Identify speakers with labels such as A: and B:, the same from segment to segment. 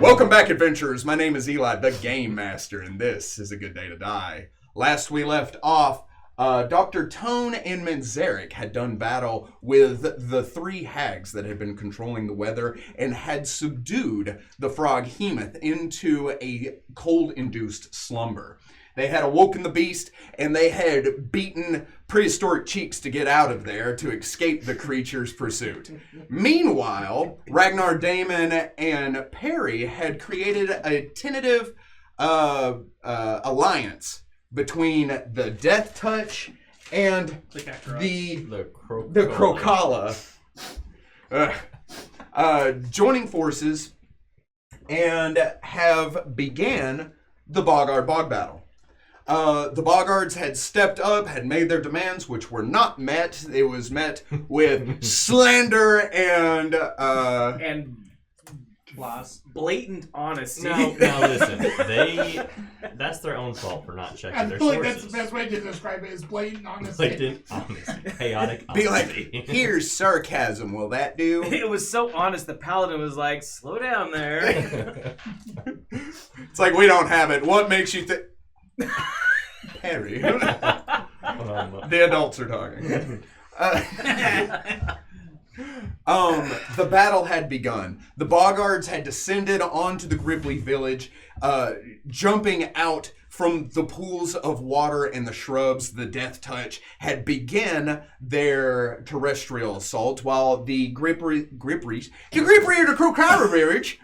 A: Welcome back, adventurers. My name is Eli, the Game Master, and this is A Good Day to Die. Last we left off, Dr. Tone and Manzarek had done battle with the three hags that had been controlling the weather and had subdued the frog Hemoth into a cold-induced slumber. They had awoken the beast, and they had beaten prehistoric cheeks to get out of there to escape the creature's pursuit. Meanwhile, Ragnar Damon and Perry had created a tentative alliance between the Death Touch and the Crocala, joining forces and have began the Boggard Bog Battle. The Boggards had stepped up, had made their demands, which were not met. It was met with slander and
B: blatant honesty.
C: Now listen, that's their own fault for not checking their sources.
D: That's the best way to describe it is blatant honesty.
C: Blatant honesty. Chaotic honesty.
A: Be like, here's sarcasm, will that do?
B: It was so honest, the paladin was like, slow down there.
A: It's like, we don't have it. What makes you think... Perry. The adults are talking. The battle had begun. The Boggards had descended onto the Gripply village, jumping out from the pools of water and the shrubs. The Death Touch had begun their terrestrial assault, while the Grippery to Crocara village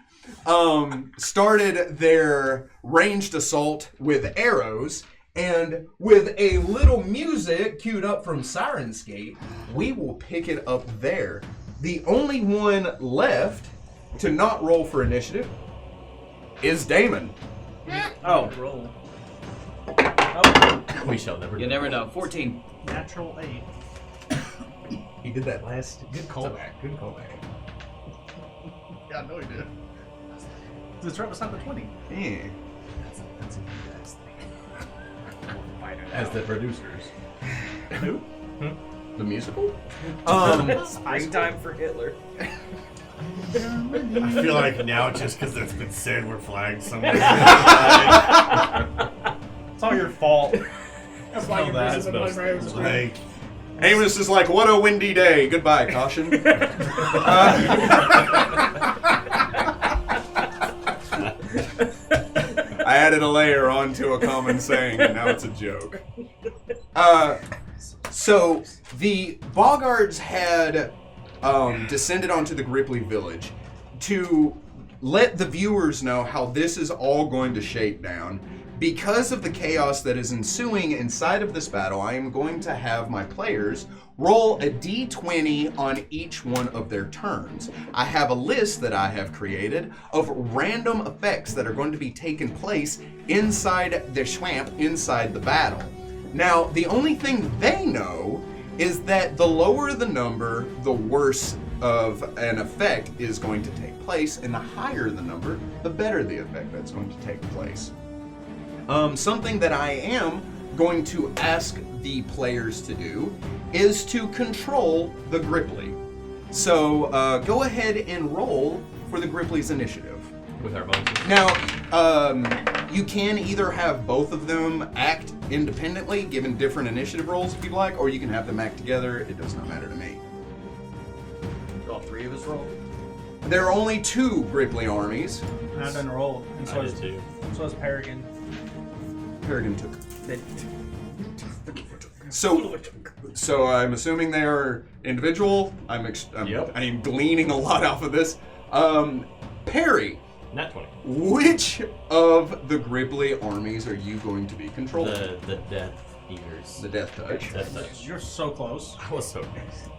A: started their ranged assault with arrows. And with a little music queued up from Sirenscape, we will pick it up there. The only one left to not roll for initiative is Damon.
B: Oh, roll.
C: Oh. We shall never know.
E: You never know. 14.
D: Natural 8.
A: He did that last. Good callback. Good callback.
D: Yeah, I know he did. It's right beside the 20.
A: Yeah.
C: That's a you guys thing. As the producers.
D: Who?
A: The musical?
B: Springtime for Hitler.
F: I feel like now, just because that's been said, we're flagged somewhere.
D: It's all your fault. That's why you're
C: That's
D: busy with my
F: Like,
A: Amos is like, what a windy day. Goodbye, caution. I added a layer onto a common saying, and now it's a joke. So the Boggards had descended onto the Gripply village to let the viewers know how this is all going to shape down. Because of the chaos that is ensuing inside of this battle, I am going to have my players roll a d20 on each one of their turns. I have a list that I have created of random effects that are going to be taking place inside the swamp, inside the battle. Now, the only thing they know is that the lower the number, the worse of an effect is going to take place, and the higher the number, the better the effect that's going to take place. Something that I am going to ask the players to do is to control the Gripply. So go ahead and roll for the Gripply's initiative.
C: With our bonuses.
A: Now, you can either have both of them act independently, given different initiative rolls if you'd like, or you can have them act together. It does not matter to me.
E: All three of us roll.
A: There are only two Gripply armies.
D: I didn't roll. And so
C: I
D: is
C: did too.
D: So is Peregrine.
A: Peregrine took. So I'm assuming they are individual. I'm gleaning a lot off of this. Perry,
C: Nat 20.
A: which of the Gripply armies are you going to be controlling?
C: The Death Eaters.
A: The Death Touch.
C: Death Touch.
D: You're so close.
C: I was so close.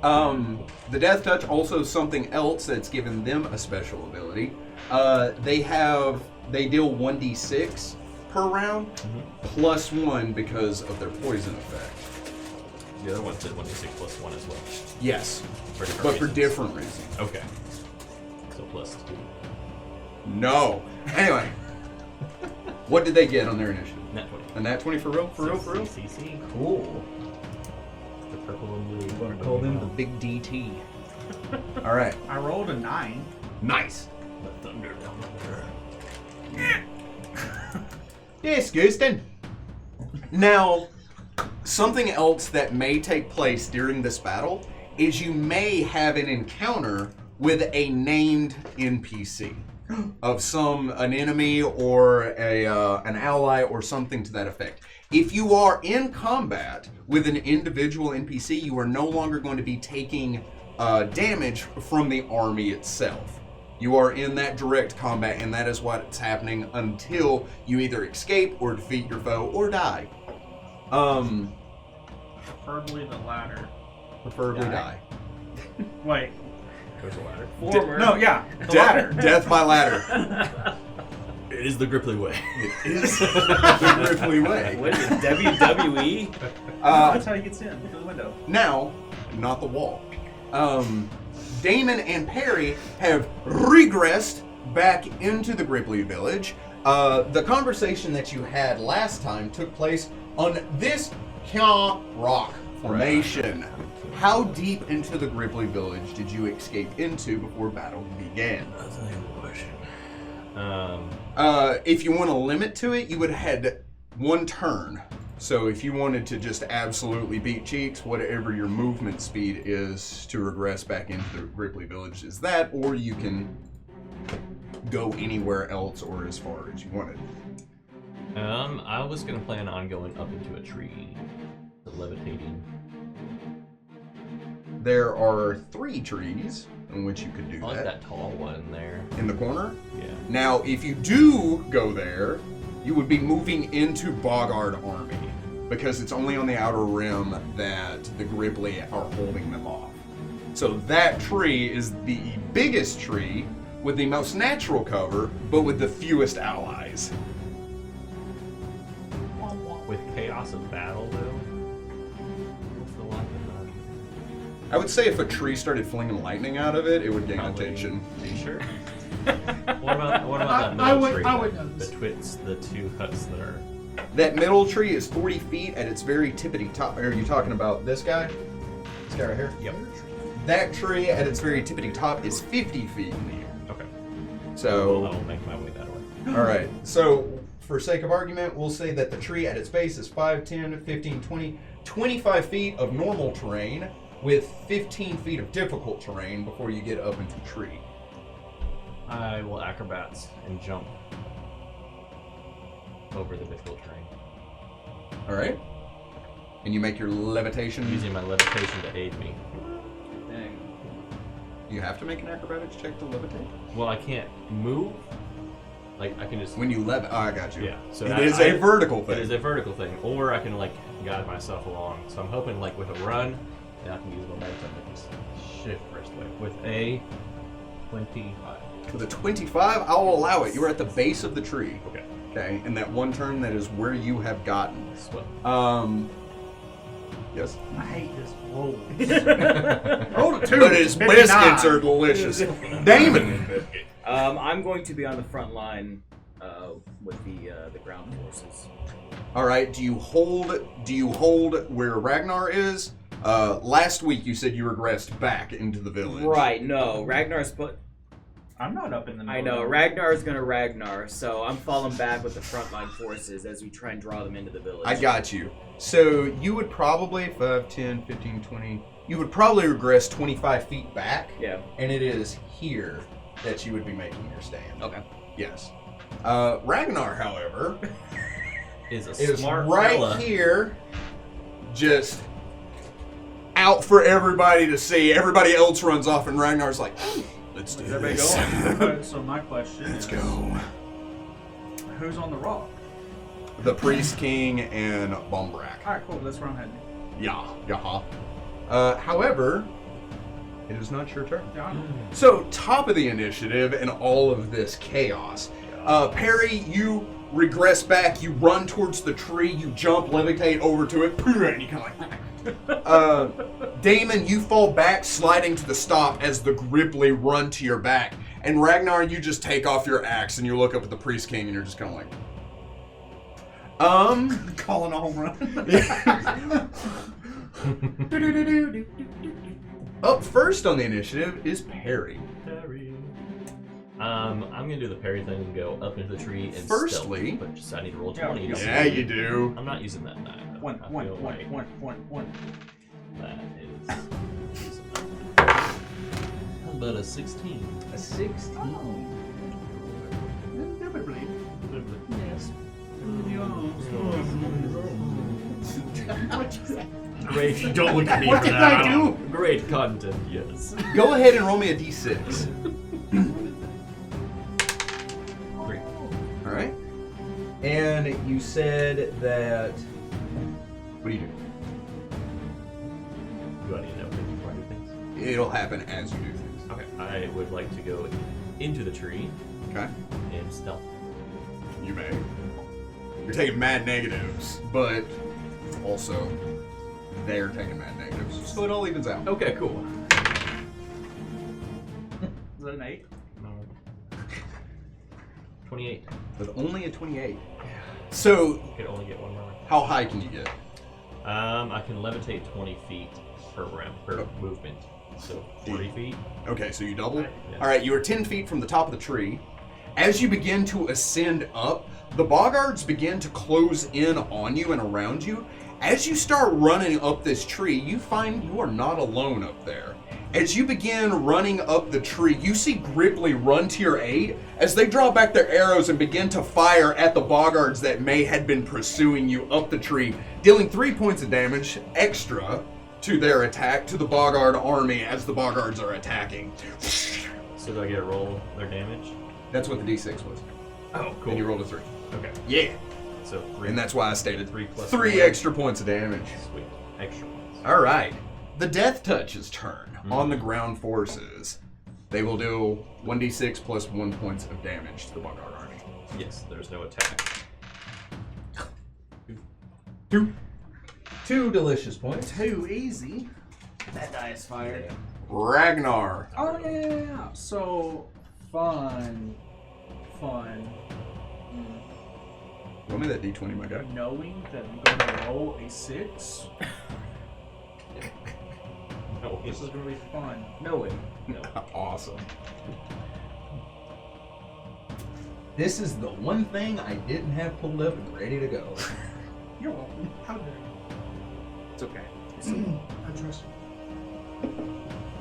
A: The Death Touch, also something else that's given them a special ability. They deal 1d6 per round, plus 1 because of their poison effect.
C: The other one said 1d6 plus 1 as well.
A: Yes,
C: For different
A: but
C: reasons.
A: for different reasons.
C: Okay. So plus 2.
A: No. Anyway, what did they get on their initiative?
C: Nat 20.
A: A nat 20 for real? For real?
C: CC.
A: Cool.
C: The purple and blue.
A: We're gonna call them the Big DT. All right.
D: I rolled a 9.
A: Nice.
C: The thunder down there.
A: Disgusting. Now, something else that may take place during this battle is you may have an encounter with a named NPC of an enemy or an ally or something to that effect. If you are in combat with an individual NPC, you are no longer going to be taking damage from the army itself. You are in that direct combat, and that is what's happening until you either escape or defeat your foe or die.
D: Preferably the latter.
A: Preferably die.
D: Wait.
C: There's a ladder.
B: Forward.
D: No, yeah. The ladder.
A: Death by ladder.
C: It is the Gripply way.
A: It is the Ripley way.
B: What is it, WWE?
D: That's how he gets in through the window.
A: Now, not the wall. Damon and Perry have regressed back into the Gripply village. The conversation that you had last time took place on this rock formation. How deep into the Gripply village did you escape into before battle began?
C: That's a good question.
A: If you want to limit to it, you would have had one turn. So if you wanted to just absolutely beat cheeks, whatever your movement speed is to regress back into the Gripply village is that, or you can go anywhere else or as far as you wanted.
C: I was gonna plan on going up into a tree, levitating.
A: There are 3 trees in which you could do
C: I like that tall one there.
A: In the corner?
C: Yeah.
A: Now, if you do go there, you would be moving into Boggard army, because it's only on the outer rim that the Gripply are holding them off. So that tree is the biggest tree with the most natural cover, but with the fewest allies.
C: With chaos of battle, though, what's the likelihood?
A: I would say if a tree started flinging lightning out of it, it would gain
C: Probably.
A: attention.
C: Are you sure? What about that middle tree?
D: I would
C: though?
D: notice.
C: The 2 huts that are.
A: That middle tree is 40 feet at its very tippity top. Are you talking about this guy? This guy right here?
C: Yep.
A: That tree at its very tippity top is 50 feet in the air.
C: Okay.
A: So,
C: Well, I will make my way that way.
A: all right. So, for sake of argument, we'll say that the tree at its base is 5, 10, 15, 20, 25 feet of normal terrain with 15 feet of difficult terrain before you get up into the tree.
C: I will acrobats and jump over the difficult terrain,
A: All right? And you make your levitation.
C: using my levitation to aid me.
B: Dang.
A: You have to make an acrobatics check to levitate?
C: Well, I can't move. Like I can just.
A: When you levitate. Oh, I got you.
C: Yeah. So
A: it is a vertical thing.
C: It is a vertical thing, or I can guide myself along. So I'm hoping with a run, and I can use momentum to just shift first way with a 25.
A: With a 25, I'll allow it. You're at the base of the tree.
C: Okay.
A: Okay, and that one turn, that is where you have gotten.
C: Swell.
A: Yes.
D: I hate this roll.
E: Roll
D: a 2.
A: But his
D: 59.
A: biscuits are delicious. Damon!
B: I'm going to be on the front line with the ground forces.
A: All right, do you hold where Ragnar is? Last week you said you regressed back into the village.
B: Right, no. Ragnar's put.
D: I'm not up in the middle.
B: I know. Ragnar's gonna Ragnar, so I'm falling back with the frontline forces as we try and draw them into the village.
A: I got you. So you would probably, 5, 10, 15, 20, you would probably regress 25 feet back.
B: Yeah.
A: And it is here that you would be making your stand.
B: Okay.
A: Yes. Ragnar, however,
C: Is a
A: is
C: smart
A: right
C: fella.
A: here, just out for everybody to see. Everybody else runs off, and Ragnar's like, let's do
B: Everybody
A: this.
D: Alright, so my question
A: Let's
D: is,
A: go.
D: who's on the rock?
A: The Priest King and Bombrak.
D: Alright, cool. That's where I'm heading.
A: However, it is not your turn.
D: Yeah, I know.
A: So, top of the initiative in all of this chaos. Perry, you regress back, you run towards the tree, you jump, levitate over to it, and you kind of like... Damon, you fall back, sliding to the stop as the Gripply run to your back. And Ragnar, you just take off your axe and you look up at the Priest King and you're just kind of like...
D: Calling a home run.
A: Up first on the initiative is Perry.
C: I'm gonna do the parry thing and go up into the tree and
A: Firstly-
C: stealth, but just I need to roll
D: Yeah,
C: 20. to
A: Yeah,
C: see.
A: you do.
C: I'm not using that die. though.
D: One.
C: I feel like that is. How about a 16?
A: A 16.
D: Inevitably. Yes.
C: Great.
F: Don't look at me
D: What
F: for
D: did
F: that.
D: I do?
C: Great content, yes.
A: Go ahead and roll me a d6.
C: 3.
A: All right. And you said that. What do you do?
C: Do I need to know before I do things?
A: It'll happen as you do things.
C: Okay. I would like to go into the tree
A: Okay.
C: and stealth.
A: You may. You're taking mad negatives, but also they're taking mad negatives, so it all evens out.
C: Okay, cool.
D: Is that an 8?
C: No. 28.
A: With only a 28. So,
C: You could only get one more.
A: how high can you get?
C: I can levitate 20 feet per round, per movement. So 40 feet.
A: Okay, so you double?
C: Yeah.
A: All right, you are 10 feet from the top of the tree. As you begin to ascend up, the Boggards begin to close in on you and around you. As you start running up this tree, you find you are not alone up there. As you begin running up the tree, you see Gripply run to your aid as they draw back their arrows and begin to fire at the Boggards that may had been pursuing you up the tree, dealing 3 points of damage extra to their attack to the Boggard army as the Boggards are attacking.
C: So do I get a roll their damage?
A: That's what the D6 was.
C: Oh, cool.
A: And you rolled a 3.
C: Okay.
A: Yeah.
C: So 3.
A: And that's why I stated
C: 3 plus
A: 3
C: 1.
A: extra points of damage.
C: Sweet. Extra points.
A: All right. The Death Touch's turn on the ground forces. They will do 1d6 plus 1 points of damage to the Boggard army.
C: Yes, there's no attack.
A: 2 delicious points.
D: 2 easy.
B: That die is fired.
A: Ragnar.
D: Oh yeah. So fun.
A: Roll me that d20, my guy.
D: Knowing that I'm going to roll a 6.
C: No,
D: This is going to be fun.
B: No way.
C: no.
A: Awesome. This is the one thing I didn't have pulled up and ready to go.
D: You're welcome. How dare you?
B: It's okay.
D: I trust you.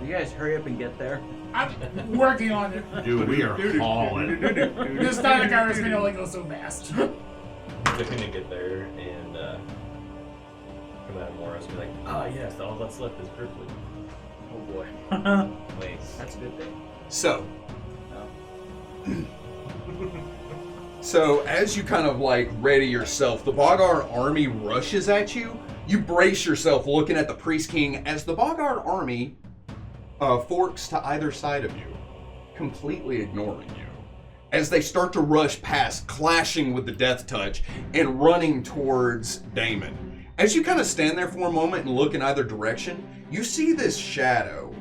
B: You guys hurry up and get there.
E: I'm working on it.
F: Dude, we are hauling.
E: This Dino Gyrus can only go so fast.
C: They're gonna get there and come out of Morris and be like, ah, yes, all that's left is Gripply.
B: Oh boy. Wait, that's a good thing.
A: So,
B: No.
A: So as you kind of like ready yourself, the Boggard army rushes at you. You brace yourself looking at the Priest King as the Boggard army forks to either side of you, completely ignoring you. As they start to rush past, clashing with the Death Touch and running towards Damon. As you kind of stand there for a moment and look in either direction, you see this shadow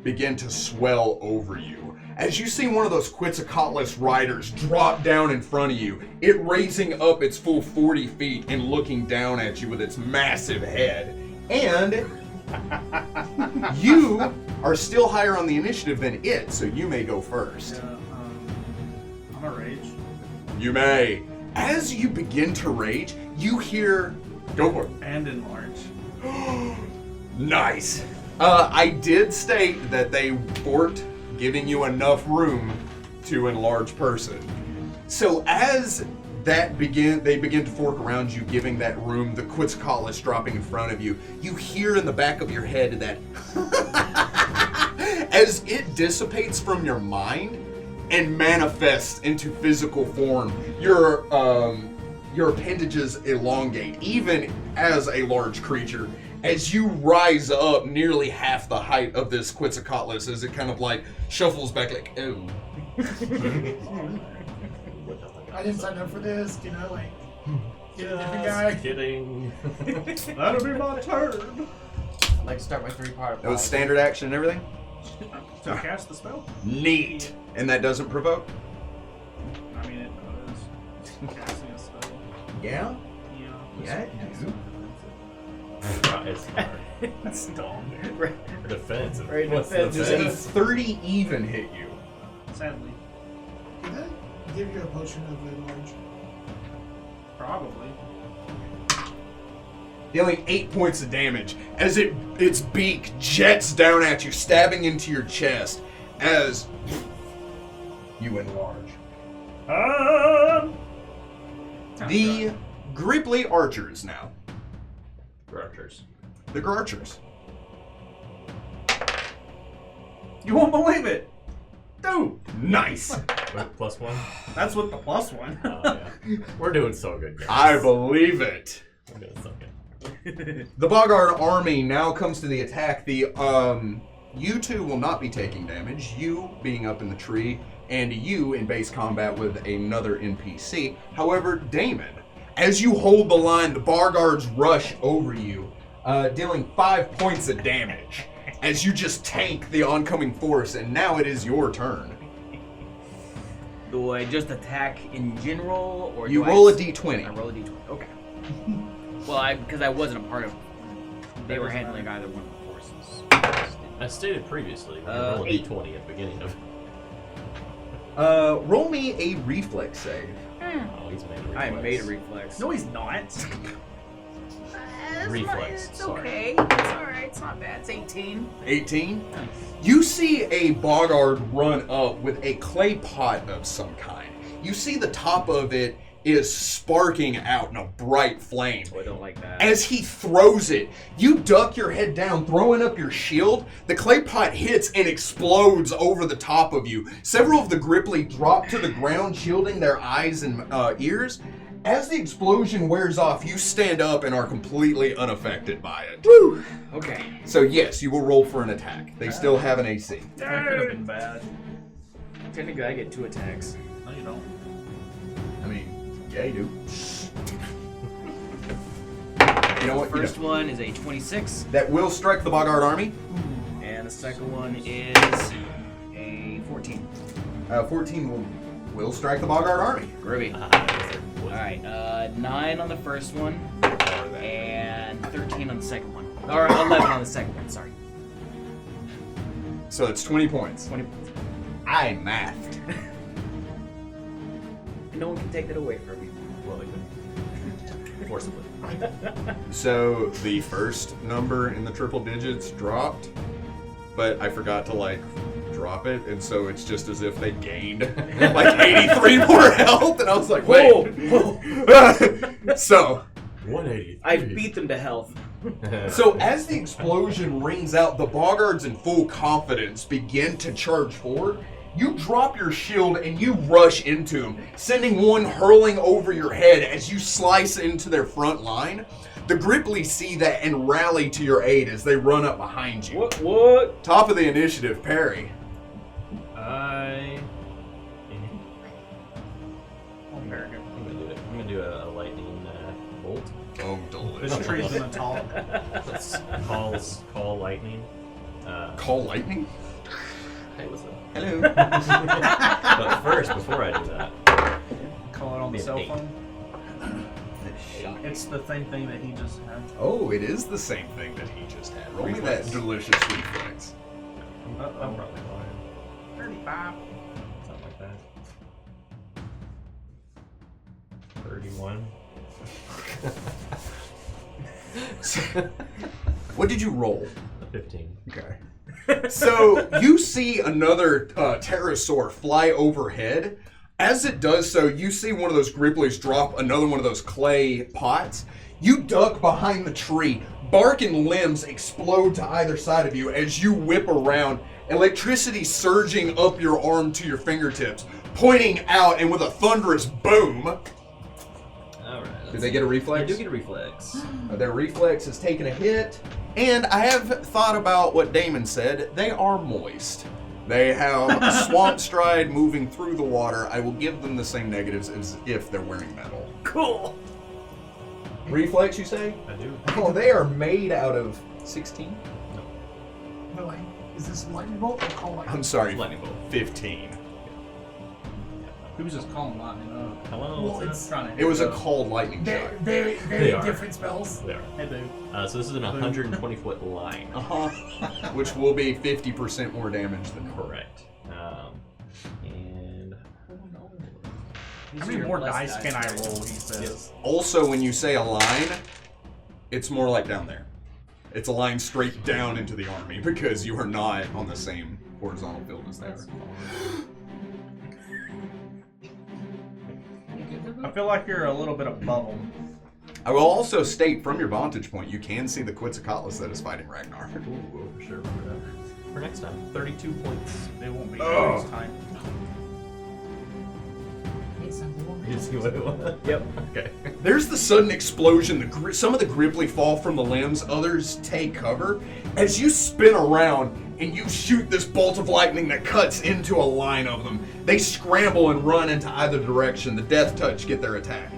A: begin to swell over you. As you see one of those Quetzalcoatlus riders drop down in front of you, it raising up its full 40 feet and looking down at you with its massive head. And you are still higher on the initiative than it, so you may go first.
D: I'm a rage.
A: You may. As you begin to rage, you hear... Go for it.
D: And enlarge.
A: Nice. I did state that they forked, giving you enough room to enlarge person. So as they begin to fork around you, giving that room, the Quetzalcoatlus dropping in front of you, you hear in the back of your head that as it dissipates from your mind and manifests into physical form, your appendages elongate, even as a large creature. As you rise up nearly half the height of this Quetzalcoatlus, as it kind of like shuffles back like, oh.
E: I didn't sign up for this, you know, like, get a different
C: Just
E: guy.
C: kidding. That'll be my turn.
B: I'd like to start my 3-part.
A: That was standard action and everything?
D: To cast the spell?
A: Neat. And that doesn't provoke?
D: I mean, it does. Casting a spell.
A: Yeah?
D: Yeah.
A: Yeah, it do.
C: It's hard.
D: That's dumb.
C: Defense.
B: Right,
C: What's
B: defense.
A: Does
C: the
A: a
C: defense?
A: 30 even hit you?
D: Sadly.
E: Did that give you a potion of enlarge?
D: Probably.
A: Dealing 8 points of damage as its beak jets down at you, stabbing into your chest as you enlarge. The Gripply archers now.
C: Archers.
A: The Garchers.
D: You won't believe it. Dude,
A: Nice.
C: Wait, +1?
D: that's with the +1.
C: Oh, yeah. We're doing so good, guys.
A: I believe it.
C: We're doing so good.
A: The Boggard army now comes to the attack. You two will not be taking damage. You being up in the tree, and you in base combat with another NPC. However, Damon, as you hold the line, the Boggards rush over you, dealing 5 points of damage as you just tank the oncoming force, and now it is your turn.
B: Do I just attack in general, or
A: You
B: do
A: roll a
B: I
A: d20.
B: roll a d20. Okay. Well, because I wasn't a part of. They were handling either one of the forces.
C: As stated previously, you roll a
B: 8.
C: d20 at the beginning of.
A: Roll me a reflex save.
C: Oh, he's made a reflex.
B: I made a reflex.
D: No, he's not.
C: Reflex.
G: It's
C: sorry.
G: okay. It's alright. It's not bad. It's 18.
A: 18. You see a Boggard run up with a clay pot of some kind. You see the top of it is sparking out in a bright flame.
B: Oh, I don't like that.
A: As he throws it, you duck your head down, throwing up your shield. The clay pot hits and explodes over the top of you. Several of the Gripply drop to the ground, shielding their eyes and ears. As the explosion wears off, you stand up and are completely unaffected by it.
B: Woo! Okay.
A: So yes, you will roll for an attack. They still have an AC.
D: That could have been bad.
B: Technically, I get 2 attacks.
D: No, you don't.
A: I mean, yeah, you do. You know what? You
B: First
A: don't.
B: one is a 26,
A: That will strike the Boggard army.
B: and the second one is a 14.
A: 14 will strike the Boggard army.
B: Groovy.
C: All
B: Alright, 9 on the first one, and 13 on the second one. Or 11 on the second one, sorry.
A: So it's 20 points.
B: 20 points.
A: I mathed.
B: And no one can take that away from you.
C: Well, they could. Forcibly.
A: So the first number in the triple digits dropped, but I forgot to drop it, and so it's just as if they gained 83 more health, and I was like, wait.
B: Whoa!
A: So
C: 180.
B: I beat them to health.
A: So as the explosion rings out, the Boggards in full confidence begin to charge forward. You drop your shield and you rush into them, sending one hurling over your head as you slice into their front line. The Gripply see that and rally to your aid as they run up behind you.
B: What?
A: Top of the initiative, Perry.
C: I'm gonna do it. I'm gonna do a lightning bolt.
A: Oh,
D: This
A: delicious.
D: tree's gonna talk.
C: Let's call lightning.
A: Call lightning?
C: Hey, what's up?
A: Hello.
C: But first, before I do that,
D: Call it on the
C: Be an
D: cell
C: 8.
D: phone. It's the same thing that he just had.
A: Oh, it is the same thing that he just had. Roll me that
C: Reflex.
A: delicious reflex.
C: I'm probably fine.
D: 35.
C: Something like that. 31.
A: What did you roll?
C: A 15.
A: Okay. So you see another pterosaur fly overhead. As it does so, you see one of those Gripplies drop another one of those clay pots. You duck behind the tree. Bark and limbs explode to either side of you as you whip around, electricity surging up your arm to your fingertips, pointing out, and with a thunderous boom.
C: Alright.
A: Did they get a reflex?
C: I do get a reflex.
A: Their reflex has taken a hit. And I have thought about what Damon said. They are moist. They have swamp stride moving through the water. I will give them the same negatives as if they're wearing metal.
B: Cool.
A: Reflex, you say?
C: I do.
A: Oh, they are made out of 16?
E: No, like, is this lightning bolt or call lightning?
A: I'm sorry,
C: Lightning bolt.
A: 15.
D: He was just calling lightning up.
C: Hello.
E: Well,
C: what's
E: it's-
C: up?
D: Trying to
A: It was a
D: hit
A: cold lightning
E: Very,
A: shot.
E: very,
C: They
E: very
C: are.
E: different spells.
C: There.
D: Hey, dude.
C: So this is an 120-foot line.
A: Uh-huh. Which will be 50% more damage than her.
C: Correct. And hold
D: How many more dice can I roll, he says?
A: Also, when you say a line, it's more like down there. It's a line straight down into the army because you are not on the same horizontal field as they are.
D: I feel like you're a little bit above them.
A: I will also state, from your vantage point, you can see the Quetzalcoatlus that is fighting Ragnar.
C: Ooh, for sure. For next time, 32 points.
D: They won't be
A: Oh.
D: next time.
C: You see what it was?
B: Yep.
C: Okay.
A: There's the sudden explosion. Some of the Gripply fall from the limbs, others take cover. As you spin around and you shoot this bolt of lightning that cuts into a line of them, they scramble and run into either direction. The Death Touch get their attack.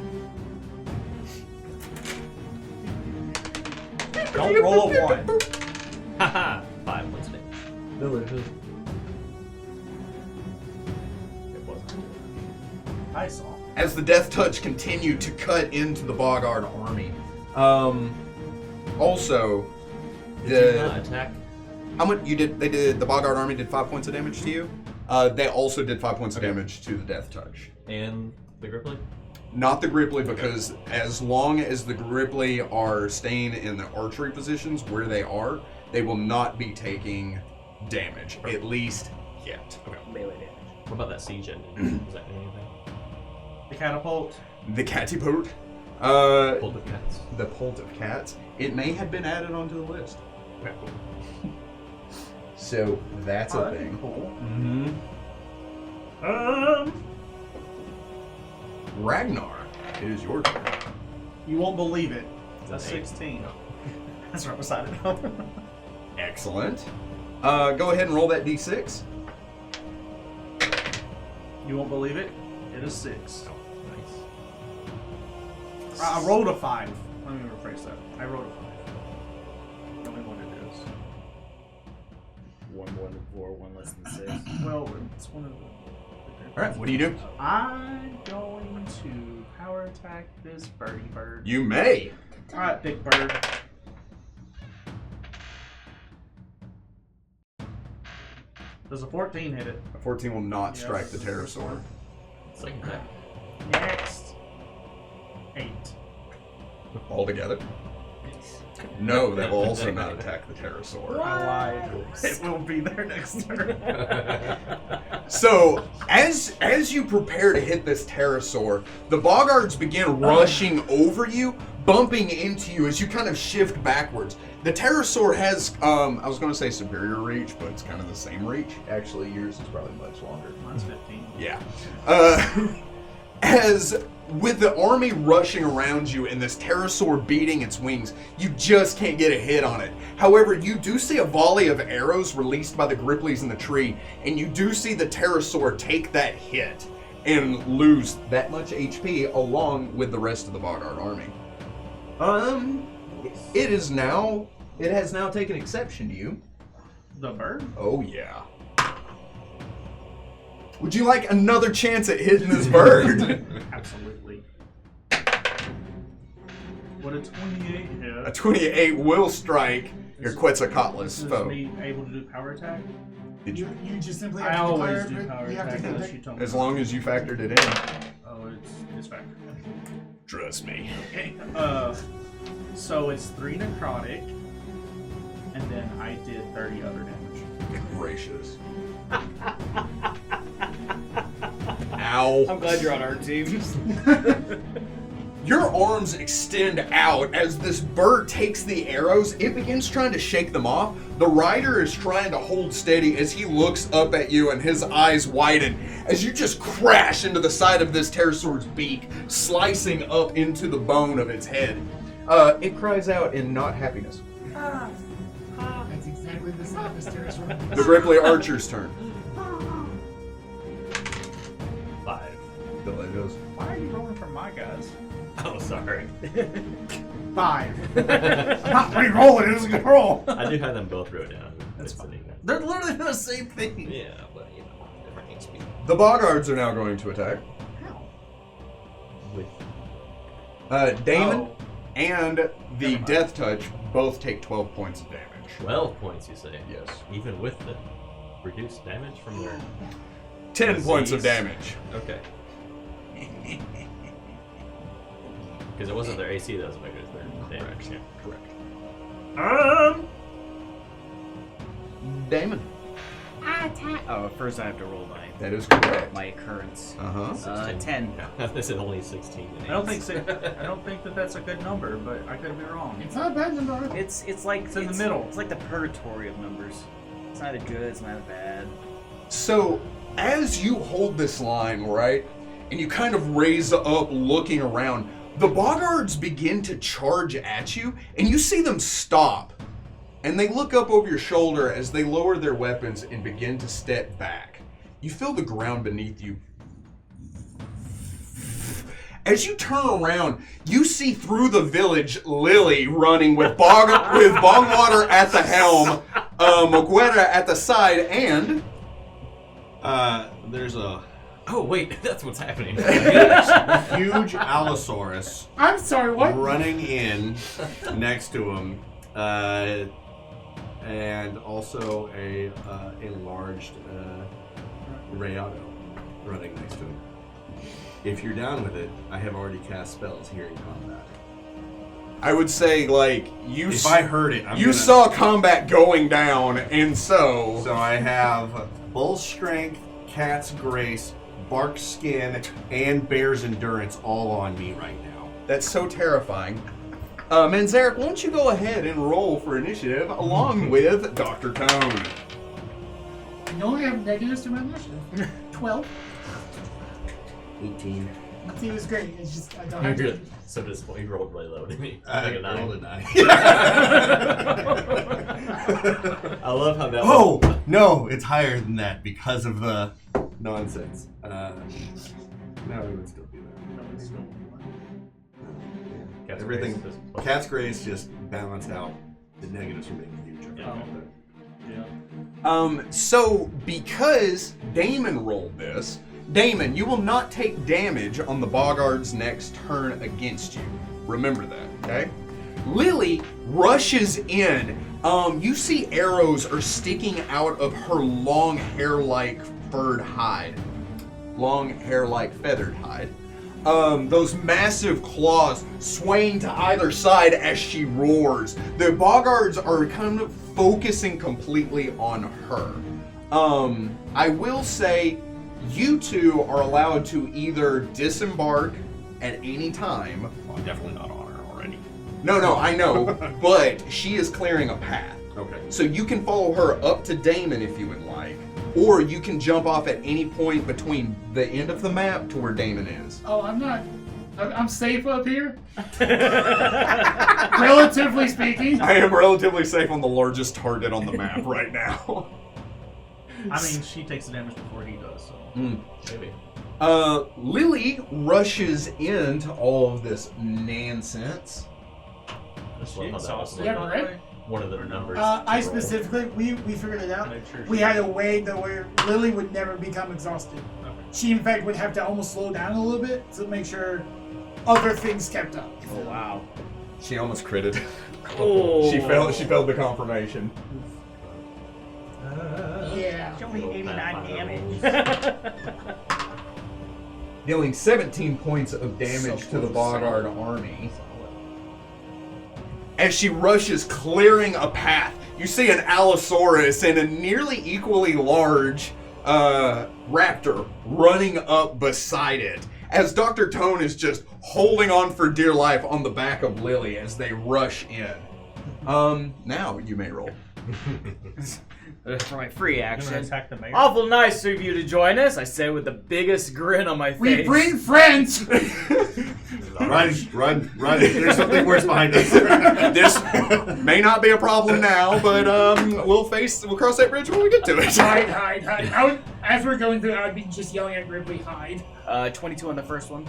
D: Don't roll a 1.
C: Haha. 5 points damage.
B: Delicious.
C: It wasn't.
D: I saw.
A: As the Death Touch continued to cut into the Boggard army. Also,
C: Did you not attack?
A: how much you did? The Boggard army did 5 points of damage to you. They also did 5 points of damage to the Death Touch.
C: And the Gripply?
A: Not the Gripply, because as long as the Gripply are staying in the archery positions where they are, they will not be taking damage, at least yet.
C: Okay.
B: Melee damage.
C: What about that siege ending? Does that mean anything?
D: The catapult.
A: The Cattypote,
C: Hold of cats.
A: the Pult of Cats, it may have been added onto the list.
C: Okay, cool.
A: So that's a
D: that'd be
A: thing.
D: cool.
A: Mm-hmm. Ragnar, it is your turn.
D: You won't believe it. That's
C: That's 8.
D: 16. That's right beside it.
A: Excellent. Go ahead and roll that d6.
D: You won't believe it. It is 6.
C: Oh, nice.
D: I rolled a 5. Let me rephrase that. I rolled a 5. Tell me what it is.
B: 1 more than 4, 1 less than 6.
D: Well, it's one of the.
A: All right, what do you do?
D: I'm going to power attack this birdie bird.
A: You may.
D: Alright, big bird. Does a 14 hit it?
A: A 14 will not
D: Yes.
A: strike the pterosaur.
C: Second attack.
D: Next. 8.
A: All together? No, that will also not attack the pterosaur.
D: I lied. It will be there next turn.
A: So, as you prepare to hit this pterosaur, the Boggards begin rushing over you, bumping into you as you kind of shift backwards. The pterosaur has, I was going to say superior reach, but it's kind of the same reach. Actually, yours is probably much longer.
D: Mine's 15.
A: Yeah. As with the army rushing around you and this pterosaur beating its wings, you just can't get a hit on it. However, you do see a volley of arrows released by the Gripplies in the tree, and you do see the pterosaur take that hit and lose that much HP along with the rest of the Boggard army. It has now taken exception to you.
D: The bird?
A: Oh yeah. Would you like another chance at hitting this bird?
D: Absolutely. What a 28 hit.
A: A 28 will strike your Quetzalcoatlus
D: This is
A: foe.
D: me able to do power attack?
A: Did you?
E: You just simply
D: I
E: have to
D: always
E: declare
D: do power
E: you have
D: attack
E: to
D: unless you tell me.
A: As long as you factored it in.
D: Oh, it's factored.
A: Trust me.
D: Okay. So it's 3 necrotic, and then I did 30 other damage.
A: Gracious. Ow.
B: I'm glad you're on our team.
A: Your arms extend out as this bird takes the arrows. It begins trying to shake them off. The rider is trying to hold steady as he looks up at you and his eyes widen as you just crash into the side of this pterosaur's beak, slicing up into the bone of its head. It cries out in not happiness.
E: That's exactly the same as pterosaur.
A: The Gripply Archer's turn.
C: 5.
A: Delicious.
D: Why are you rolling for my guys?
C: Oh, sorry.
D: 5. I'm not re-rolling, it was a good roll.
C: I do have them both wrote down.
D: That's
C: It's
D: fine.
C: an event.
D: They're literally the same thing.
C: Yeah, but you know, different HP.
A: The Boggards are now going to attack.
C: With
A: Damon
D: Oh.
A: and the
D: Never mind.
A: Death Touch both take 12 points of damage.
C: 12 points, you say?
A: Yes.
C: Even with the reduced damage from their...
A: 10 points of
C: Disease.
A: damage.
C: Okay. Because it wasn't their AC that was bigger, it was their damage. Yeah.
A: Correct. Damon.
B: Oh, first I have to roll
A: That is correct.
B: my occurrence.
C: 16.
B: 10.
C: This is only 16.
D: I don't think that's a good number, but I could be wrong.
E: It's not a bad number.
B: It's like
D: It's in the middle.
B: It's like the purgatory of numbers. It's not a good. It's not a bad.
A: So, as you hold this line, right, and you kind of raise up looking around, the Boggards begin to charge at you, and you see them stop. And they look up over your shoulder as they lower their weapons and begin to step back. You feel the ground beneath you. As you turn around, you see through the village Lily running with Bogwater at the helm, Moguera at the side, and...
F: There's a
C: Oh, wait, that's what's happening.
F: huge Allosaurus
E: I'm sorry, what?
F: running in next to him, and also a enlarged Rayado running next to him. If you're down with it, I have already cast spells here in combat.
A: I would say, like,
F: If I heard it,
A: you saw combat going down, and so...
F: So I have Bull Strength, Cat's Grace, Bark Skin, and Bear's Endurance all on me right now.
A: That's so terrifying. Manzarek, why don't you go ahead and roll for initiative along with Dr. Tone?
E: You only have negatives to my initiative. 12.
F: 18.
E: It was great. It's just, I don't have to.
C: So disappointed. You rolled really low, didn't you?
F: I
C: Like a 9.
F: rolled a 9.
C: I love how that
F: Oh! No, it's higher than that because of the nonsense. No, it would still be there. Everything. Cat's Grace just balanced out the negatives from being huge.
A: So, because Damon rolled this, Damon, you will not take damage on the Boggard's next turn against you. Remember that, okay? Lily rushes in. You see arrows are sticking out of her long hair-like furred hide. Long hair-like feathered hide. Those massive claws swaying to either side as she roars. The Boggards are kind of focusing completely on her. I will say you two are allowed to either disembark at any time.
F: Well, I'm definitely not on her already.
A: No, I know, but she is clearing a path.
F: Okay.
A: So you can follow her up to Damon if you would like, or you can jump off at any point between the end of the map to where Damon is.
E: Oh, I'm safe up here. Relatively speaking.
A: I am relatively safe on the largest target on the map right now.
D: I mean, she takes the damage before he does, so.
C: Maybe.
A: Lily rushes into all of this nonsense.
C: I just love how that was
E: Yeah, right?
C: one of the numbers.
E: I
C: to roll.
E: specifically, we figured it out.
D: Make sure
E: We
D: she-
E: had a way that where Lily would never become exhausted. She, in fact, would have to almost slow down a little bit to make sure other things kept up.
B: Oh wow.
A: She almost critted.
B: Oh.
A: She failed the confirmation.
E: Yeah.
B: It's only 89 damage.
A: Dealing 17 points of damage to the Boggard army. As she rushes, clearing a path, you see an Allosaurus and a nearly equally large raptor running up beside it. As Dr. Tone is just holding on for dear life on the back of Lily as they rush in. Now you may roll.
B: For my free
D: I'm gonna
B: action.
D: attack the mayor.
B: Awful nice of you to join us, I say with the biggest grin on my face.
E: We bring friends!
F: Run. There's something worse behind us.
A: This may not be a problem now, but we'll cross that bridge when we get to it.
E: Hide. As we're going through, I would be just yelling at Ripley, hide.
B: 22 on the first one,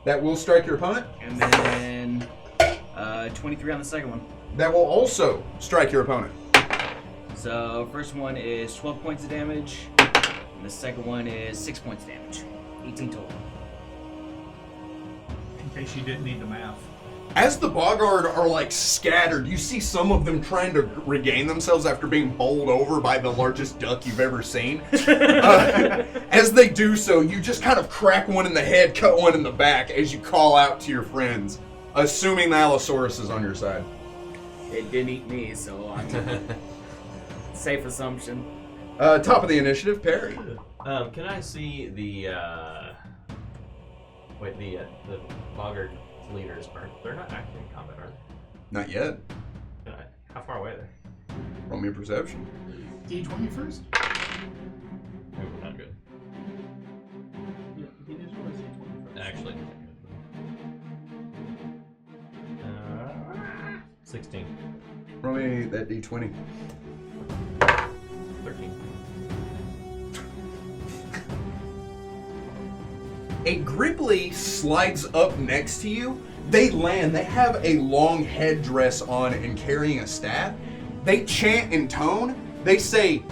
A: That will strike your opponent.
B: and then 23 on the second one.
A: That will also strike your opponent.
B: So first one is 12 points of damage, and the second one is 6 points of damage. 18 total.
D: In case you didn't need the math.
A: As the Boggard are like scattered, you see some of them trying to regain themselves after being bowled over by the largest duck you've ever seen. As they do so, you just kind of crack one in the head, cut one in the back as you call out to your friends, assuming the Allosaurus is on your side.
B: It didn't eat me, so I'm safe assumption.
A: Top of the initiative, Perry.
C: Can I see the Boggard leaders? They're not active in combat, are they?
A: Not yet.
C: How far away are they?
A: Roll me a perception.
E: D20 first.
C: Ooh, not good.
D: Yeah, he just want to see 20 first.
C: Actually, 16.
A: Roll me that D20.
C: 13.
A: A Gripply slides up next to you. They land. They have a long headdress on and carrying a staff. They chant in tone. They say,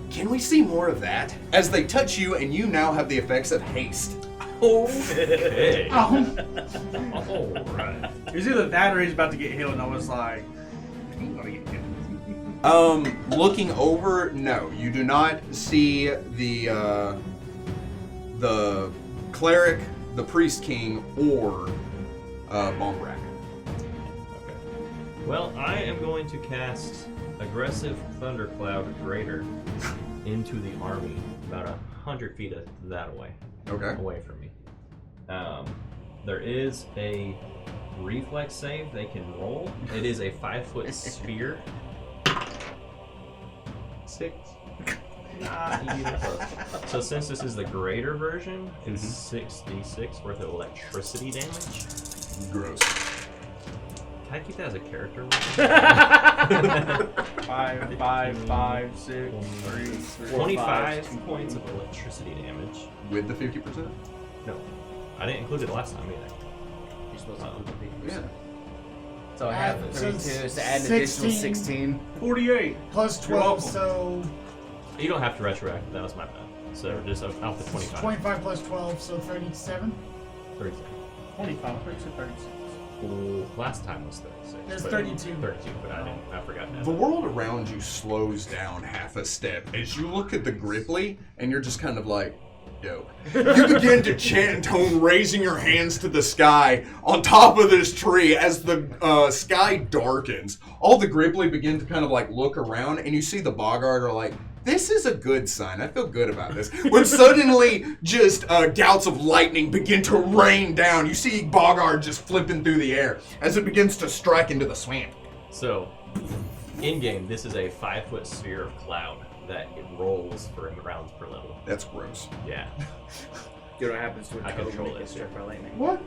A: "Can we see more of that?" As they touch you, and you now have the effects of haste.
C: Okay.
E: Oh,
C: Alright.
D: It was either that or he's about to get healed, and I was like, he's gonna get healed.
A: Looking over, no, you do not see the cleric, the priest king, or Bombrak.
C: Okay. Well, I am going to cast Aggressive Thundercloud Greater into the army, about 100 feet that away from me. There is a reflex save they can roll. It is a 5-foot sphere. 6. Not even close. So since this is the greater version, it's 6d6 worth of electricity damage.
A: Gross.
C: Can I keep that as a character?
D: 5, 5, 5, 6, 3, 4,
C: 25
D: 5,
C: points of electricity damage.
A: With the 50%?
C: No, I didn't include it last time either.
B: You're supposed to include the 50%.
A: Yeah.
B: So I have
E: So
B: 32, so add an additional 16.
D: 48.
E: plus
D: You're
E: 12,
D: welcome.
E: so
C: You don't have to retroact. That was my bad. So just out the 25.
E: 25 plus 12, so 37.
C: 36.
D: 25, 36, 36.
C: Last time was 36.
E: There's
C: but-
E: 32.
C: 32, but I forgot that.
A: The world around you slows down half a step as you look at the Gripply, and you're just kind of like, dope. You begin to chant in tone, raising your hands to the sky on top of this tree as the sky darkens. All the Gripply begin to kind of like look around, and you see the Boggard are like, this is a good sign. I feel good about this. When suddenly, just gouts of lightning begin to rain down. You see Boggard just flipping through the air as it begins to strike into the swamp.
C: So, in game, this is a 5-foot sphere of cloud that it rolls for rounds per level.
A: That's gross.
C: Yeah.
B: You know what happens to a
C: I
B: toad
C: control
B: when it
C: it,
B: gets struck by lightning?
E: What?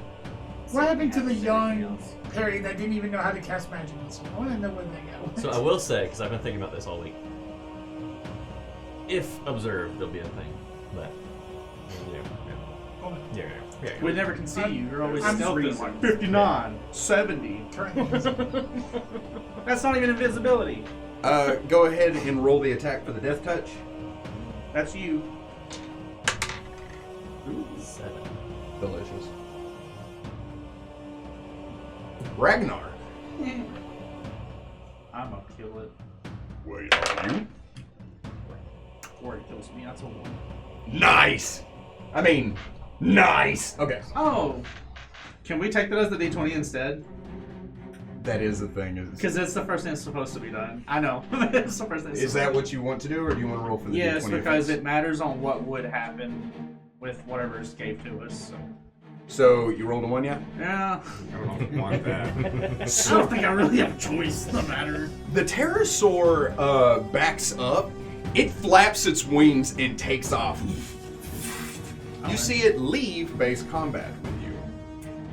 E: What happened to the
B: Happens to
E: young
B: everything else.
E: Perry that didn't even know how to cast magic? I want to know where they go.
C: So I will say, because I've been thinking about this all week, if observed, there'll be a thing. But yeah.
D: We never can see you. You're always
E: I'm
D: stealthy. Like 59, 70.
E: Currently.
D: That's not even invisibility.
A: Go ahead and roll the attack for the death touch.
D: That's you.
C: 7.
A: Delicious. Ragnar.
D: I'm gonna kill it.
A: Wait, are you?
D: Or it kills me. That's a 1.
A: Nice! I mean, nice! Okay.
D: Oh. Can we take that as the D20 instead?
A: That is the thing.
D: Because that's the first thing that's supposed to be done. I know. It's the first thing.
A: Is that what you want to do, or do you want to roll for the
D: Yes,
A: D20
D: because
A: effects?
D: it matters on what would happen with whatever escaped to us.
A: So, you rolled a 1, yeah?
D: Yeah.
F: I don't want that.
D: I don't think I really have a choice. No matter.
A: The pterosaur backs up. It flaps its wings and takes off. You see it leave base combat with you.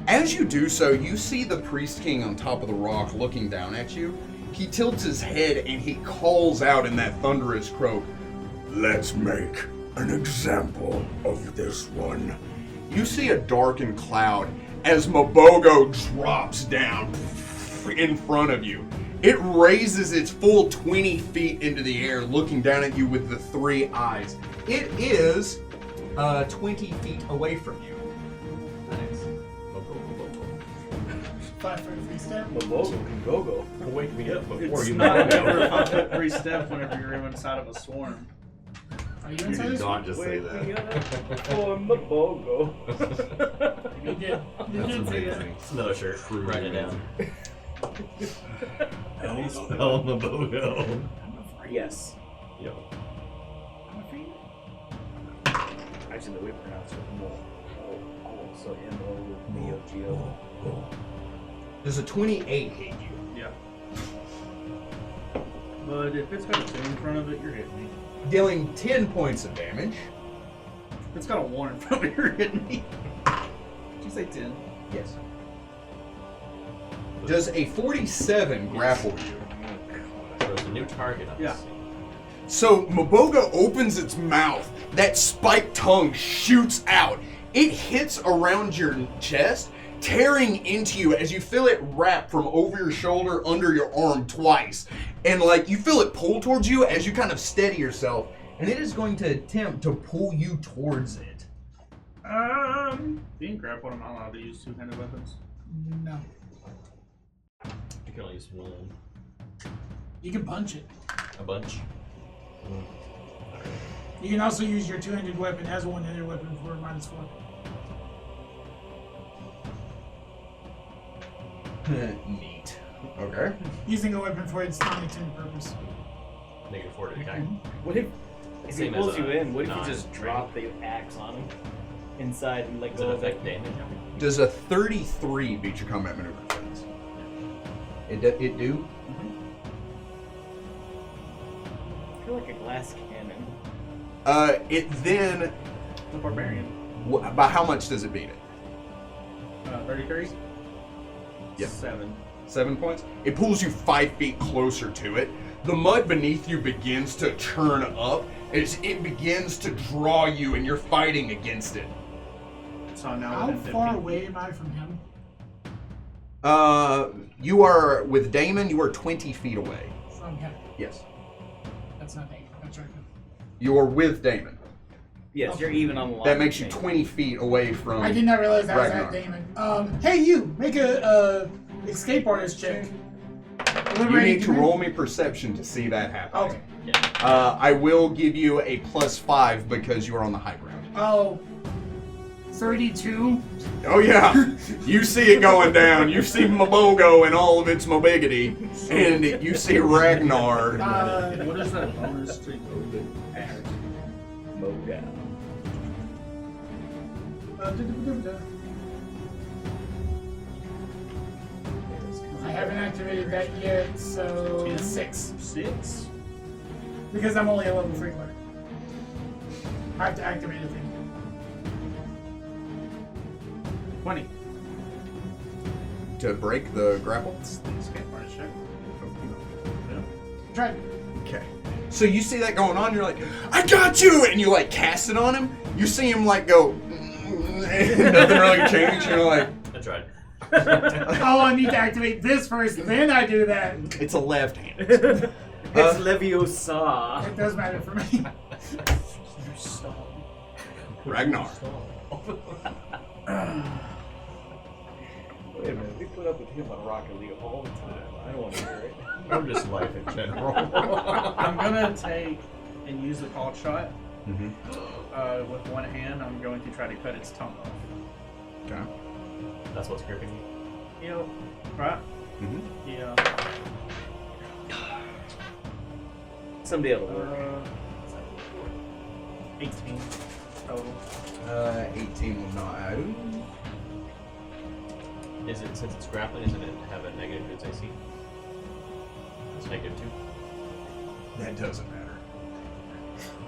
A: As you do so, you see the Priest King on top of the rock looking down at you. He tilts his head and he calls out in that thunderous croak, "Let's make an example of this one." You see a darkened cloud as MOBOGO drops down in front of you. It raises its full 20 feet into the air, looking down at you with the 3 eyes. It is 20 feet away from you.
C: Nice.
E: 5-foot free step.
B: MOBOGO can go.
C: Wake me up before
D: It's
C: you
D: not
C: know.
D: never 5-foot free step whenever you're inside of a swarm.
E: Are you
F: You
E: inside
F: did
E: this
F: not
E: one?
F: just say that.
B: For MOBOGO.
E: You did. You
F: That's
E: did say that.
F: amazing.
C: It's another shirt.
F: Truly
C: Write it down.
F: amazing.
C: How do you spell MOBOGO?
B: Yes.
C: Yo.
B: Actually, the way we pronounce it, MOBOGO. So MOBOGO.
A: Does a 28 hit you?
D: Yeah. But if it's got a 2 in front of it, you're hitting me.
A: Dealing 10 points of damage.
D: If it's got a 1 in front of it, you're hitting me. Did you say 10?
A: Yes. Does a 47 grapple you?
C: So it's a new target. I'm
D: Yeah.
C: seeing.
A: So MOBOGO opens its mouth. That spiked tongue shoots out. It hits around your chest, tearing into you as you feel it wrap from over your shoulder under your arm twice. And like you feel it pull towards you as you kind of steady yourself. And it is going to attempt to pull you towards it.
D: Being grappled, am I allowed to use 2-handed weapons?
E: No.
C: You can only use one.
E: You can punch it.
C: A bunch.
E: You can also use your 2-handed weapon as a 1-handed weapon for -4.
A: Neat. Okay.
E: Using a weapon for its non-intended purpose.
C: -4 to attack.
B: What if he
C: Same
B: pulls
C: as
B: you
C: a
B: in? What if you
C: non-
B: just drop the axe on him inside and let
C: Does it
B: go of
C: affect
B: it?
C: damage?
A: Does a 33 beat your combat maneuver defense? It do?
B: I feel like a glass cannon.
A: It then.
D: The barbarian.
A: By how much does it beat it?
D: 33?
A: Yeah.
D: 7.
A: 7 points. It pulls you 5 feet closer to it. The mud beneath you begins to churn up as it begins to draw you, and you're fighting against it.
D: So now
E: How
D: within 15
E: far
D: feet.
E: away am I from him?
A: You are with Damon. You are 20 feet away.
E: Okay.
A: Yes.
E: That's not Damon. That's right.
A: You are with Damon.
B: Yes, you're even on the line.
A: That makes you
B: with me.
A: 20 feet away from.
E: I did not realize that was
A: Ragnar.
E: at Damon. Hey, you! Make a escape artist check.
A: You need to roll me perception to see that happen.
E: Okay.
A: I will give you a +5 because you are on the high ground.
E: Oh. 32.
A: Oh yeah, you see it going down. You see MOBOGO and all of its mobiggity, and you see Ragnar.
D: What is that bonus to add?
B: MOBOGO.
E: I haven't activated that yet, so 6.
D: 6?
E: Because I'm only a level 3 player. I have to activate a thing.
D: 20.
A: To break the grapple.
D: Escape artist check.
E: Try.
A: Okay. So you see that going on, you're like, I got you! And you like cast it on him. You see him like go, and nothing really changed. You're like,
C: I tried.
E: Oh, I need to activate this first, then I do that.
A: it's a left hand.
B: It's Leviosa.
E: It does matter for me.
A: Ragnar.
B: Wait a minute, we put up with him on Rocket League all the time. I don't want to hear it.
C: Or just life in general.
D: I'm gonna take and use the called shot.
A: Mm-hmm.
D: With one hand, I'm going to try to cut its tongue off.
A: Okay.
C: That's what's gripping you.
D: Yep. Right?
A: Mm-hmm.
D: Yeah.
B: Someday it'll work.
D: 18 total.
A: 18 will not add.
C: Is it, since it's grappling, doesn't it have a negative to its AC? It's -2.
A: That doesn't matter.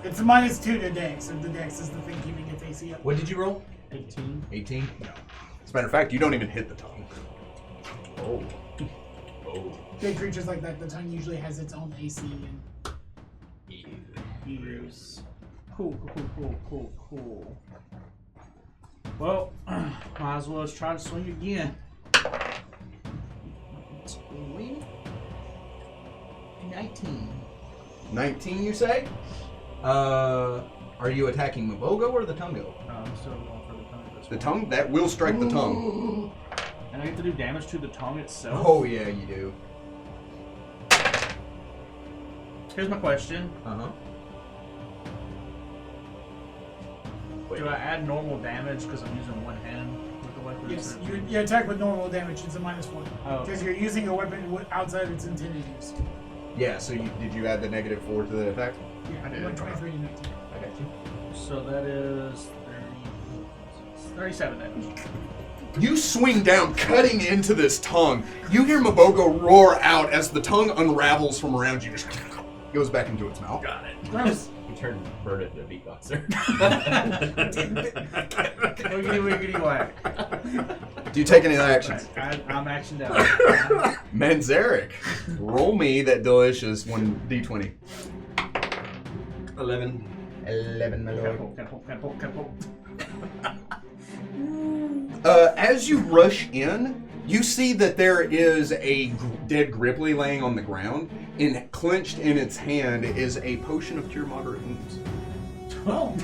E: It's a -2 to Dex, and the Dex is the thing keeping its AC up.
A: What did you roll?
D: 18.
A: 18? No. As a matter of fact, you don't even hit the tongue.
C: Oh. Oh.
E: Big creatures like that, the tongue usually has its own AC. And
D: Years. Cool. Well, might as well just try to swing again.
A: Swing. 19. 19, you say? Are you attacking MOBOGO or the Tungo?
D: I'm still going for the tongue.
A: The tongue? That will strike the tongue.
D: And I have to do damage to the tongue itself?
A: Oh, yeah, you do.
D: Here's my question.
C: Uh-huh.
D: Do I add normal damage because I'm using one hand with the weapon?
E: Yes, you attack with normal damage. It's a -1.
D: Oh.
E: Because you're using a weapon outside its intended use.
A: Yeah, so did you add the -4 to the attack?
E: Yeah,
A: I did.
E: 123 to 19.
A: I got you.
D: So that is 37 damage.
A: You swing down, cutting into this tongue. You hear MOBOGO roar out as the tongue unravels from around you. Just goes back into its mouth.
C: Got it.
E: Gross.
C: You turned Bird into a beatboxer.
D: Wiggity wiggity whack.
A: Do you take any actions?
D: I'm actioned out.
A: Manzarek, roll me that delicious 1d20.
F: 11.
A: 11, my lord.
D: Catapult.
A: As you rush in, you see that there is a dead Gripply laying on the ground, and clenched in its hand is a potion of cure moderate wounds.
E: Oh.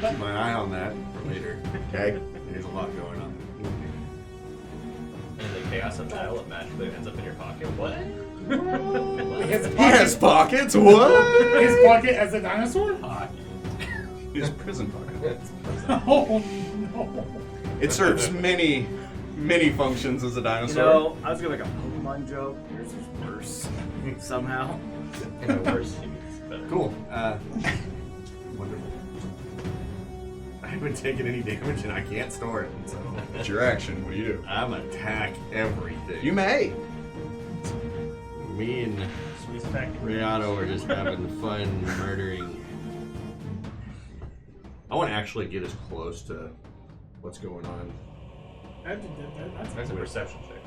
F: Keep my eye on that for later.
A: Okay.
F: There's a lot going on.
C: And the chaos of battle, it magically ends up in your pocket. What?
A: He has pockets. What?
E: His pocket as a dinosaur?
A: His prison pocket.
E: Oh no.
A: It serves many functions as a
B: You
A: dinosaur.
B: know, I was gonna make a Pokemon joke. Yours is worse. Somehow.
C: In the worst, it's better.
F: Cool. Wonderful. I haven't taken any damage and I can't store it, so
A: It's your action. What do you do?
F: I'm attack everything.
A: You may.
F: Me and
D: Sweet attack.
F: Rihanna are just having fun murdering. I want to actually get as close to what's going on.
C: That's a perception check.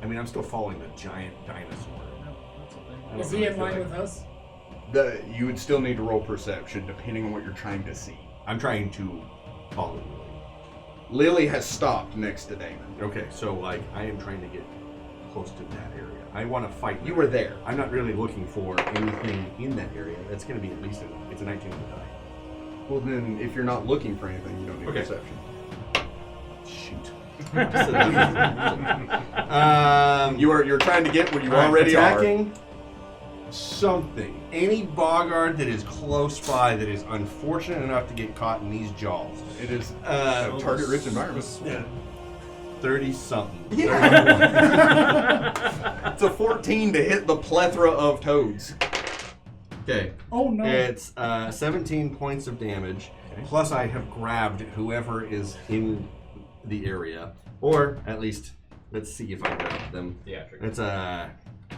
F: I mean, I'm still following the giant dinosaur. I
E: Is
F: don't
E: he
F: really
E: in
F: feel
E: line
F: like-
E: with us?
A: You would still need to roll perception depending on what you're trying to see.
F: I'm trying to follow Lily.
A: Lily has stopped next to Damon.
F: Okay, so like I am trying to get close to that area. I want to fight.
A: You were there.
F: I'm not really looking for anything in that area. That's going to be at least it's a 19 on the die.
A: Well, then, if you're not looking for anything, you don't need
F: Okay.
A: perception.
F: Shoot.
A: You're trying to get where you already
F: attacking something. Any Boggard that is close by that is unfortunate enough to get caught in these jaws.
A: are. It is a target-rich environment.
F: Yeah. 30 something.
A: It's a 14 to hit the plethora of toads.
F: Okay.
E: Oh no.
F: It's 17 points of damage. Plus, I have grabbed whoever is in the area, or at least let's see if I grab them.
C: Yeah, true.
F: It's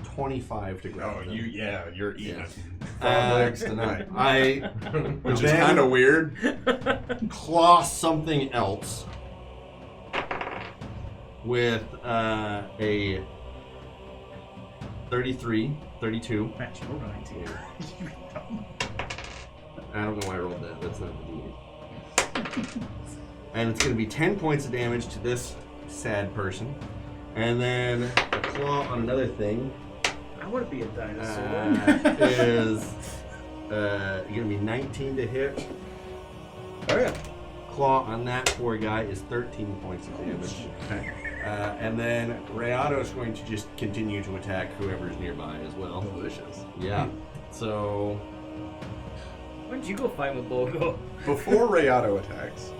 F: 25 to grab them.
A: You're eating
F: Yeah.
A: frog legs tonight.
F: Which
A: is kind of weird.
F: claw something else with a 33, 32.
D: Matt, you rolled a 19.
F: I don't know why I rolled that. That's not the D8. And it's going to be 10 points of damage to this sad person. And then a claw on another thing
B: I want to be a dinosaur.
F: is going to be 19 to hit.
A: Oh, yeah.
F: Claw on that poor guy is 13 points of damage.
A: Okay.
F: And then Rayado is going to just continue to attack whoever's nearby as well.
A: Delicious.
F: Yeah. So
B: Why don't you go fight with Bogo?
A: Before Rayado attacks,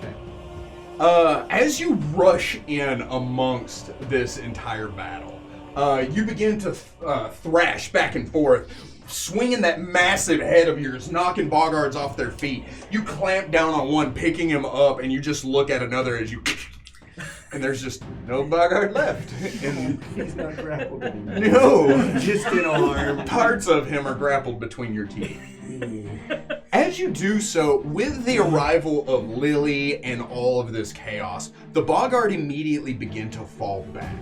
A: as you rush in amongst this entire battle, you begin to thrash back and forth, swinging that massive head of yours, knocking Boggards off their feet. You clamp down on one, picking him up, and you just look at another as you... And there's just no Boggard left. And
F: he's not grappled anymore.
A: no,
F: Just an arm.
A: parts of him are grappled between your teeth. As you do so, with the arrival of Lily and all of this chaos, the Boggard immediately begin to fall back.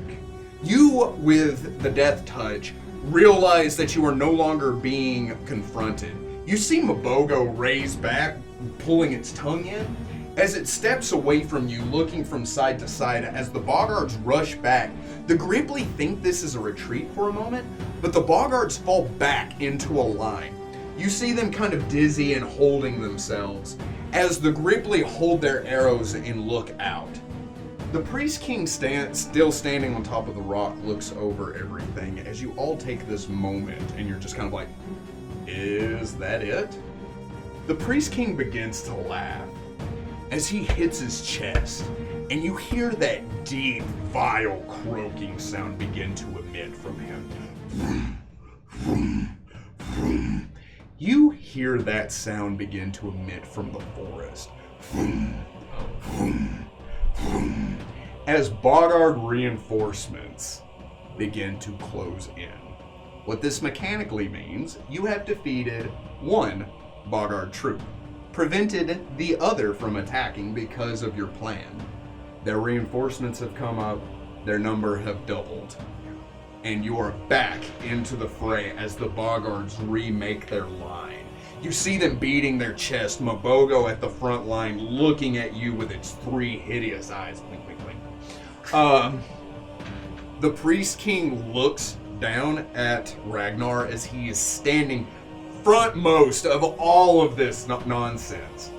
A: You, with the death touch, realize that you are no longer being confronted. You see MOBOGO raise back, pulling its tongue in. As it steps away from you, looking from side to side, as the Boggards rush back, the Gripply think this is a retreat for a moment, but the Boggards fall back into a line. You see them kind of dizzy and holding themselves, as the Gripply hold their arrows and look out. The Priest King still standing on top of the rock looks over everything as you all take this moment and you're just kind of like, is that it? The Priest King begins to laugh as he hits his chest and you hear that deep, vile croaking sound begin to emit from him. You hear that sound begin to emit from the forest. As Boggard reinforcements begin to close in. What this mechanically means, you have defeated one Boggard troop, prevented the other from attacking because of your plan. Their reinforcements have come up, their number have doubled, and you are back into the fray as the Boggards remake their line. You see them beating their chest, MOBOGO at the front line, looking at you with its 3 hideous eyes. Blink, blink, blink. The Priest King looks down at Ragnar as he is standing frontmost of all of this nonsense.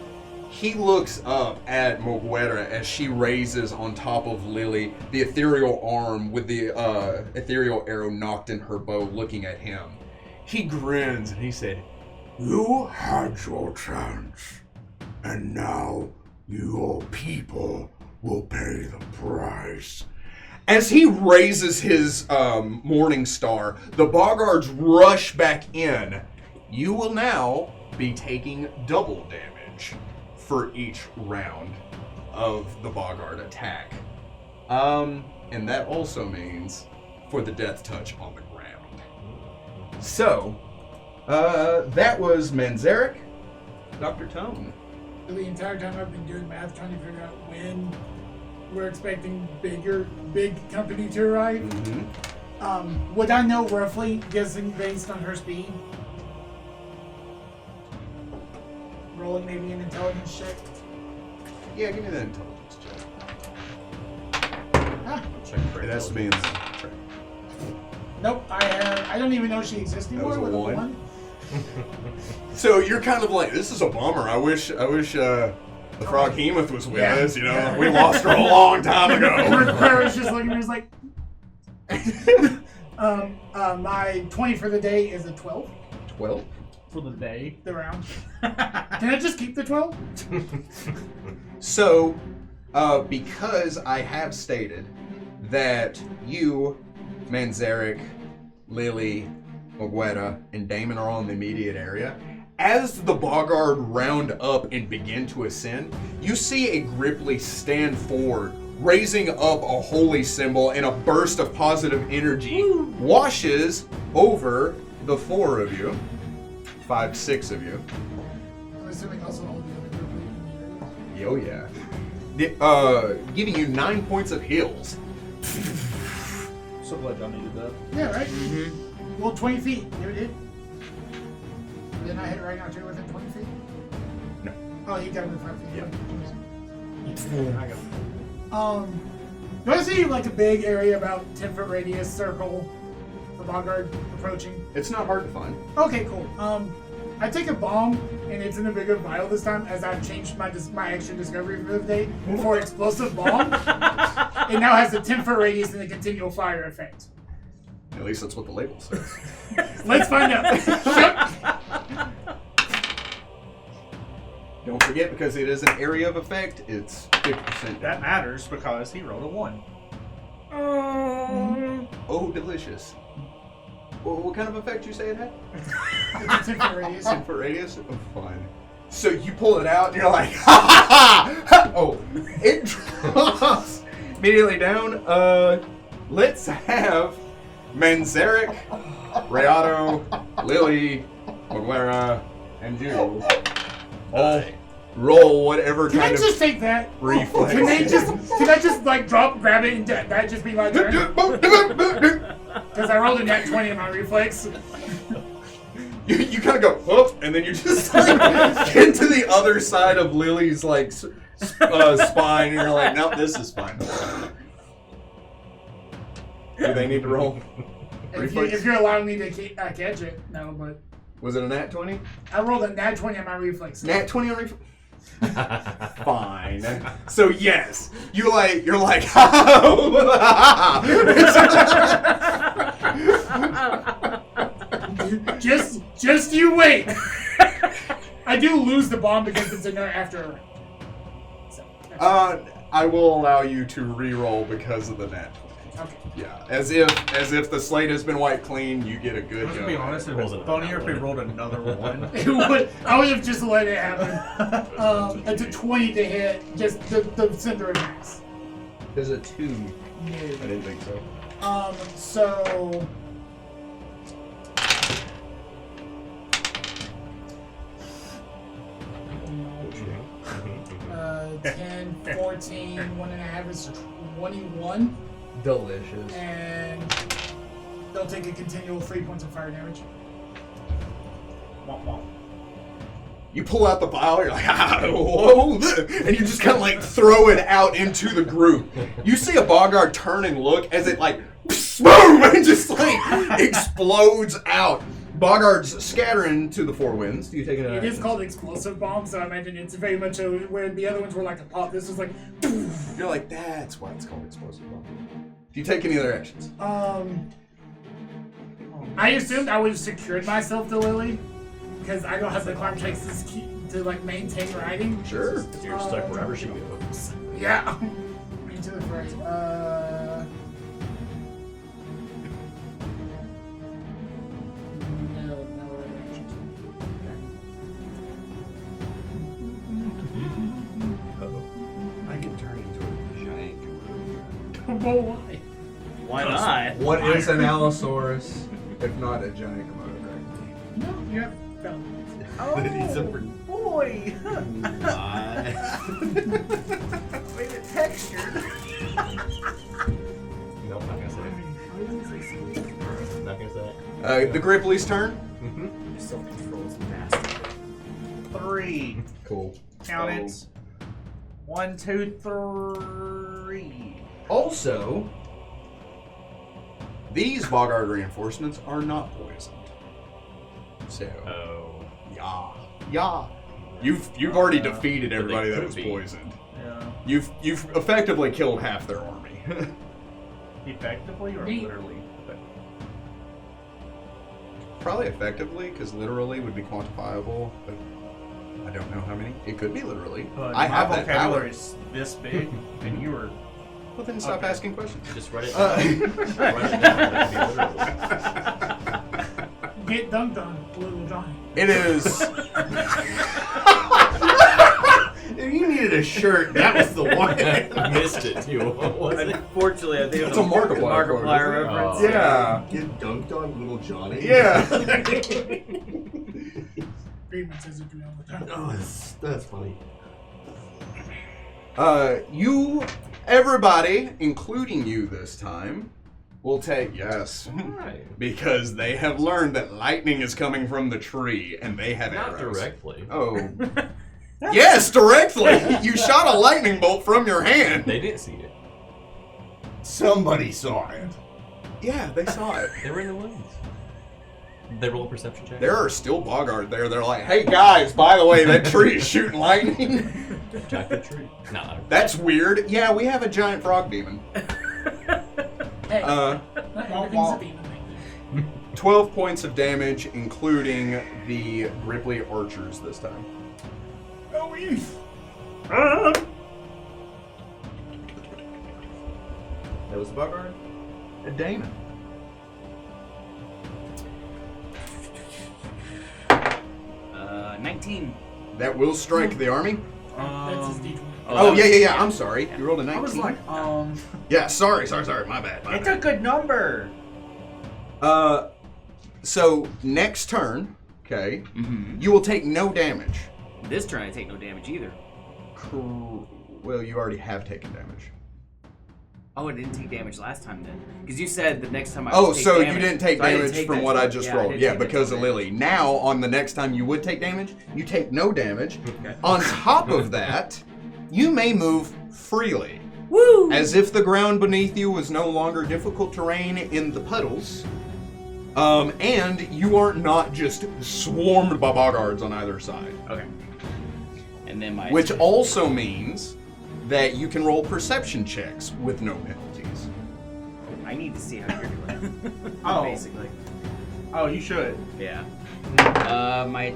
A: He looks up at Moguera as she raises on top of Lily the ethereal arm with the ethereal arrow knocked in her bow, looking at him. He grins and he said, "You had your chance, and now your people will pay the price." As he raises his morning star, the Boggards rush back in. You will now be taking double damage for each round of the Boggard attack. And that also means for the death touch on the ground. So, that was Manzarek. Dr. Tone.
E: The entire time I've been doing math trying to figure out when we're expecting big company to arrive.
A: Mm-hmm.
E: Would I know roughly, guessing based on her speed? Rolling maybe an intelligence check.
A: Yeah, give me that intelligence check.
C: Check for
A: It has to be in the check.
E: Nope, I don't even know she exists anymore.
A: That was a
E: with
A: one. So you're kind of like, this is a bummer. I wish the Froghemoth was with us. You know,
E: Yeah.
A: we lost her a long time ago.
E: Clara's just looking at me, he's like, my 20 for the day is a 12.
A: 12.
D: For the day.
E: The round. Can I just keep the 12?
A: So, because I have stated that you, Manzarek, Lily, Moguera, and Damon are all in the immediate area, as the Boggard round up and begin to ascend, you see a Gripply stand forward, raising up a holy symbol, and a burst of positive energy washes over the 4 of you. 5, 6 of you.
E: I'm assuming also all the other group in the area.
A: Oh yeah. Giving you 9 points of heals.
D: So glad y'all needed that.
E: Yeah, right? Mm-hmm. Well, 20 feet. You did. Didn't I hit right now too within 20 feet?
A: No.
E: Oh, you got me 5 feet.
A: Yeah.
D: I got it.
E: Do I see like a big area about 10-foot radius circle for Boggard approaching?
A: It's not hard to find.
E: Okay, cool. I take a bomb, and it's in a bigger vial this time, as I've changed my extra discovery for the day for explosive bomb. It now has a 10-foot radius and a continual fire effect.
A: At least that's what the label says.
E: Let's find out.
A: Don't forget, because it is an area of effect, it's 50%.
D: That matters because he rolled a 1.
A: Oh, delicious. Well, what kind of effect you say it had?
E: It's a 10-foot radius.
A: 10-foot radius? Oh, fine. So you pull it out and you're like, ha ha ha! Oh, it drops immediately down. Let's have Manzarek, Rayado, Lily, Moguera, and you all roll whatever
E: Can I
A: kind
E: just
A: of
E: take that?
A: reflex.
E: Can I just like grab it and that just be my turn? Because I rolled a nat 20 in my reflex.
A: You kind of go, whoop, and then you just like, get to the other side of Lily's like spine, and you're like, nope, this is fine. Do they need to roll?
E: If you're allowing me to catch it, no, but
A: Was it a nat 20?
E: I rolled a nat 20 on my reflex.
A: Nat 20 on reflex? Fine. So yes, you're like
E: just you wait. I do lose the bomb because it's in there after. So,
A: I will allow you to re-roll because of the net 20.
E: okay.
A: Yeah, as if the slate has been wiped clean, you get a good
D: Let's
A: go.
D: be honest, it was funnier if we rolled another one.
E: I would have just let it happen. It's a 20 to hit, just the center of mass.
A: There's a 2.
E: No.
A: I didn't think so.
E: So 10, 14, 1.5 is 21.
A: Delicious.
E: And they'll take a continual 3 points of fire damage.
D: Womp womp.
A: You pull out the vial, you're like, whoa, and you just kind of like throw it out into the group. You see a Boggard turn and look as it like, boom, and just like explodes out. Boggard's scattering to the 4 winds. Do you take it?
E: It is called explosive bomb, so I imagine it's very much where the other ones were like a pop. This was like.
A: You're like, that's why it's called explosive bomb. Do you take any other actions?
E: I assumed I would have secured myself to Lily, because I don't have the climb checks to like maintain riding.
A: Sure.
C: You're stuck wherever she goes.
E: Yeah. Into the first.
F: I can turn into a giant gorilla.
E: Don't know why.
B: Why not?
A: What is an Allosaurus if not a giant Komodo dragon?
E: No, you have found
F: He's a
D: Boy! Made it textured.
C: Nope, not gonna say it. Not gonna say it.
A: The Gripply's turn.
B: Your self-control is bastard.
D: 3.
A: Cool.
D: Count it. 1, 2, 3.
A: Also, these Boggard reinforcements are not poisoned. So,
C: Oh.
A: yeah. You've already defeated
C: But they
A: everybody that
C: could
A: was
C: be.
A: poisoned.
D: Yeah.
A: You've effectively killed half their army.
D: Effectively or
E: Neat.
D: literally?
A: Probably effectively, because literally would be quantifiable, but I don't know how many. It could be literally. I have
D: my
A: that power.
D: vocabulary is this big, and you were.
A: Well, then stop
D: Okay.
A: asking questions.
C: Just write it down. Just write it down. That'd be literal.
E: Get dunked on, Little Johnny.
A: It is.
F: If you needed a shirt, that was the one.
C: Missed it too. What was it?
B: Unfortunately, I think
A: It's a Markiplier quote,
B: Markiplier
A: isn't it?
B: reference.
C: Oh.
A: Yeah.
F: Get dunked on, little Johnny.
A: Yeah.
E: Freeman says it to me all the time.
F: Oh, that's funny.
A: Everybody, including you this time, will take yes.
C: Right.
A: Because they have learned that lightning is coming from the tree and they have
C: Not
A: arrows.
C: directly.
A: Oh. Yes, directly! You shot a lightning bolt from your hand.
C: They didn't see it.
F: Somebody saw it.
A: Yeah, they saw it.
C: They were in the woods. They roll a perception check.
A: There are still Boggard there. They're like, hey guys, by the way, that tree is shooting lightning.
C: Attack the tree. No.
A: That's weird. Yeah, we have a giant frog demon.
E: Hey, not everything's a demon.
A: 12 points of damage, including the Ripley archers this time.
E: Oh, Eve.
A: That was the Boggard? A Damon.
B: Uh, 19.
A: That will strike the army.
E: That's his D20.
A: Oh,
B: that was-
A: yeah. I'm sorry. You rolled a 19.
D: I was like,
A: Yeah, sorry. My bad.
D: it's a good number.
A: So next turn, okay,
B: Mm-hmm.
A: you will take no damage.
B: This turn I take no damage either.
A: Well, you already have taken damage.
B: Oh, I didn't take damage last time then. Because you said the next time I
A: Oh,
B: would take
A: so
B: damage.
A: you didn't take
B: So I
A: damage
B: take
A: from
B: that
A: what I
B: damage.
A: just
B: Yeah,
A: rolled.
B: didn't
A: Yeah,
B: take that
A: because of
B: damage.
A: Lily. Now, on the next time you would take damage, you take no damage.
B: Okay.
A: On top of that, you may move freely.
B: Woo!
A: As if the ground beneath you was no longer difficult terrain in the puddles. And you are not just swarmed by Boggards on either side.
B: Okay. And then my
A: Which also means that you can roll perception checks with no penalties.
B: I need to see how you're doing.
D: Oh.
B: Basically.
D: Oh, you should.
B: Yeah. My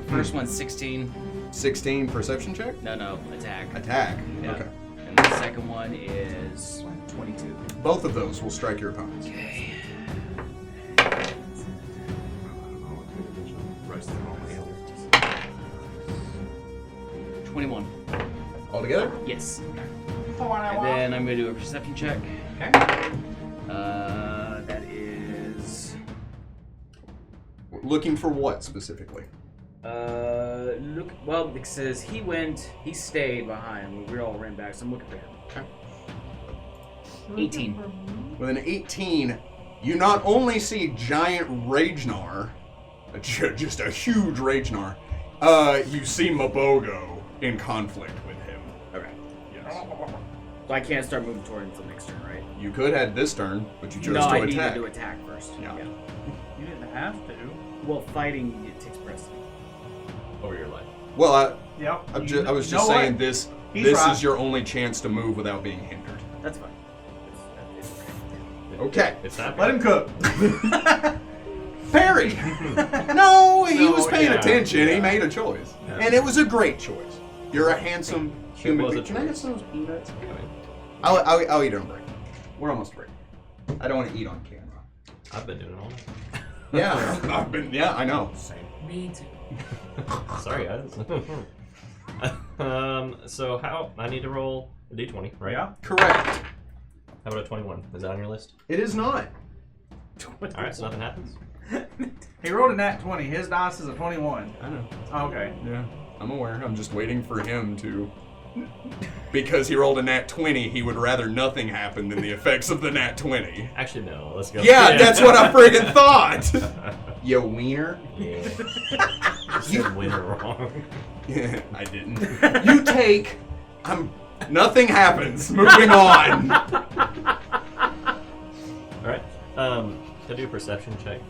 B: first one's 16.
A: 16 perception check?
B: No, attack.
A: Attack.
B: Yeah.
A: Okay.
B: And the second one is 22.
A: Both of those will strike your opponents.
B: Okay.
F: Rise to all my elders.
B: 21.
A: All together?
B: Yes. And then I'm gonna do a perception check.
A: Okay.
B: That is.
A: Looking for what specifically?
B: Look. Well, it says he stayed behind. We all ran back, so I'm looking for him.
A: Okay.
B: 18.
A: With an 18, you not only see giant Ragnar, just a huge Ragnar, you see MOBOGO in conflict with him.
B: Okay.
A: Yes.
B: So I can't start moving toward until next turn, right?
A: You could have this turn, but you chose
B: No,
A: to
B: I
A: attack.
B: need to attack first.
A: Yeah.
D: You didn't have to.
B: Well, fighting it takes precedent.
C: Over your life.
A: Well,
D: Yep.
A: I was
D: You
A: just
D: know
A: saying
D: what?
A: this.
D: He's
A: This
D: right.
A: is your only chance to move without being hindered.
B: That's fine.
A: Okay.
C: It's happening.
D: Let him cook.
A: Perry! No, he
C: No,
A: was paying
C: yeah,
A: attention. He
C: yeah.
A: made a choice.
C: Yeah.
A: And it was a great choice. You're a handsome human
C: was a
A: being. Can I have
C: choice.
A: some of those peanuts?
C: I mean,
A: I'll eat it on break. We're almost break. I don't want to eat on camera.
C: I've been doing it all night.
A: Yeah, I know.
E: Me too.
C: Sorry, guys. So how I need to roll a d20, right?
D: Yeah.
A: Correct.
C: How about a 21? Is that on your list?
A: It is not.
C: All right, so nothing happens.
D: He rolled a nat 20. His dice is a 21.
A: I know.
D: Oh, okay.
A: Yeah, I'm aware. I'm just waiting for him to. Because he rolled a nat 20, he would rather nothing happen than the effects of the nat 20.
C: Actually, no. Let's go.
A: Yeah, that's what I friggin' thought. You wiener.
C: Yeah. You said winner wrong.
A: Yeah, I didn't. You take. Nothing happens. Moving on.
C: All right. Can I do a perception check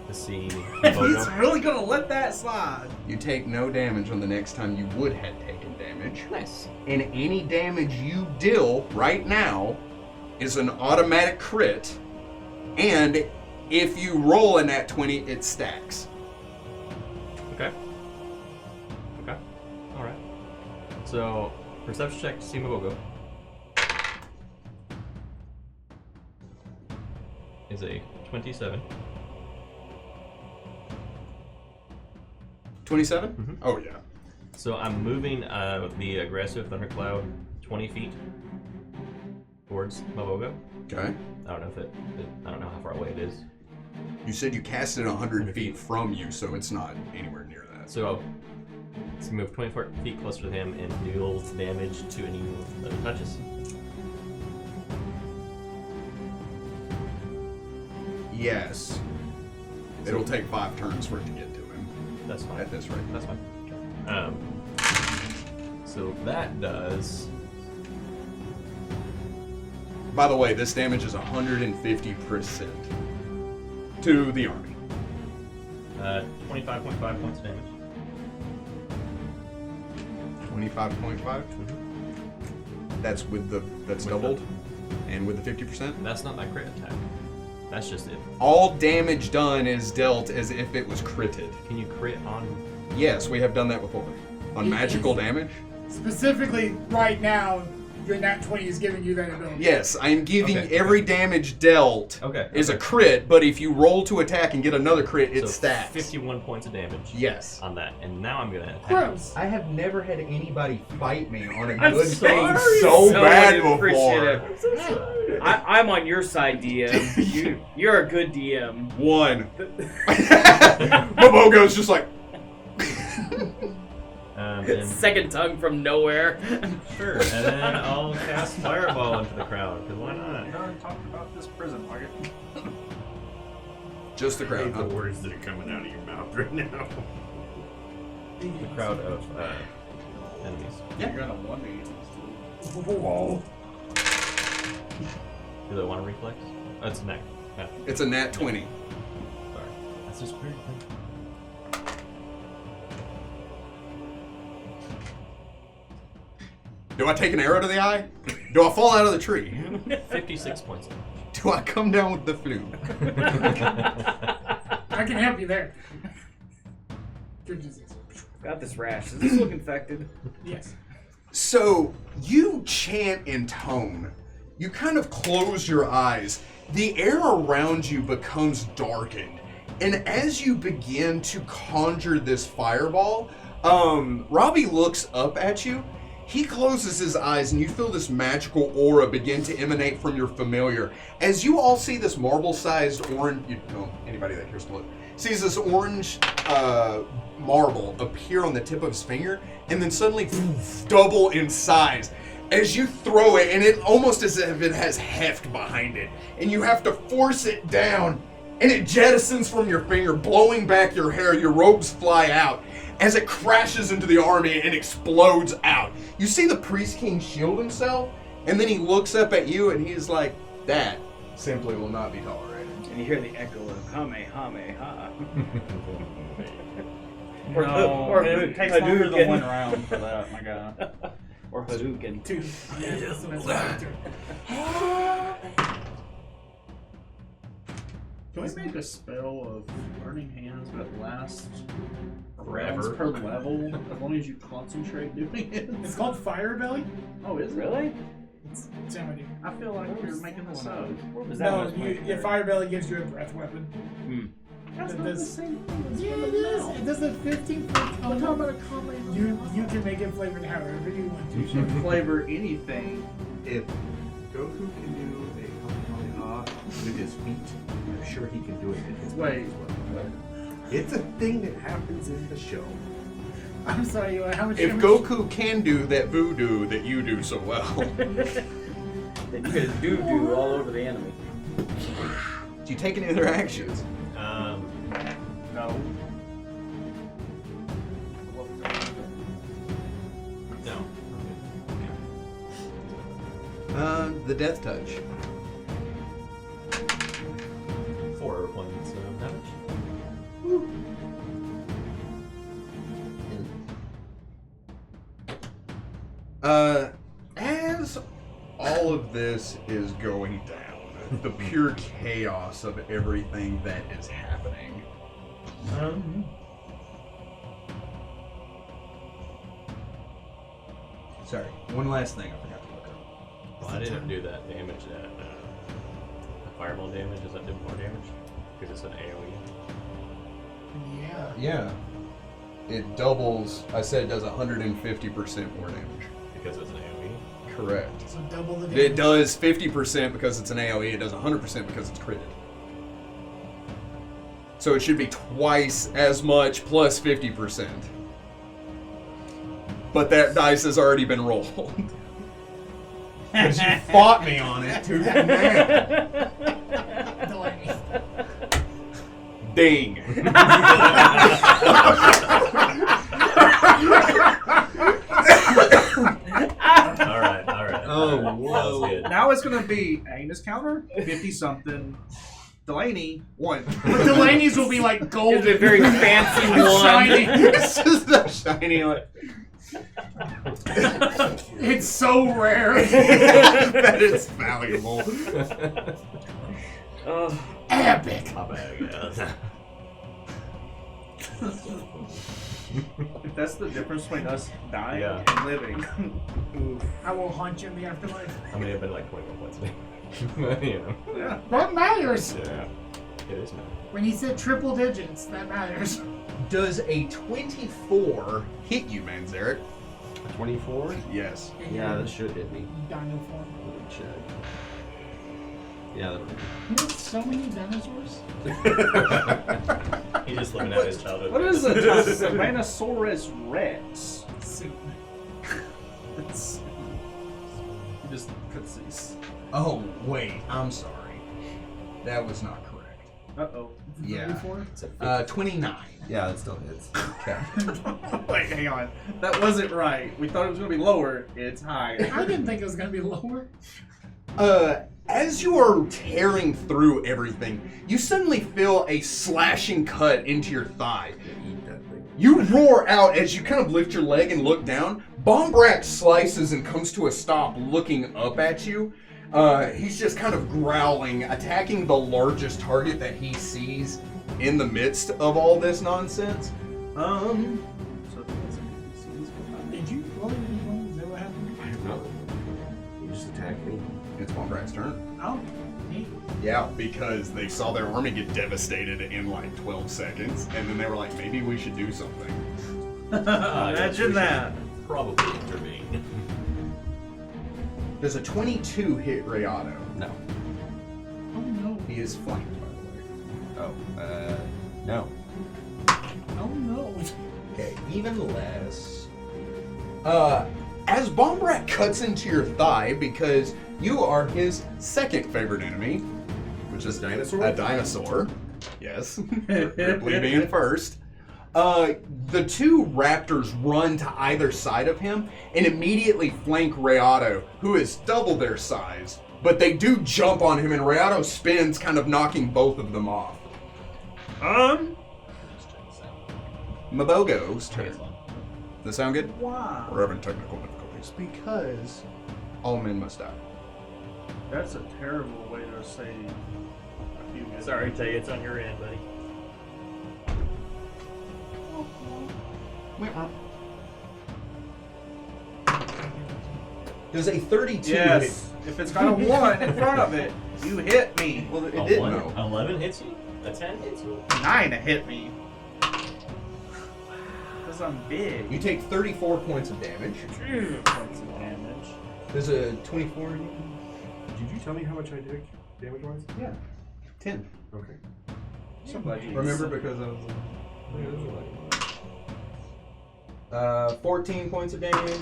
C: to see?
D: He's
C: Bogo?
D: really gonna let that slide.
A: You take no damage on the next time you would have taken damage.
C: Nice.
A: And any damage you deal right now is an automatic crit. And if you roll a nat 20, it stacks.
C: Okay. Okay. All right. So perception check to see MOBOGO is a 27.
A: 27?
C: Mhm.
A: Oh, yeah.
C: So I'm moving the aggressive thundercloud 20 feet towards MOBOGO.
A: Okay.
C: I don't know if I don't know how far away it is.
A: You said you cast it 100 feet from you, so it's not anywhere near that.
C: So let's move 24 feet closer to him and deal damage to any that it touches.
A: Yes. It'll take 5 turns for it to get to him.
C: That's fine.
A: At this rate.
C: That's fine. So that does.
A: By the way, this damage is 150% to the army.
C: 25.5 points of damage.
A: 25.5? That's that's doubled? And with the 50%?
C: That's not my crit attack. That's just it.
A: All damage done is dealt as if it was critted.
C: Can you crit on?
A: Yes, we have done that before. On magical damage?
E: Specifically, right now, your nat 20 is giving you that ability.
A: Yes, I am giving
C: Okay.
A: every damage dealt is a crit, but if you roll to attack and get another crit, it
C: So
A: stacks.
C: 51 points of damage.
A: Yes.
C: On that, and now I'm gonna attack.
E: Gross.
A: I have never had anybody fight me on a
B: I'm
A: good thing
B: sorry.
A: so
B: So
A: bad
B: appreciative.
A: before.
B: I'm on your side, DM. You're a good DM.
A: One. MOBOGO's just like.
C: Then,
B: Second tongue from nowhere.
C: sure, and then I'll cast Fireball into the crowd, because why not?
D: We already talked about this prison target.
A: Just the
F: I
A: crowd.
F: hate the words that are coming out of your mouth right now.
C: The crowd of enemies.
D: You're gonna wonder.
F: Whoa.
C: Do they want a reflex? Oh, it's neck. Yeah.
A: It's a nat 20.
C: Sorry. That's just weird.
A: Do I take an arrow to the eye? Do I fall out of the tree?
C: 56 points.
A: Do I come down with the flu?
E: I can help you there. 56.
B: Got this rash. Does this look infected?
E: Yes.
A: So you chant in tone. You kind of close your eyes. The air around you becomes darkened. And as you begin to conjure this fireball, Robbie looks up at you. He closes his eyes and you feel this magical aura begin to emanate from your familiar. As you all see this marble-sized orange, anybody that cares to look, sees this orange marble appear on the tip of his finger and then suddenly double in size. As you throw it, and it almost as if it has heft behind it, and you have to force it down, and it jettisons from your finger, blowing back your hair, your robes fly out, as it crashes into the army and explodes out. You see the priest king shield himself, and then he looks up at you and he's like, that simply will not be tolerated.
B: And you hear the echo of Kamehameha.
D: Or it takes longer than one round for that, my god.
B: Or Hadouken.
D: Can we make a spell of Burning Hands that lasts
C: Forever.
D: rounds per level as long as you concentrate doing it?
E: It's called Fire Belly.
D: Oh, is it?
B: Really?
E: It's same idea.
D: I feel like you're making this up.
E: No, your Fire Belly gives you a breath weapon.
D: That's
E: It
D: not the
E: does-
D: same thing as
E: Yeah,
D: for
E: it
D: the
E: is.
D: now.
E: It does a 15 foot
D: We're talking about a comment.
E: You can make it flavored however you want to.
D: You can flavor anything.
F: If Goku can do a Kamehameha with his feet, I'm sure he can do it with his
D: Wait.
F: mouth as well. It's a thing that happens in the show.
E: I'm sorry, how much
A: If
E: damage-
A: Goku can do that voodoo that you do so well,
B: Then you guys do all over the enemy.
A: do you take any other actions?
D: No.
C: No.
A: The death touch.
C: 4 points of damage.
A: As all of this is going down, the pure chaos of everything that is happening. Sorry, one last thing I forgot to look up.
C: Well, I didn't do that damage. That the fireball damage, does that do more damage? Because it's an AoE.
E: Yeah.
A: Yeah. It doubles, I said it does 150% more damage.
C: Because it's an AoE.
A: Correct.
E: So double the damage.
A: It does 50% because it's an AoE, it does 100% because it's critted. So it should be twice as much plus 50%. But that dice has already been rolled. Because you fought me on it tooth and nail.
E: Delaney.
A: Ding.
C: Alright.
A: Oh,
C: That
A: whoa.
C: was good.
D: Now it's gonna be Agnes counter 50 something. Delaney 1.
E: But Delaney's will be like
B: It's
E: gold.
B: a very fancy one.
E: Shiny.
A: It's just a shiny one.
E: It's so rare.
A: That it's valuable.
E: Epic.
C: My bad, yeah.
D: If that's the difference between us dying
C: Yeah.
D: and living. Oof.
E: I will haunt you in the afterlife.
C: I mean, it'd been like 21 points a day. You know.
D: Yeah.
E: That matters.
C: Yeah. It is now.
E: When he said triple digits, that matters.
A: Does a 24 hit you, Manzarek?
F: 24?
A: Yes.
F: Yeah, that should hit me.
E: Dino form.
F: Let me check. Yeah, that would hit me.
E: You have so many dinosaurs.
C: He's just looking at his childhood.
D: What is a Tyrannosaurus Rex?
E: Soup.
D: It's, you just puts these.
A: Oh, wait. I'm sorry. That was not correct.
D: Uh-oh.
A: Yeah.
E: 34?
A: 29.
F: Yeah, that still hits.
A: Okay.
D: Wait, hang on. That wasn't right. We thought it was going to be lower. It's higher.
E: I didn't think it was going to be lower.
A: As you are tearing through everything, you suddenly feel a slashing cut into your thigh.
F: Eat that thing.
A: You roar out as you kind of lift your leg and look down. Bombrak slices and comes to a stop looking up at you. He's just kind of growling, attacking the largest target that he sees in the midst of all this nonsense.
E: Did you roll anything? Is that what happened?
F: I don't know. You just attacked me.
A: It's Bombrak's turn.
E: Oh, neat.
A: Yeah, because they saw their army get devastated in like 12 seconds, and then they were like, maybe we should do something.
D: Imagine that.
C: Probably intervene.
A: Does a 22 hit Rayado?
C: No.
E: Oh no.
A: He is flanked, by the way.
C: No.
E: Oh no.
A: Okay, even less. As Bombrak cuts into your thigh, because you are his second favorite enemy, which is
F: Dinosaur?
A: a dinosaur. Yes. Ripley being first. The two raptors run to either side of him and immediately flank Rayado, who is double their size. But they do jump on him, and Rayado spins, kind of knocking both of them off. MOBOGO's turn. Does that sound good?
D: Wow.
A: We're having technical difficulties because all men must die.
D: That's a terrible way to say a few minutes.
C: Sorry, Tay, it's on your end, buddy.
A: Does a 32
D: Yes. If it's got a 1 in front of it, you hit me.
A: hit? Well, it
C: A
A: didn't.
C: 1,
A: No.
C: 11 hits you? A 10 hits you?
D: 9 hit me. Because I'm big.
A: You take 34 points of damage.
D: Points of damage.
A: There's a 24.
F: Did you tell me how much I did damage-wise?
A: Yeah. 10.
F: Okay.
D: Somebody.
A: Remember, because I was 14 points of damage.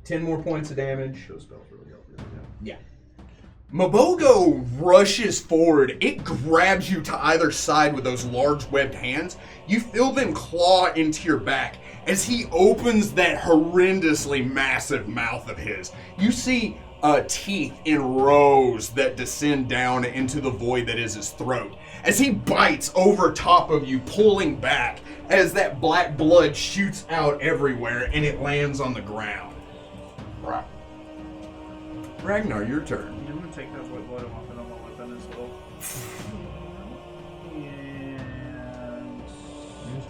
A: 10 more points of damage.
F: Those spells really help me.
A: Yeah. MOBOGO rushes forward. It grabs you to either side with those large webbed hands. You feel them claw into your back as he opens that horrendously massive mouth of his. You see teeth in rows that descend down into the void that is his throat. As he bites over top of you, pulling back, as that black blood shoots out everywhere and it lands on the ground. Ragnar, your turn.
D: I'm going to take that white blood and put on my weapon as well.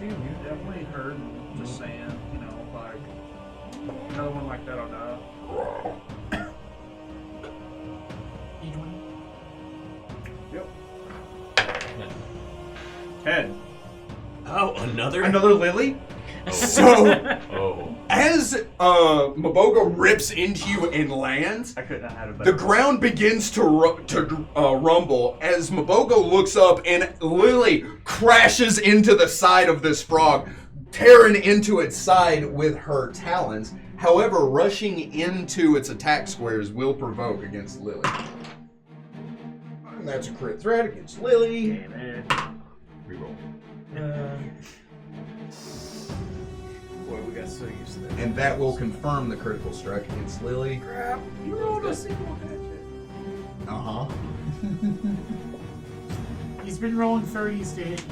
D: And you definitely hurt. Just saying, you know, like another one like that, I'll die. Yep. 10.
C: Oh, another?
D: Another Lily?
A: So,
C: Oh.
A: as MOBOGO rips into you and lands,
D: I couldn't have had a better
A: the ground begins to rumble as MOBOGO looks up and Lily crashes into the side of this frog, tearing into its side with her talons. However, rushing into its attack squares will provoke against Lily. And that's a crit threat against Lily.
D: Damn it.
C: Reroll.
D: Boy, we got so used to that.
A: And that will confirm the critical strike against Lily.
D: Crap. You rolled a single hatchet.
A: Uh-huh.
E: He's been rolling 30s to hit you.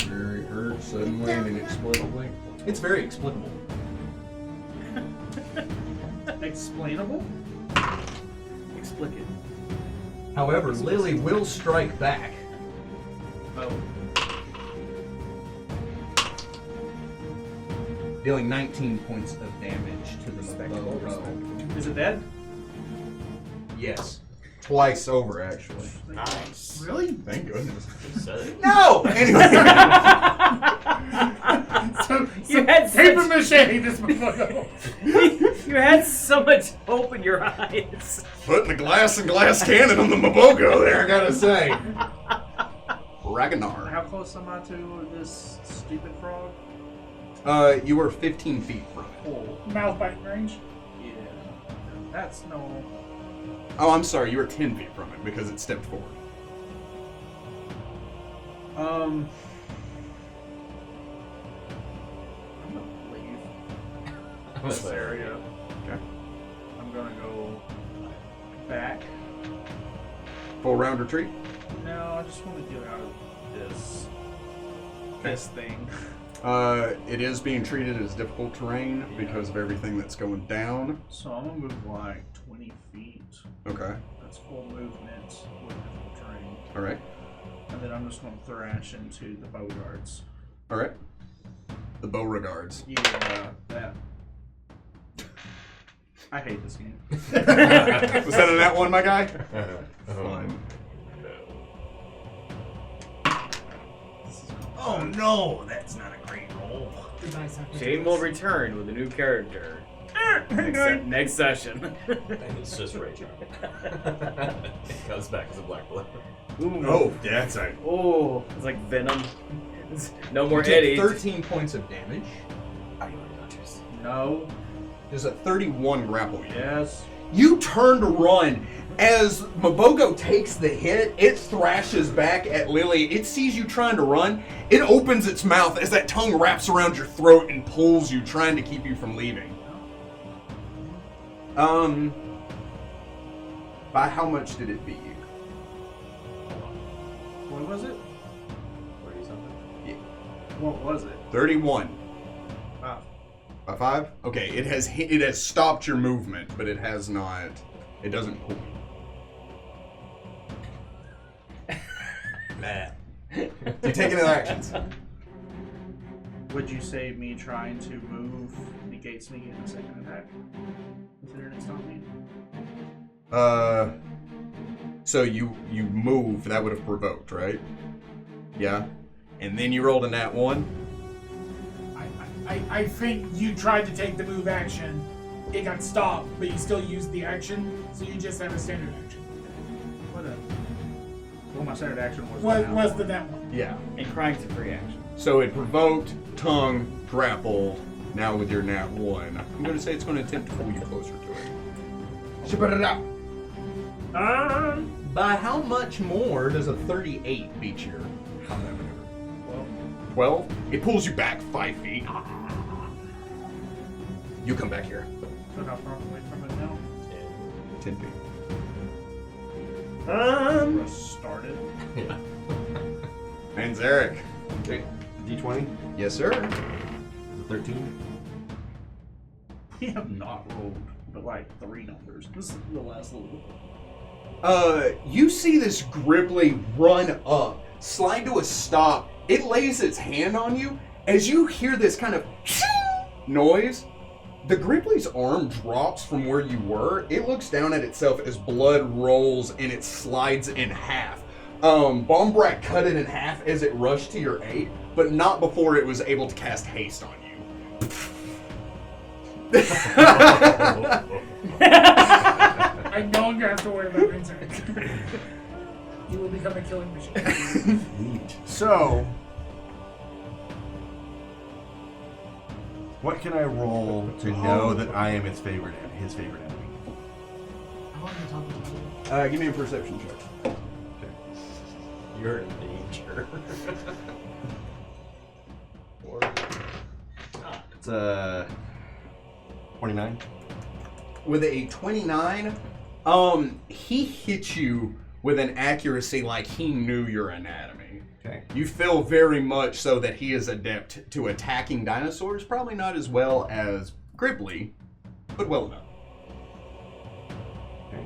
A: Very hurt suddenly and inexplicably. It's very explicable.
D: Explainable? Explicit.
A: However, Lily will strike back.
D: Oh.
A: Dealing 19 points of damage to the MOBOGO.
D: Is it dead?
A: Yes. Twice over, actually.
C: Nice.
E: Really?
A: Thank goodness.
C: Said it.
A: No! Anyway.
B: You had
E: paper
B: such,
E: mache this motherfucker.
B: you had so much hope in your eyes.
A: Putting the glass and glass cannon on the MOBOGO there, I gotta say. Ragnar.
D: How close am I to this stupid frog?
A: You are 15 feet from it.
D: Oh,
E: Mouth bite range.
D: yeah. That's no.
A: Oh, I'm sorry, you are 10 feet from it because it stepped forward.
D: I'm gonna leave this area. gonna go back.
A: Full round retreat.
D: No, I just want to get out of this thing.
A: It is being treated as difficult terrain because of everything that's going down.
D: So I'm gonna move like 20 feet.
A: Okay.
D: That's full movement with difficult terrain.
A: All right.
D: And then I'm just gonna thrash into the Boggards.
A: All right. The Beauregards.
D: Yeah, that. I hate this game.
A: Was that in that one, my guy? Fine.
F: Oh no, that's not a great roll.
B: Shane will return with a new character. Next session.
C: And it's just Rage Arm. It comes back as a black blood.
B: Ooh.
F: Oh, that's a.
B: Oh, it's like Venom. No more
A: You take
B: Eddie.
A: 13 points of damage.
C: Are you unconscious?
D: No.
A: There's a 31 grapple you.
D: Yes.
A: You turn to run. As MOBOGO takes the hit, it thrashes back at Lily. It sees you trying to run. It opens its mouth as that tongue wraps around your throat and pulls you, trying to keep you from leaving. By how much did it beat you?
D: What was it?
C: 30 something?
A: Yeah.
D: What was it?
A: 31.
D: Wow.
A: By 5? Okay, it has stopped your movement, but it has not. It doesn't pull you.
C: Nah.
A: You take any actions?
D: Would you say me trying to move negates me getting a second attack? Considering it's not me?
A: So you move, that would have provoked, right? Yeah? And then you rolled a nat 1?
E: I think you tried to take the move action. It got stopped, but you still used the action, so you just have a standard action.
D: Well, my standard action was
E: Was the that one?
A: Yeah.
B: And crying's a free action.
A: So it provoked, tongue, grappled. Now with your nat 1, I'm going to say it's going to attempt to pull you closer to it. Shibba-da-da. By how much more does a 38 beat your combat maneuver? 12? It pulls you back 5 feet. You come back here.
D: So how far away from it now?
A: 10 feet.
D: Just started.
C: Yeah.
A: And Zarek.
F: Okay, D20,
A: Yes, sir.
F: 13.
D: We have not rolled, but like 3 numbers. This is the last little.
A: You see this Gripply run up, slide to a stop. It lays its hand on you. As you hear this kind of noise, the Gripply's arm drops from where you were. It looks down at itself as blood rolls and it slides in half. Bombrak cut it in half as it rushed to your aid, but not before it was able to cast haste on you.
E: I no longer have to worry about my attack. You will become a killing machine.
F: Neat.
A: So,
F: What can I roll to know that I am his favorite enemy?
E: How long are you talking about?
A: give me a perception check.
C: You're in danger. Or
F: It's 29.
A: With a 29, he hit you with an accuracy like he knew your anatomy.
F: Okay.
A: You feel very much so that he is adept to attacking dinosaurs, probably not as well as Gripply, but well enough.
F: Okay.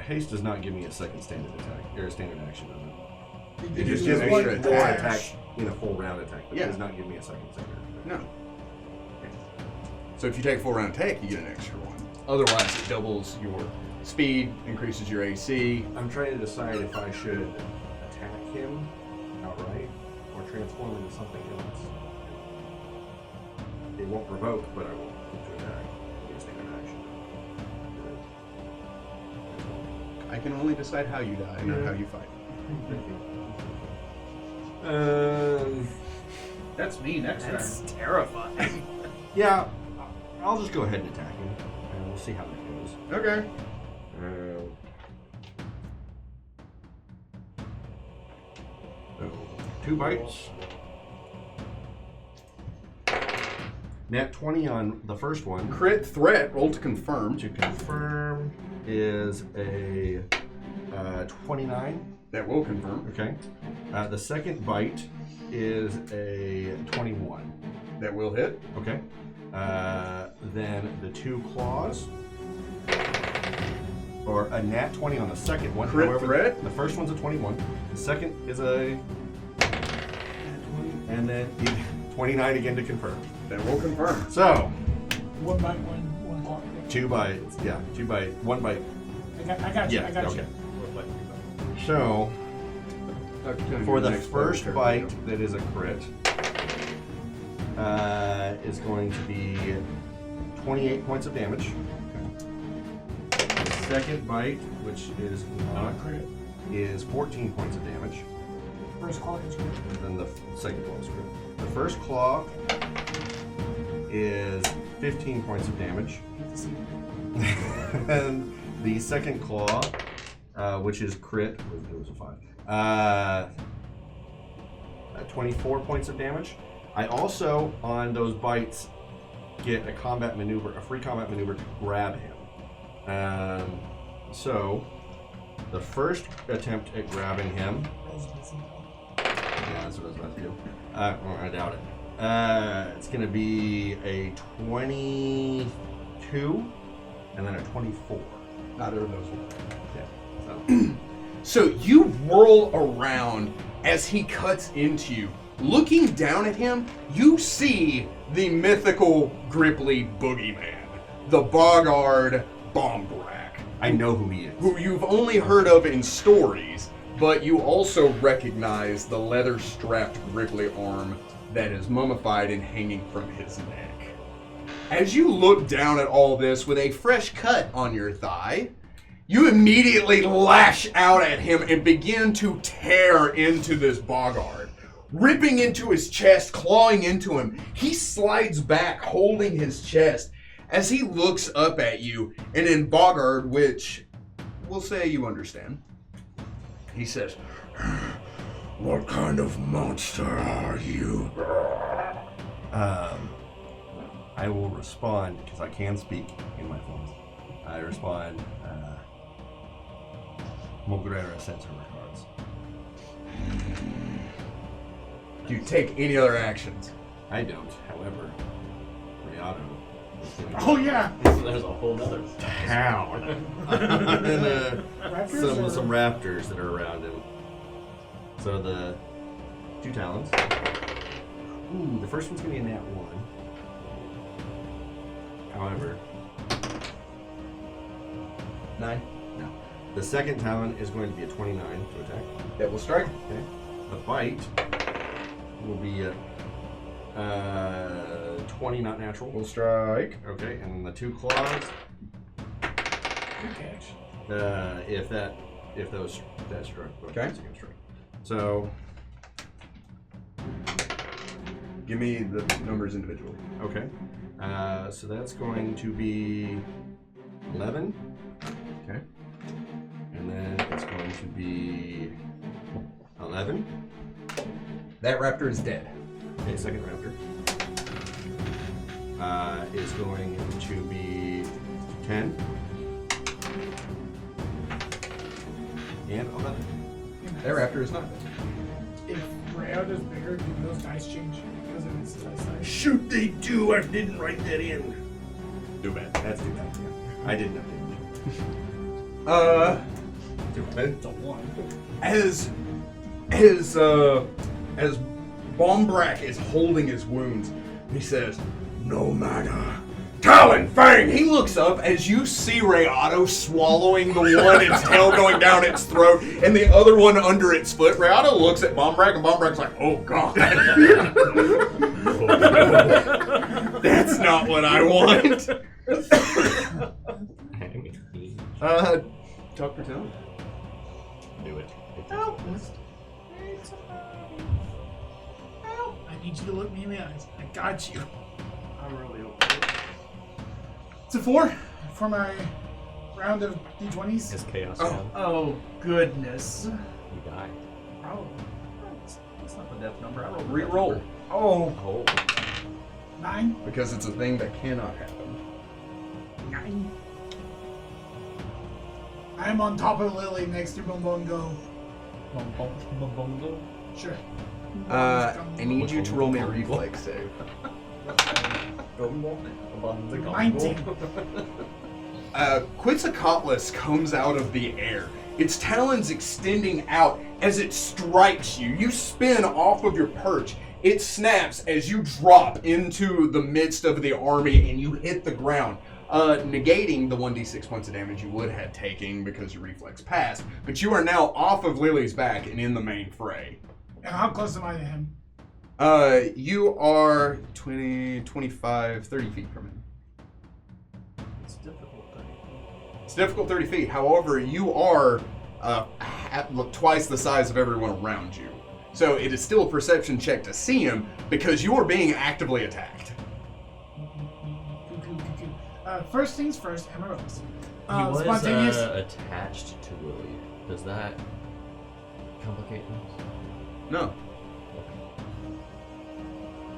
F: Haste does not give me a second standard attack, or a standard action, does it?
A: It
F: just
A: gives
F: gives
A: you
F: me
A: an
F: a
A: extra
F: attack
A: attack.
F: in a full round attack, but
A: Yeah.
F: it does not give me a second standard attack.
A: No. So if you take a full round attack, you get an extra one. Otherwise, it doubles your speed, increases your AC.
F: I'm trying to decide if I should attack him outright or transform into something else. It won't provoke, but I will get to attack. It'll be a standard action.
A: I can only decide how you die, not how you fight.
D: That's me next
B: That's
D: time.
B: terrifying.
F: Yeah, I'll just go ahead and attack him, and we'll see how that goes.
A: Okay.
F: 2 bites. Nat 20 on the first one.
A: Crit threat. Roll to confirm.
F: To confirm is a 29.
A: That will confirm.
F: Okay. The second bite is a 21.
A: That will hit.
F: Okay. Then the 2 claws. Or a nat 20 on the second one.
A: Crit
F: However,
A: threat?
F: The first one's a 21. The second is a 20. And then 29 again to confirm.
A: That will confirm.
F: So,
E: 1 bite, one claw.
F: 2 bites. Yeah, 2 bite. 1 bite.
E: I got you.
F: Yeah,
E: I got
F: okay.
E: you.
F: So, for the first bite that is a crit, is going to be 28 points of damage. The second bite, which is not
E: Crit.
F: is 14 points of damage.
E: First claw is crit.
F: And then the second claw is crit. The first claw is 15 points of damage.
E: Hate to see
F: And the second claw, which is crit, it was a 5. 24 points of damage. I also, on those bites, get a combat maneuver, a free combat maneuver to grab him. So, the first attempt at grabbing him. Yeah, that's what I was about to do. I doubt it. It's going to be a 22 and then a 24.
A: Neither of those will.
F: Okay.
A: So you whirl around as he cuts into you. Looking down at him, you see the mythical Gripply Boogeyman, the Boggard Bombrak,
F: I know who he is.
A: who you've only heard of in stories, but you also recognize the leather-strapped Gripply arm that is mummified and hanging from his neck. As you look down at all this with a fresh cut on your thigh, you immediately lash out at him and begin to tear into this Boggard. Ripping into his chest, clawing into him, he slides back, holding his chest, as he looks up at you, and in Boggard, which we'll say you understand, he says, "What kind of monster are you?"
F: I will respond, because I can speak in my phone. I respond, Moguera sends her regards.
A: Do you take any other actions?
F: I don't, however, Riado is going to
E: Oh yeah.
C: There's a whole nother
F: town. And
E: Raptors
F: some raptors that are around him. So the 2 talons. Ooh, the first one's going to be a nat 1. However,
A: 9.
F: no. The second talon is going to be a 29 to attack.
A: That will strike.
F: Okay. The bite will be a 20, not natural.
A: Will strike.
F: Okay, and the 2 claws.
E: Good catch.
F: If that struck.
A: Okay.
F: It's gonna strike. So,
A: Give me the numbers individually.
F: okay. So that's going to be 11.
A: Okay.
F: And then it's going to be 11.
A: That raptor is dead.
F: Okay, second raptor. Is going to be 10. And 11.
A: That raptor is not dead.
E: If Rayout is bigger, do those dice change because of its size?
F: Shoot, they do. I didn't write that in.
A: Too bad.
F: That's too bad. Yeah. I didn't update
A: Too bad.
E: It's a 1.
A: As Bombrak is holding his wounds, he says, "No matter. Talon Fang!" He looks up as you see Rayado swallowing the one, its tail going down its throat, and the other one under its foot. Rayado looks at Bombrak, and Bombrak's like, "Oh God, that's not what I want." Talk for Talon.
C: Do it.
E: Help! I need you to look me in the eyes. I got you.
D: I really hope it is.
E: It's a 4 for my round of d20s.
C: It's chaos.
A: Oh.
C: Man.
D: Oh, goodness.
C: You die.
D: Oh, that's not the death number. I rolled the death
A: Reroll.
D: number. Oh,
C: Oh.
E: 9.
A: because it's a thing that cannot happen.
E: 9. I am on top of Lily next to MOBOGO. Sure.
A: I need you to roll me a reflex save.
E: 19.
A: Quetzalcoatlus comes out of the air. Its talons extending out as it strikes you. You spin off of your perch. It snaps as you drop into the midst of the army and you hit the ground, negating the 1d6 points of damage you would have taken because your reflex passed. But you are now off of Lily's back and in the main fray.
E: And how close am I to him?
A: You are 20, 25, 30 feet from him.
D: It's difficult.
A: It's difficult 30 feet. However, you are twice the size of everyone around you. So it is still a perception check to see him because you are being actively attacked.
E: First things first, Emeralds.
C: He was
E: Spontaneous.
C: attached to Lily. Does that complicate things?
A: No.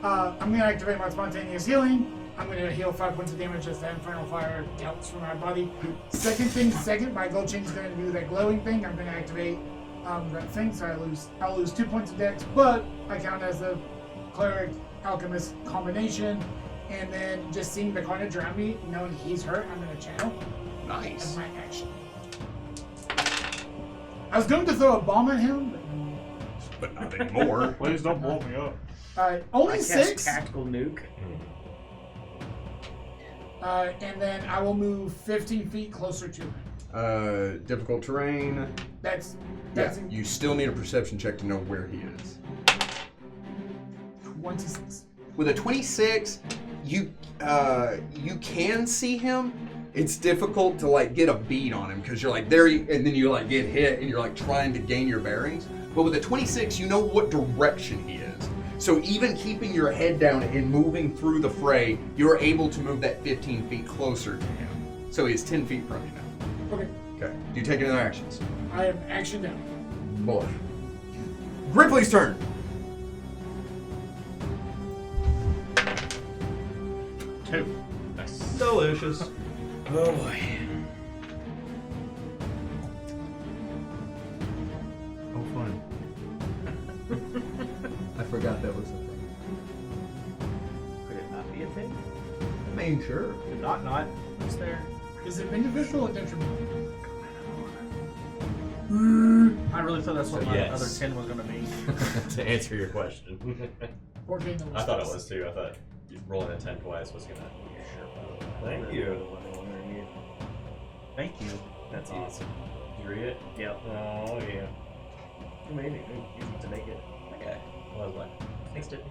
E: I'm going to activate my spontaneous healing. I'm going to heal 5 points of damage as that infernal fire melts from my body. Second, my gold chain is going to do that glowing thing. I'm going to activate that thing, so I'll lose 2 points of dex, but I count as the cleric alchemist combination. And then just seeing the carnage around me, knowing he's hurt, I'm going to channel.
A: Nice.
E: As my action. I was going to throw a bomb at him,
A: But not anymore.
D: Please don't blow me up.
E: only
B: I cast
E: 6.
B: tactical nuke.
E: And then I will move 15 feet closer to him.
A: Difficult terrain.
E: That's
A: Yeah, you still need a perception check to know where he is.
E: 26.
A: With a 26, you can see him. It's difficult to like get a beat on him because you're like there, and then you like get hit, and you're like trying to gain your bearings. But with a 26, you know what direction he is. So even keeping your head down and moving through the fray, you're able to move that 15 feet closer to him. So he's 10 feet from you now.
E: Okay.
A: Okay. Do you take any other actions?
E: I am action down.
A: Boy. Gripply's turn.
D: Two.
C: Nice. Delicious.
B: Oh boy.
F: Oh, fun. I forgot that was a thing.
D: Could it not be a thing?
F: I mean, sure.
D: Could not. It's there.
E: Is it beneficial or detrimental?
D: I really thought that's what my
C: Yes.
D: other 10 was going to be.
C: To answer your question.
E: Or gain the
C: I thought it was too. I thought rolling a 10 twice was gonna. Thank you.
D: Thank you. That's awesome.
C: Did you read it?
D: Yep.
C: Oh yeah.
D: You made it. You need to make it.
C: Okay. Well, I was like, thanks, dude.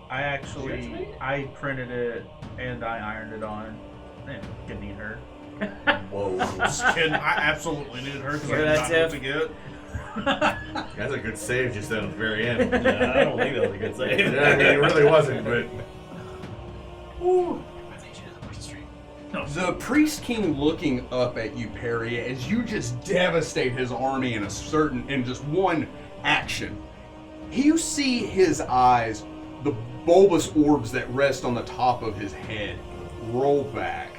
D: I actually, I printed it and I ironed it on. Man, didn't need her.
C: Whoa.
D: Just kidding. I absolutely needed her because
B: Hear
D: I
B: that,
D: did not know what
B: Tiff?
D: to get.
F: That's a good save just at the very end.
C: Yeah, I don't think that was a good save.
F: I mean, it really wasn't, but.
A: The Priest King looking up at you, Perry, as you just devastate his army in just one action. You see his eyes, the bulbous orbs that rest on the top of his head, roll back.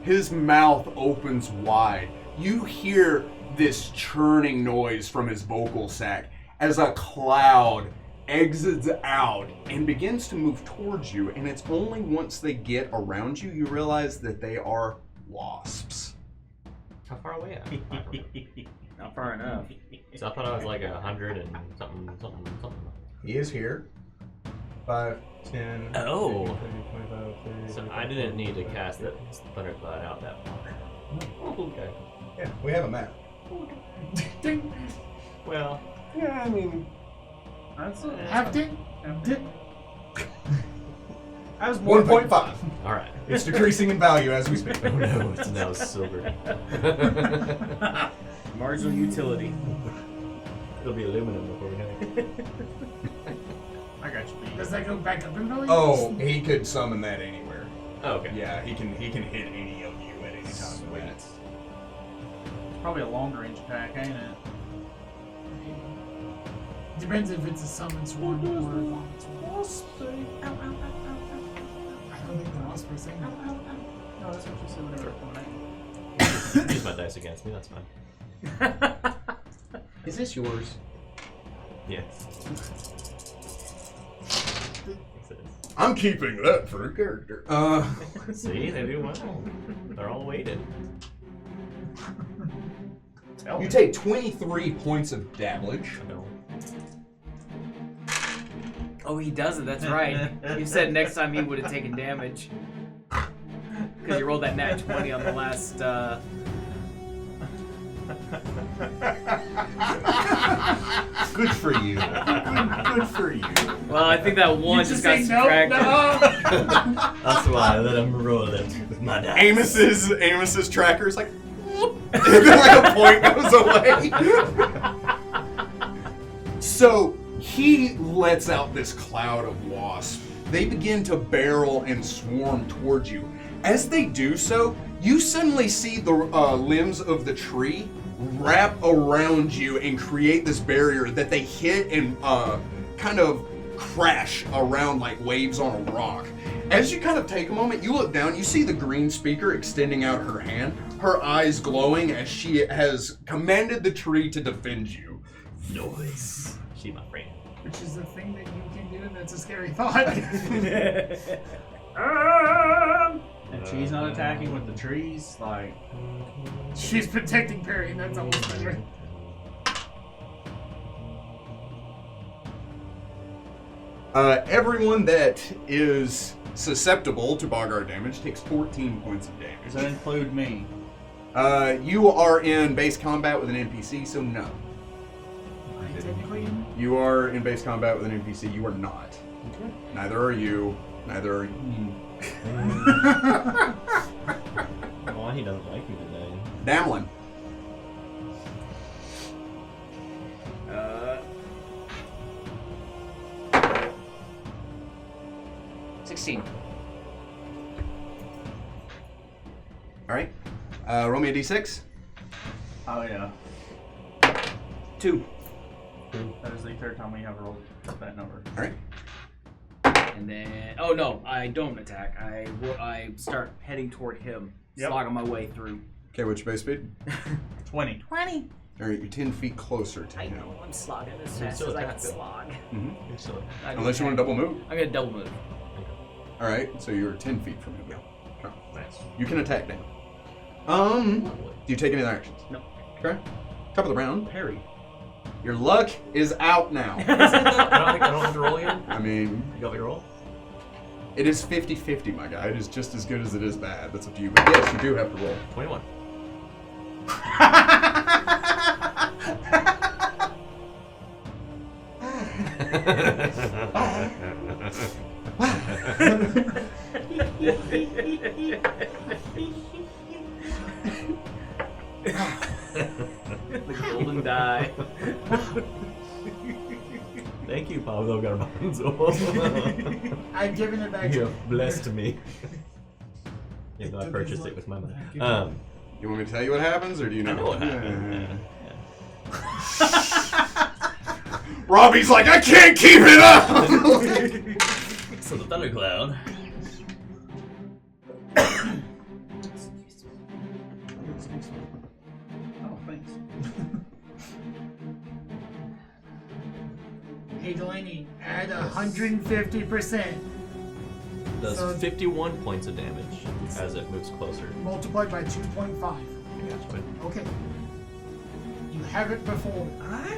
A: His mouth opens wide. You hear this churning noise from his vocal sac as a cloud exits out and begins to move towards you, and it's only once they get around you you realize that they are wasps.
C: How far away am I?
B: Not far enough.
C: So I thought I was like 100 and something.
F: He is here. 5, 10.
C: Oh.
F: 15, 20, 25, 30,
C: So I didn't need to cast that thundercloud out that far. Okay.
F: Yeah, we have a map.
E: Ding.
C: Well,
F: Yeah, I mean.
D: That's
E: Half ding. Ding.
D: I was more
F: 1.5.
C: all right.
F: It's decreasing in value as we speak.
C: Oh no, it's now silver.
B: Marginal utility.
C: It'll be aluminum before we know it.
D: I got you.
E: Does that go back up in value?
A: Oh, he could summon that anywhere.
C: Oh, okay.
A: Yeah, he can hit any of you at any time.
D: Sweet. It's probably a long range attack, ain't it?
E: Depends if it's a summon swarm or a vomit swarm. wasp for saying that.
D: No, that's what you said whenever when I...
C: Use my dice against me, that's fine.
A: Is this yours?
C: Yeah.
A: I'm keeping that for a character.
C: See, they do well. They're all weighted.
A: You take 23 points of damage.
C: I know.
B: Oh, he does it. That's right. You said next time he would have taken damage. Because you rolled that nat 20 on the last.
F: Good for you. Good for you.
B: Well, I think that one
E: You
B: just
E: say
B: got subtracted.
C: That's why I let him roll it with my dice.
A: Amos's tracker is like, like a point goes away. So he lets out this cloud of wasps. They begin to barrel and swarm towards you. As they do so, you suddenly see the limbs of the tree wrap around you and create this barrier that they hit and kind of crash around like waves on a rock. As you kind of take a moment, you look down, you see the green speaker extending out her hand, her eyes glowing as she has commanded the tree to defend you.
C: Noise. She my friend.
E: Which is the thing that you can do, and that's a scary thought.
D: And she's not attacking with the trees, like...
E: She's protecting Perry, and that's almost better.
A: Everyone that is susceptible to Boggard damage takes 14 points of damage.
D: Does that include me?
A: You are in base combat with an NPC, so no.
E: Technically,
A: You are in base combat with an NPC, you are not.
C: Okay.
A: Neither are you. Neither are you.
C: Oh, he doesn't like me today.
A: Damlin.
B: 16.
A: Alright. Roll me a d6.
D: Oh, yeah.
B: 2.
D: That is the third time we have rolled that number.
A: Alright.
B: And then, oh no, I don't attack. I start heading toward him,
D: Yep.
B: slogging my way through.
A: Okay, what's your base speed?
D: 20.
B: 20.
A: Alright, you're 10 feet closer to
B: I
A: him.
B: know I'm slogging as
C: You
B: fast
C: still
B: as I
C: attack,
B: can
C: though.
B: slog.
A: Mm-hmm.
C: You're silly.
B: I can
A: Unless you want to
B: attack.
A: double move.
B: I'm gonna double move.
A: Alright, so you're 10 feet from him. Okay.
C: Nice.
A: You can attack now. Do you take any other actions?
B: No.
A: Okay. Top of the round.
C: Parry.
A: Your luck is out now.
C: I don't have to roll again?
A: I mean,
C: You got me to roll?
A: it is 50-50, my guy. It is just as good as it is bad. That's up to you. But yes, you do have to roll.
C: 21.
B: The golden die.
C: Thank you, Pablo Garbanzo.
E: I've given it back
C: You
E: to
C: have blessed me. Even though I purchased it with my money.
A: You want me to tell you what happens, or do you know?
C: I know what happened.
A: Robbie's like, I can't keep it up!
C: So the thundercloud.
D: Oh, thanks.
E: Hey Delaney, add 150%.
C: Does
E: So-
C: 51 points of damage as it moves closer.
E: Multiplied by 2.5. Okay. You have it before.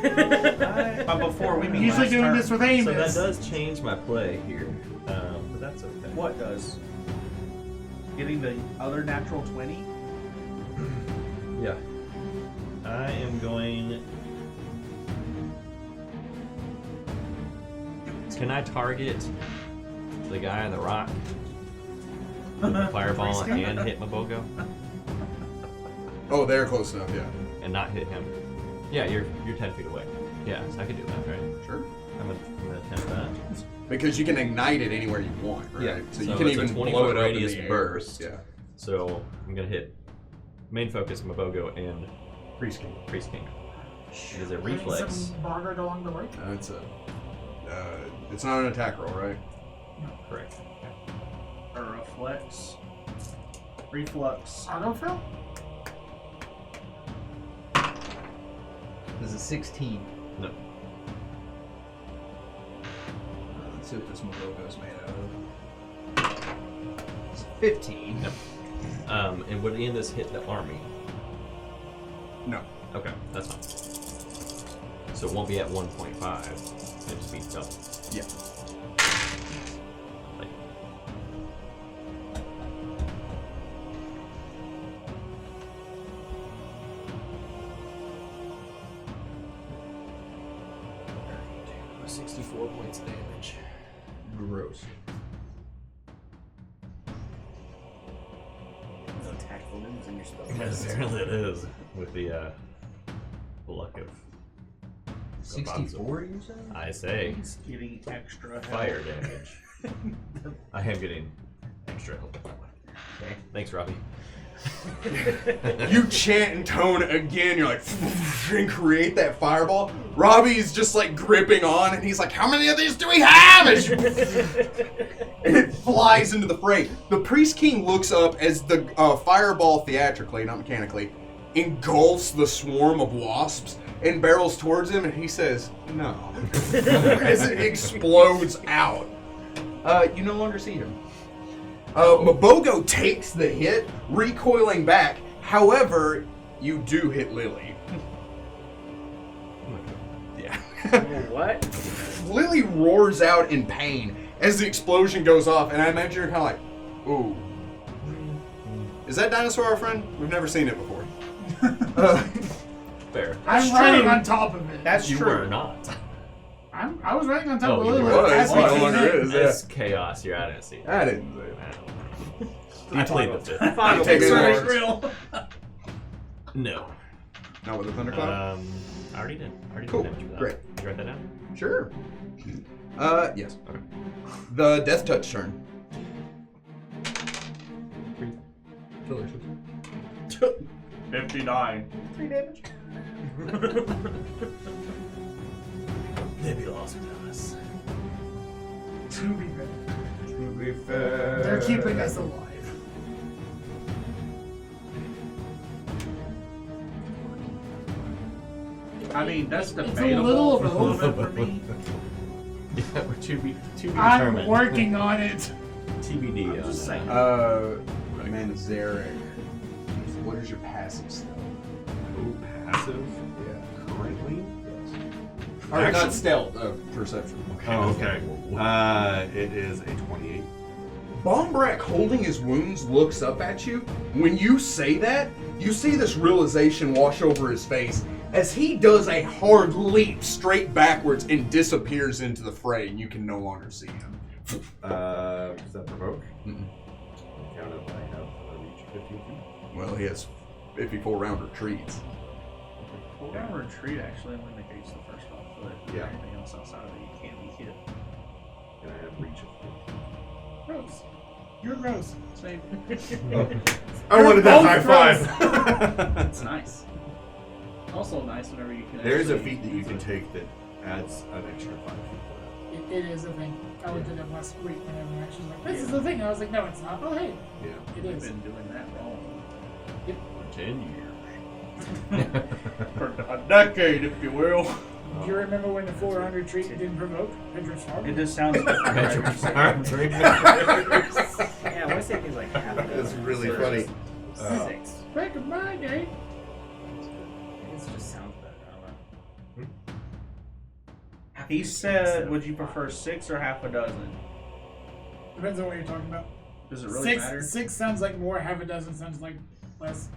D: But before we mean
E: Usually
D: last
E: doing
D: turn.
E: this with
C: So
E: Amos.
C: that does change my play here, but that's okay.
D: What does? Getting the other natural 20?
C: Yeah. I am going. Can I target the guy on the rock with the fireball and hit MOBOGO
A: Oh, they're close enough, yeah.
C: and not hit him? Yeah, you're 10 feet away. Yeah, so I can do that, right?
A: Sure.
C: I'm gonna attempt that.
A: Because you can ignite it anywhere you want, right?
C: Yeah.
A: So you
C: So
A: can
C: it's a
A: even
C: 20
A: blow
C: foot
A: it up
C: radius
A: in the
C: burst.
A: Air. Yeah.
C: So I'm gonna hit main focus MOBOGO and
A: Priest King.
C: Priest King. It is a
E: And
C: reflex.
E: some Boggard along the way.
A: It's not an attack roll, right?
C: Correct.
D: a reflex. Reflux.
E: Autofill?
H: This is 16.
C: No.
A: Let's see what this MOBOGO's made out of.
H: It's 15.
C: No. And would any of this hit the army?
A: No.
C: Okay, that's fine. So it won't be at 1.5. It'll just be double.
A: Yeah.
C: Like,
A: $32, 64 points of damage. Gross.
B: No tactful moves in your spell.
C: necessarily it is with the luck of
H: 64, you said?
C: I say
D: He's getting extra health.
C: fire damage. I am getting extra help. Okay. Thanks, Robbie.
A: You chant and tone again, you're like, and create that fireball. Robbie's just like gripping on, and he's like, how many of these do we have? And it flies into the fray. The Priest King looks up as the fireball, theatrically, not mechanically, engulfs the swarm of wasps and barrels towards him, and he says, no. As it explodes out. You no longer see him. MOBOGO takes the hit, recoiling back. However, you do hit Lily. Yeah.
B: What?
A: Lily roars out in pain as the explosion goes off, and I imagine you're kind of like, ooh. Is that dinosaur our friend? We've never seen it before.
C: Fair.
E: I'm riding on top of it.
D: That's
C: You
D: true.
C: were not.
E: I was riding on top
C: Oh,
E: of
C: you
E: Lily.
A: was.
E: as we
A: No
E: came
A: longer
E: in.
A: is.
C: It's chaos. You're out of seat.
A: I didn't say it.
C: You plead the fifth.
B: Fine,
A: Take it
B: sorry.
A: hard.
D: Real.
C: No.
A: Not with a thundercloud?
C: I already did. Already
A: Cool.
C: did damage with that.
A: Great.
C: Did you write that down?
A: Sure. Yes.
C: Okay.
A: The Death Touch turn.
D: 59.
A: 3 damage.
C: They'd be lost without us.
E: To be fair.
A: To be fair.
E: They're keeping us alive.
D: I mean, that's
E: It's a
D: debatable.
E: little of
D: a little
E: both.
D: bit for me.
C: Yeah, we're to be
E: I'm
C: determined.
E: working on it.
C: TBD
D: I'm
C: on
D: just
C: that.
D: saying.
A: Manzarek. What is your passive spell?
F: Passive
A: Yeah.
F: currently.
A: Or
F: Actually-
A: not stealth, perception.
F: Oh, okay. It is a 28.
A: Bombrak, holding his wounds, looks up at you. When you say that, you see this realization wash over his face as he does a hard leap straight backwards and disappears into the fray, and you can no longer see him.
F: Does that provoke?
A: Mm-mm.
F: Count it. I have a reach 15 feet.
A: Well, he has 54 round retreats.
D: Pull down retreat actually only negates the first off foot.
F: Yeah.
D: Anything else outside of it, you can't be hit.
F: And I have reach of 15.
E: Gross. You're gross.
D: Same.
F: I wanted that
E: both
F: high five.
D: That's nice. Also nice whenever you can.
F: There is a
D: actually
F: feat that you
D: use
F: can
D: it.
F: take that adds an extra 5 feet.
E: It is a thing. I looked at it last week when everyone actually was like, this is the thing. I was like, no, it's not. Oh, hey,
F: Yeah.
E: it
D: We've
E: is.
D: been doing that wrong
C: For 10 years.
D: for a decade, if you will.
E: Do you remember when the 400 treat didn't provoke? Pedro's farm?
D: It just sounds.
B: Yeah, I want to say things like half.
F: It's really funny.
B: 6.
E: Back in my day.
B: It just sounds better. I don't know.
D: He said, "Would you prefer 6 or half a dozen?"
E: Depends on what you're talking about.
D: Does it really
E: 6
D: matter?
E: 6 sounds like more, half a dozen sounds like less.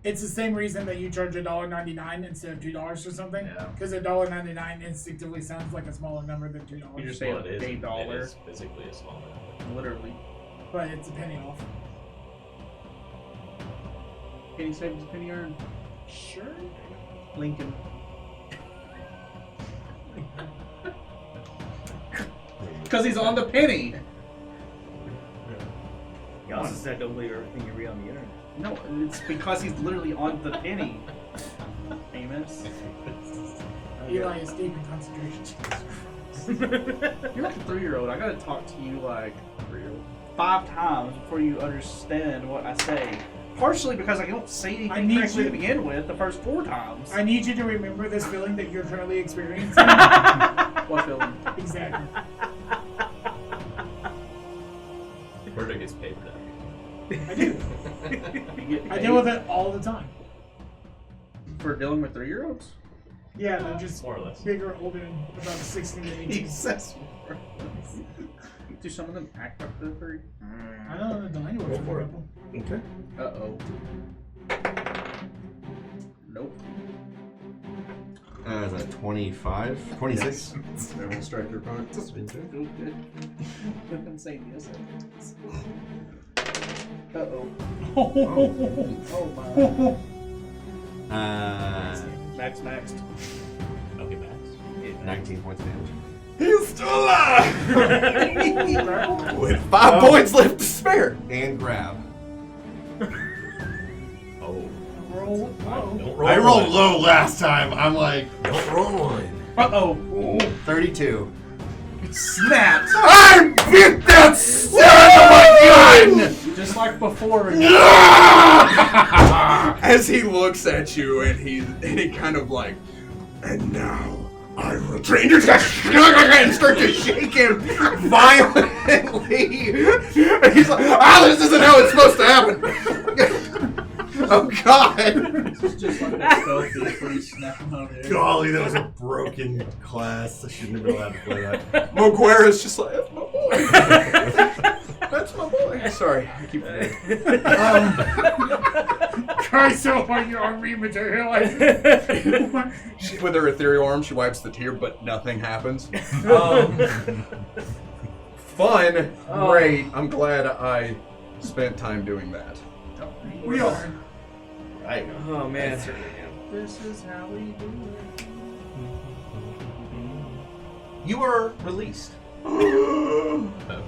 E: It's the same reason that you charge $1.99 instead of $2 or something.
C: Yeah.
E: Because $1.99 instinctively sounds like a smaller number than $2.
D: You just say
C: Well, it
D: $1.
C: is physically a small number.
D: Literally.
E: But it's a penny off.
D: Penny saved is penny earned.
E: Sure.
D: Lincoln. Because he's on the penny.
B: You also said don't believe everything you read on the internet.
D: No, it's because he's literally on the penny. Amos.
E: Eli is deep in concentration.
D: You're like a 3-year-old. I gotta talk to you like 3-year-old. 5 times before you understand what I say. Partially because I don't say anything
E: need
D: correctly
E: you-
D: to begin with the first 4 times.
E: I need you to remember this feeling that you're currently experiencing.
D: What feeling?
E: Exactly.
C: Murder gets paid for that.
E: I do.
D: You get
E: I
D: paid
E: deal with it all the time.
D: for dealing with 3-year-olds?
E: Yeah, they're just
C: More or less.
E: bigger, older, and about 16 to 18.
D: Do some of them act up to 3?
E: I don't know the language
F: Go for it.
E: people.
F: Okay.
D: Uh-oh. Nope.
F: Is that 25? 26?
A: They won't strike your opponent.
D: I'm saying yes. Uh-oh.
E: Oh,
D: Oh my. Maxed.
C: Okay, Max.
F: 19 points of damage.
A: He's still alive! With 5 points left to spare.
F: And grab.
C: Oh.
E: roll low.
C: Don't roll.
F: I rolled
C: one.
F: low last time. I'm like,
C: Don't roll one.
D: Uh-oh.
F: 32.
D: Snapped.
A: I beat that son of a gun!
D: Just like before.
A: As he looks at you and he kind of like, and now I will train you and start to shake him violently. And he's like, this isn't how it's supposed to happen. Oh God.
D: It's just like that spell thief where you snap him out of there.
F: Golly, that was a broken class. I shouldn't have been allowed to play that.
A: Moguera's just like, that's my boy. That's my boy. Sorry, I keep forgetting.
E: Cry so hard your arm rematerializes.
A: With her ethereal arm, she wipes the tear, but nothing happens. Fun. Great. I'm glad I spent time doing that.
E: We are.
F: I know.
B: Oh man.
D: This is how we do it.
F: You are released.
C: Oh, dude.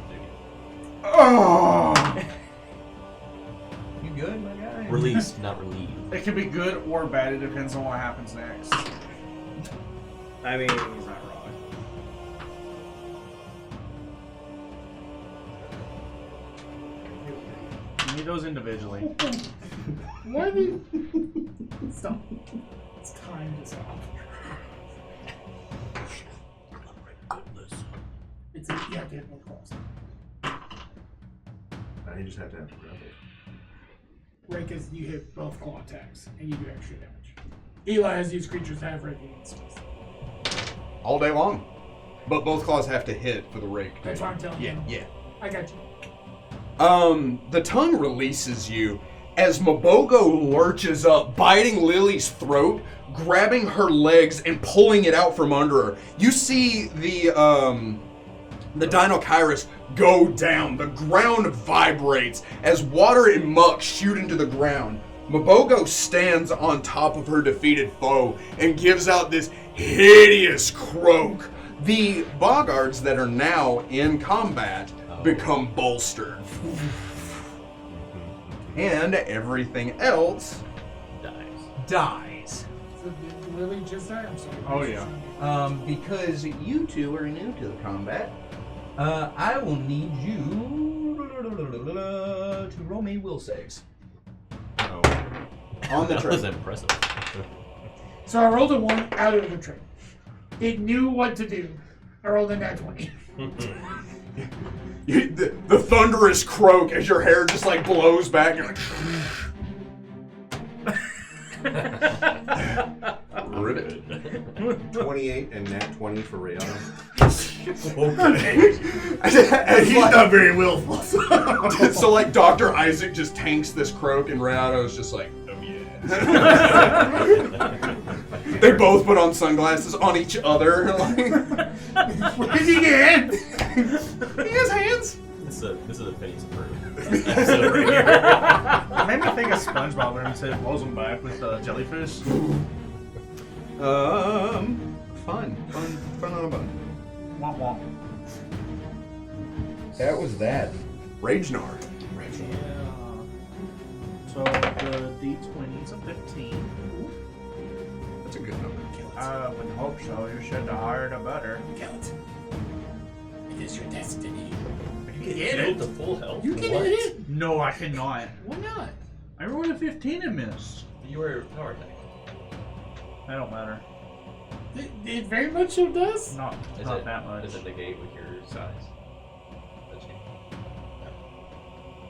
A: Oh.
F: You good, my guy?
C: Released, not relieved.
D: It can be good or bad. It depends on what happens next.
B: I mean, he's not wrong.
D: You need those individually.
E: Why do you... Stop. It's time to stop. It's a, you have to hit both claws.
F: You just have to have to grab it.
E: Right, because you hit both claw attacks, and you do extra damage. Eli has used creatures to have radiant space.
A: All day long. But both claws have to hit for the rake.
E: That's what I'm telling you.
A: Yeah.
E: I got you.
A: The tongue releases you as Mobogo lurches up, biting Lily's throat, grabbing her legs and pulling it out from under her. You see the Dinokairos go down. The ground vibrates as water and muck shoot into the ground. Mobogo stands on top of her defeated foe and gives out this hideous croak. The Boggards that are now in combat become bolstered. And everything else dies.
E: So did Lily just die? I'm sorry.
D: Oh, yeah.
H: Because you two are new to the combat, I will need you to roll me will saves.
A: On the
C: That was
A: trip.
C: impressive.
E: So I rolled a 1 out of the trait. It knew what to do. I rolled a nat 20.
A: The thunderous croak as your hair just like blows back. You're like, ribbit.
F: 28 and nat 20 for Rihanna.
A: He's
F: not very willful.
A: So like Dr. Isaac just tanks this croak and Rihanna's just like, oh yeah. They both put on sunglasses on each other. What did he get? He has hands.
C: This is a phase proof. Episode right here.
D: It made me think of SpongeBob when he said blows him back with jellyfish.
A: Fun on a bun.
D: Womp womp.
A: That was that. Ragenar.
D: So the D20 is a 15.
A: That's a good number.
D: I would hope so. You should have hired a better.
E: Kill it. It is your destiny.
D: can
E: hit
C: Built
E: it.
C: to full health.
E: You can
C: What?
E: hit it.
D: No, I cannot.
E: Why not?
D: I rolled a 15 and missed.
C: You were power attack.
D: That don't matter.
E: It very much so does.
D: Not that much.
C: Does it negate with your size? That's it.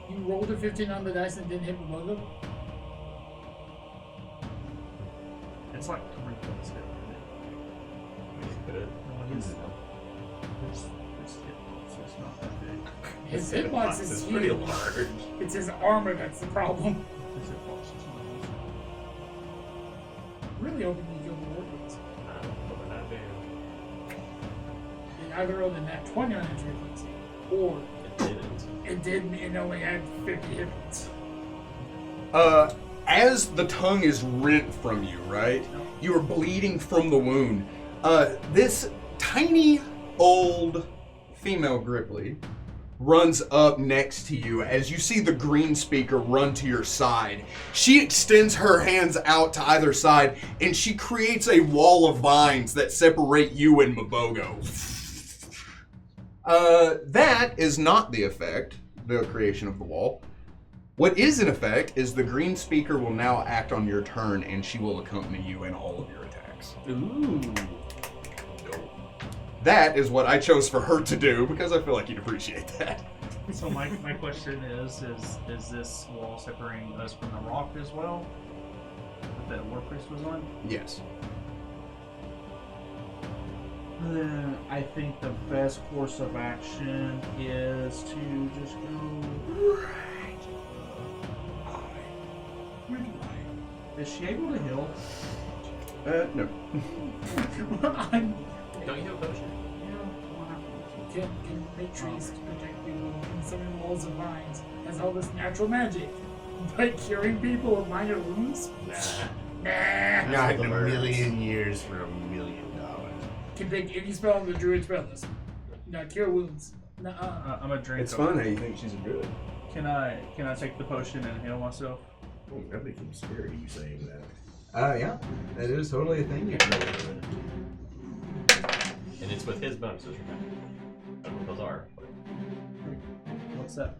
E: You rolled a 15 on the dice and didn't hit MOBOGO?
D: It's like 3 points hit.
C: Good.
D: It's hit points, so it's not that big.
E: His hitbox is
C: pretty
E: huge.
C: large.
E: It's his armor that's the problem.
D: His hit points is not
E: Really hoping you kill the warlords.
C: But not big.
E: It either rolled a nat 20 on its frequency, or
C: It didn't.
E: it didn't and only had 50 hit points.
A: As the tongue is rent from you, right? You are bleeding from the wound. This tiny old female Gripply runs up next to you as you see the green speaker run to your side. She extends her hands out to either side and she creates a wall of vines that separate you and MOBOGO. That is not the effect, the creation of the wall. What is in effect is the green speaker will now act on your turn and she will accompany you in all of your attacks.
D: Ooh.
A: That is what I chose for her to do because I feel like you'd appreciate that.
D: So my question is this wall separating us from the rock as well? That War Priest was on?
A: Yes.
D: Then I think the best course of action is to just go. Is she able to heal?
A: No.
E: I'm,
C: Don't you have a potion?
E: can make trees to protect people and summon walls of vines. Has all this natural magic. But curing people with minor wounds? Nah.
F: Not in a million years for $1 million.
E: Can pick any spell on the druid spell list. Not cure wounds. Nuh-uh.
D: I'm a drink.
A: It's fun how you think she's good.
D: Can I take the potion and heal myself?
F: Oh, that becomes scary, you saying that.
H: Yeah. That is totally a thing you can do.
C: And it's with his bonuses, remember? I don't know what those are. But
D: What's that?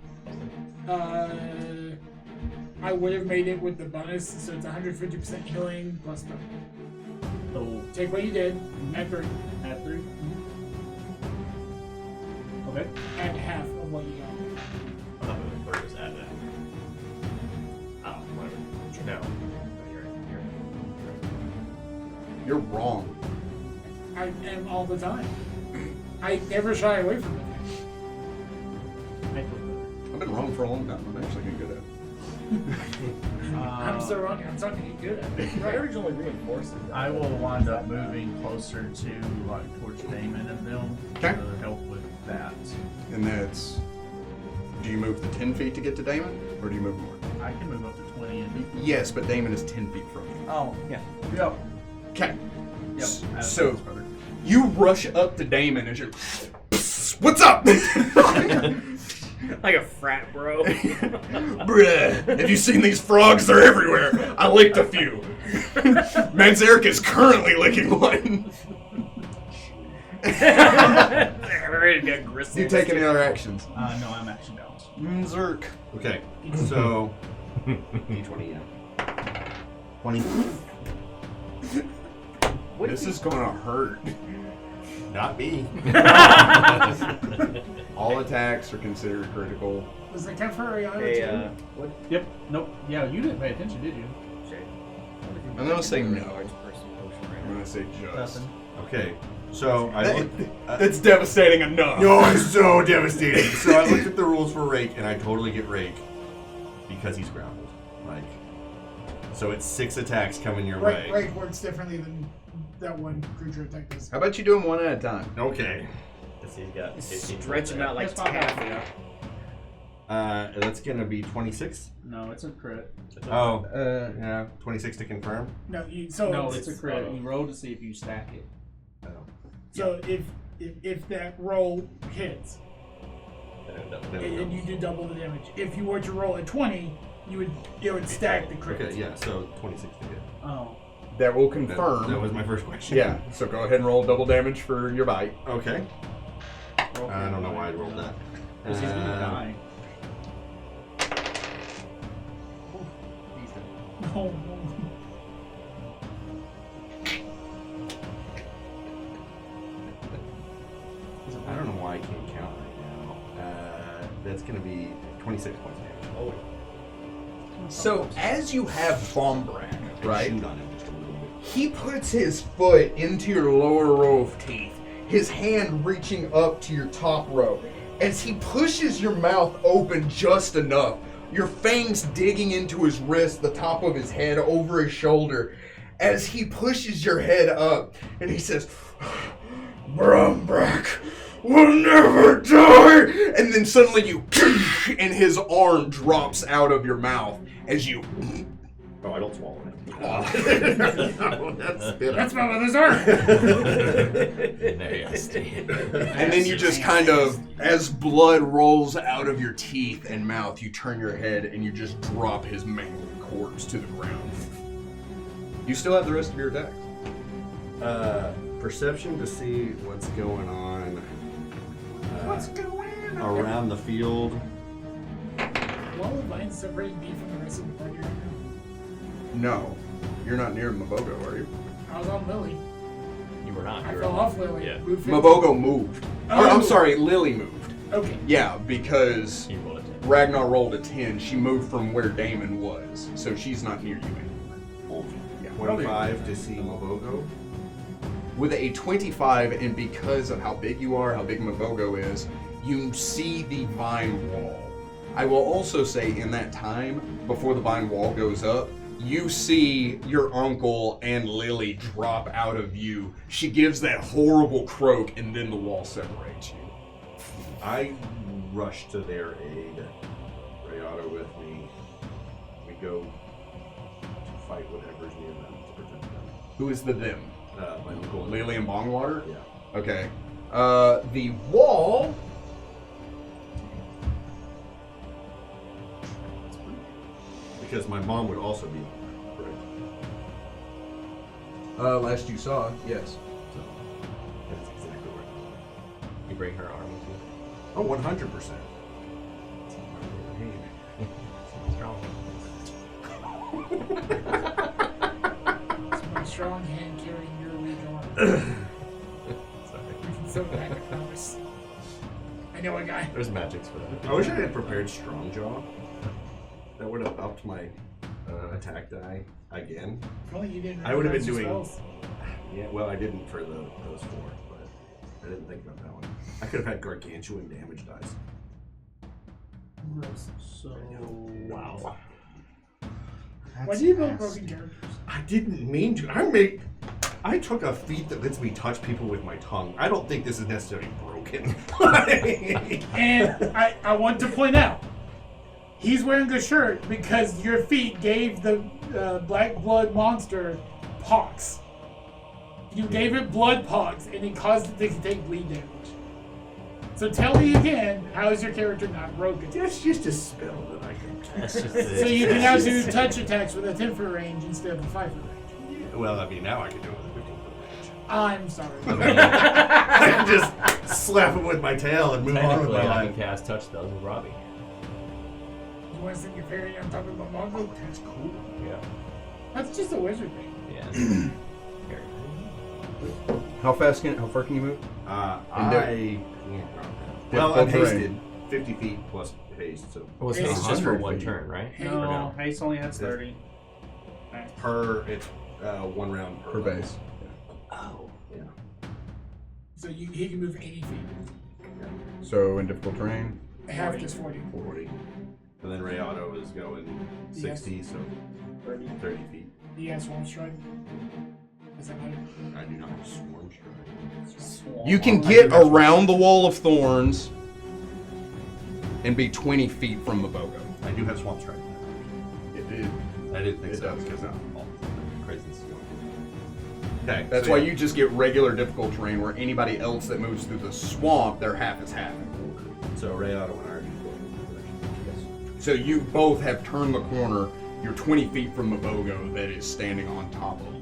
E: I would have made it with the bonus, so it's 150% healing plus 3.
D: Oh,
E: Take what you did, add 3.
D: at 3. Okay.
E: Add half of what you got.
C: I'm not moving through this at that. Oh, whatever. No.
A: You're wrong.
E: I am all the time. I never shy away from it.
A: I've been wrong for a long time. I'm actually getting good at it.
E: I'm so wrong. I'm starting to get good at it. Right.
H: originally reinforced it.
D: I will wind up moving closer to towards Damon and them
A: Okay.
D: to help with that.
A: And that's... Do you move the 10 feet to get to Damon? Or do you move more?
D: I can move up to 20 and
A: Yes, but Damon is 10 feet from you.
D: oh yeah. Yep.
A: Okay.
D: Yep.
A: So, you rush up to Damon and you're... What's up?
B: Like a frat bro.
A: Bruh, have you seen these frogs? They're everywhere. I licked a few. Manzeric is currently licking one. You take any other actions?
D: No, I'm action balanced.
A: Manzeric.
F: Okay, so D20, yeah. 20.
A: This is gonna hurt.
F: Not me.
A: All attacks are considered critical.
E: Was it count for Ariana
B: Hey,
E: too?
B: what?
D: Yep. Nope. Yeah, you didn't pay attention, did you?
A: I'm gonna say no. I'm gonna say just.
D: Nothing.
F: Okay, so I looked.
A: That's devastating enough.
F: No, it's so devastating. So I looked at the rules for Rake, and I totally get Rake because he's grappled. Like, so it's 6 attacks coming your way.
E: Rake works differently than that one creature attack does.
A: How about you do them one at a time?
F: Okay.
C: He's got 15
B: Stretch him out like
D: That's not bad.
B: taffy.
F: That's gonna be 26.
D: No, it's a crit.
F: Oh, yeah, 26 to confirm.
E: No, it's
D: a crit. You roll to see if you stack it.
F: Oh.
E: So if that roll hits, and you do double the damage. If you were to roll a 20, it would stack the crit.
F: Okay, yeah, so 26 to hit.
D: Oh.
A: That will confirm.
F: That was my first question.
A: Yeah, so go ahead and roll double damage for your bite.
F: Okay. I don't know why I rolled that.
D: Because he's gonna die.
E: Oh, no.
F: I don't know why I can't count right now. That's going to be 26 points of damage. Oh,
A: So as you have Bombrak, right?
F: Shoot on him just a little bit.
A: He puts his foot into your lower row of teeth, his hand reaching up to your top row. As he pushes your mouth open just enough, your fangs digging into his wrist, the top of his head, over his shoulder, as he pushes your head up, and he says, Bombrak will never die! And then suddenly you, and his arm drops out of your mouth as you...
F: Oh, I don't swallow it.
A: No,
E: That's my mother's arm.
C: There you stand.
A: And then you just kind of, as blood rolls out of your teeth and mouth, you turn your head and you just drop his mangled corpse to the ground. You still have the rest of your attacks.
F: Perception to see what's going on.
E: What's going on?
F: Around the field.
E: What would mine separate me from the rest of the party right now?
A: No, you're not near MOBOGO, are you?
E: I was on Lily.
C: You were not.
E: I
C: You were
E: fell off Lily.
C: Yeah.
E: Moved 50.
A: MOBOGO moved.
E: Oh.
A: Or, I'm sorry, Lily moved.
E: Okay.
A: Yeah, because
C: He rolled a 10.
A: Ragnar rolled a 10. She moved from where Damon was, so she's not near you anymore. Yeah.
F: 25 to see MOBOGO.
A: With a 25, and because of how big you are, how big MOBOGO is, you see the vine wall. I will also say in that time, before the vine wall goes up, you see your uncle and Lily drop out of view. She gives that horrible croak, and then the wall separates you.
F: I rush to their aid. Rayado with me. We go to fight whatever's near them to protect them.
A: Who is the them?
F: My uncle and
A: Lily and Bongwater?
F: Yeah.
A: Okay. The wall...
F: Because my mom would also be on there, correct?
A: Last you saw, yes.
F: So that's exactly where I'm going.
C: You bring her arm with you.
F: Oh, 100%.
C: Strong.
E: It's my strong hand carrying your weak arm.
C: Sorry.
E: So back, I promise. I know a guy.
C: There's magics for that.
F: I wish I had prepared Strong Jaw. That would have upped my attack die again.
E: If only you didn't
F: I would have been
E: recognize your
F: doing.
E: spells.
F: Yeah, well, I didn't for those four, but I didn't think about that one. I could have had gargantuan damage dice.
D: So
C: Wow.
E: Why do you build broken characters?
F: I didn't mean to. I took a feat that lets me touch people with my tongue. I don't think this is necessarily broken.
E: And I want to point out, he's wearing a shirt because your feet gave the black blood monster pox. You gave it blood pox, and it caused it to take bleed damage. So tell me again, how is your character not broken?
F: That's just a spell that I can
C: That's
F: cast.
C: just
E: So you can now do touch attacks with a 10-foot range instead of a 5-foot range.
F: Well, I mean, now I can do it with a 15-foot range.
E: I'm sorry.
F: I can just slap him with my tail and move on with
C: Technically,
F: my
C: I
F: life.
C: can cast touch spells with Robbie.
E: You want to send your parry on top of a Mongo?
F: That's cool.
C: Yeah.
E: That's just a wizard thing.
C: Yeah. Carry.
A: How far can you move?
F: Well, I'm
A: Difficult
F: hasted 50 feet plus haste, so
C: Well,
E: It's
C: it's just for
A: 100
C: one
A: feet.
C: turn, right?
E: Hey,
C: Or
D: no, haste only has 30.
F: per it's 1 round per
A: Per
F: level.
A: base.
C: Oh.
F: Yeah.
E: So he can move 80 feet.
A: So in difficult terrain?
E: Half just 40.
F: 40. And then Rayado is going 60, so 30 feet.
E: He has Swarm Strike. Is that right?
F: I do not have Swarm Strike.
A: You can get around the Wall of Thorns and be 20 feet from MOBOGO.
F: I do have Swamp Strike.
A: It did.
F: I didn't think
A: It
F: so
A: does.
F: because of all the craziness going on. Okay.
A: That's
F: so
A: why
F: yeah.
A: you just get regular difficult terrain where anybody else that moves through the swamp, their half is half.
F: So Rayado and I are just going in the direction.
A: So you both have turned the corner. You're 20 feet from MOBOGO that is standing on top of Lily.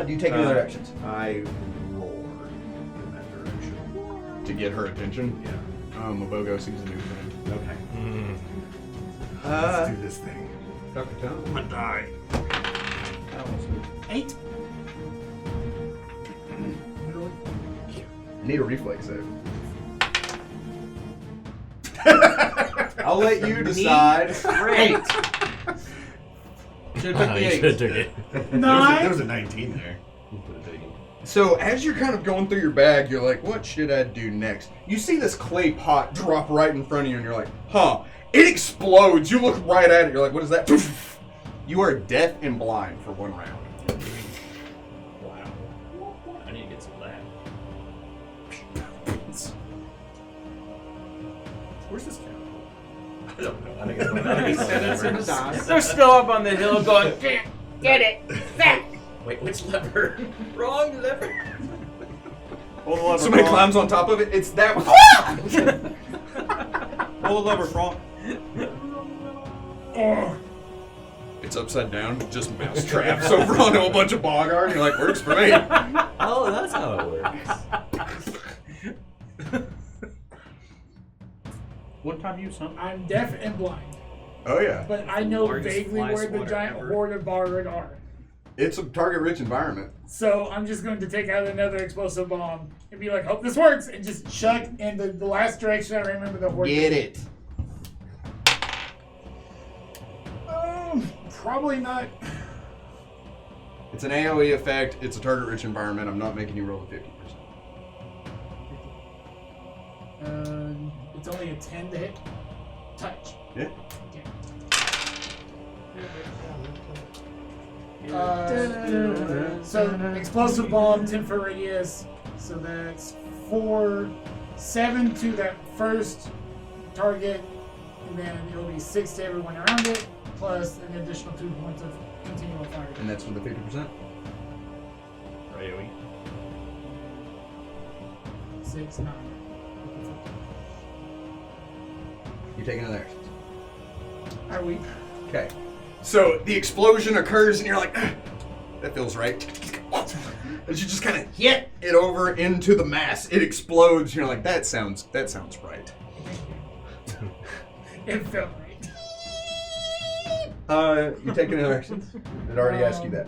H: Do you take any other actions?
F: I roar in that direction.
A: to get her attention.
F: Yeah.
A: MOBOGO sees a new friend.
F: Okay.
A: Let's
F: do this thing.
A: Dr. Tom?
F: I'm gonna die.
E: 8.
A: I need a reflex save. I'll let you decide.
B: Great.
A: Should have
C: Oh,
A: picked
C: you
A: the
C: should have
A: 8.
C: took it.
F: There was a 19 there. You could have taken it.
A: So as you're kind of going through your bag, you're like, what should I do next? You see this clay pot drop right in front of you, and you're like, huh. It explodes. You look right at it. You're like, what is that? You are deaf and blind for 1 round.
C: Wow. I need to get some of that.
F: Where's this camera?
C: I don't know. I think it's one of
D: He said it's in his eyes.
B: They're still up on the hill going, get it. That.
C: Wait, which lever? Wrong lever.
D: Pull the lever,
A: Somebody
D: Frank.
A: climbs on top of it. It's that one.
D: Pull the lever, Frank.
A: It's upside down. Just mouse traps over on a whole bunch of Boggard. You're like, works for me.
C: Oh, that's how it works.
D: One time use, huh?
E: I'm deaf and blind,
A: Oh, yeah.
E: but I know
B: Largest
E: vaguely
B: fly
E: where the
B: swatter
E: giant
B: ever.
E: horde of Boggard are.
A: It's a target-rich environment.
E: So I'm just going to take out another explosive bomb and be like, hope this works, and just chuck in the last direction I remember the horde.
A: it.
E: Probably not.
A: It's an AoE effect. It's a target-rich environment. I'm not making you roll a 50%.
E: It's only a 10 to hit. Touch.
A: Yeah.
E: So explosive bomb, 10 foot radius. So that's 7 to that first target, and then it'll be 6 to everyone around it, plus an additional 2 points of continual fire.
A: And that's with the 50%?
C: AoE.
E: 6, 9.
A: You take another action.
E: I weep.
A: Okay. So the explosion occurs, and you're like, that feels right. As you just kind of hit it over into the mass, it explodes. And you're like, that sounds right.
E: It felt right.
A: You take another action. It already asked you that.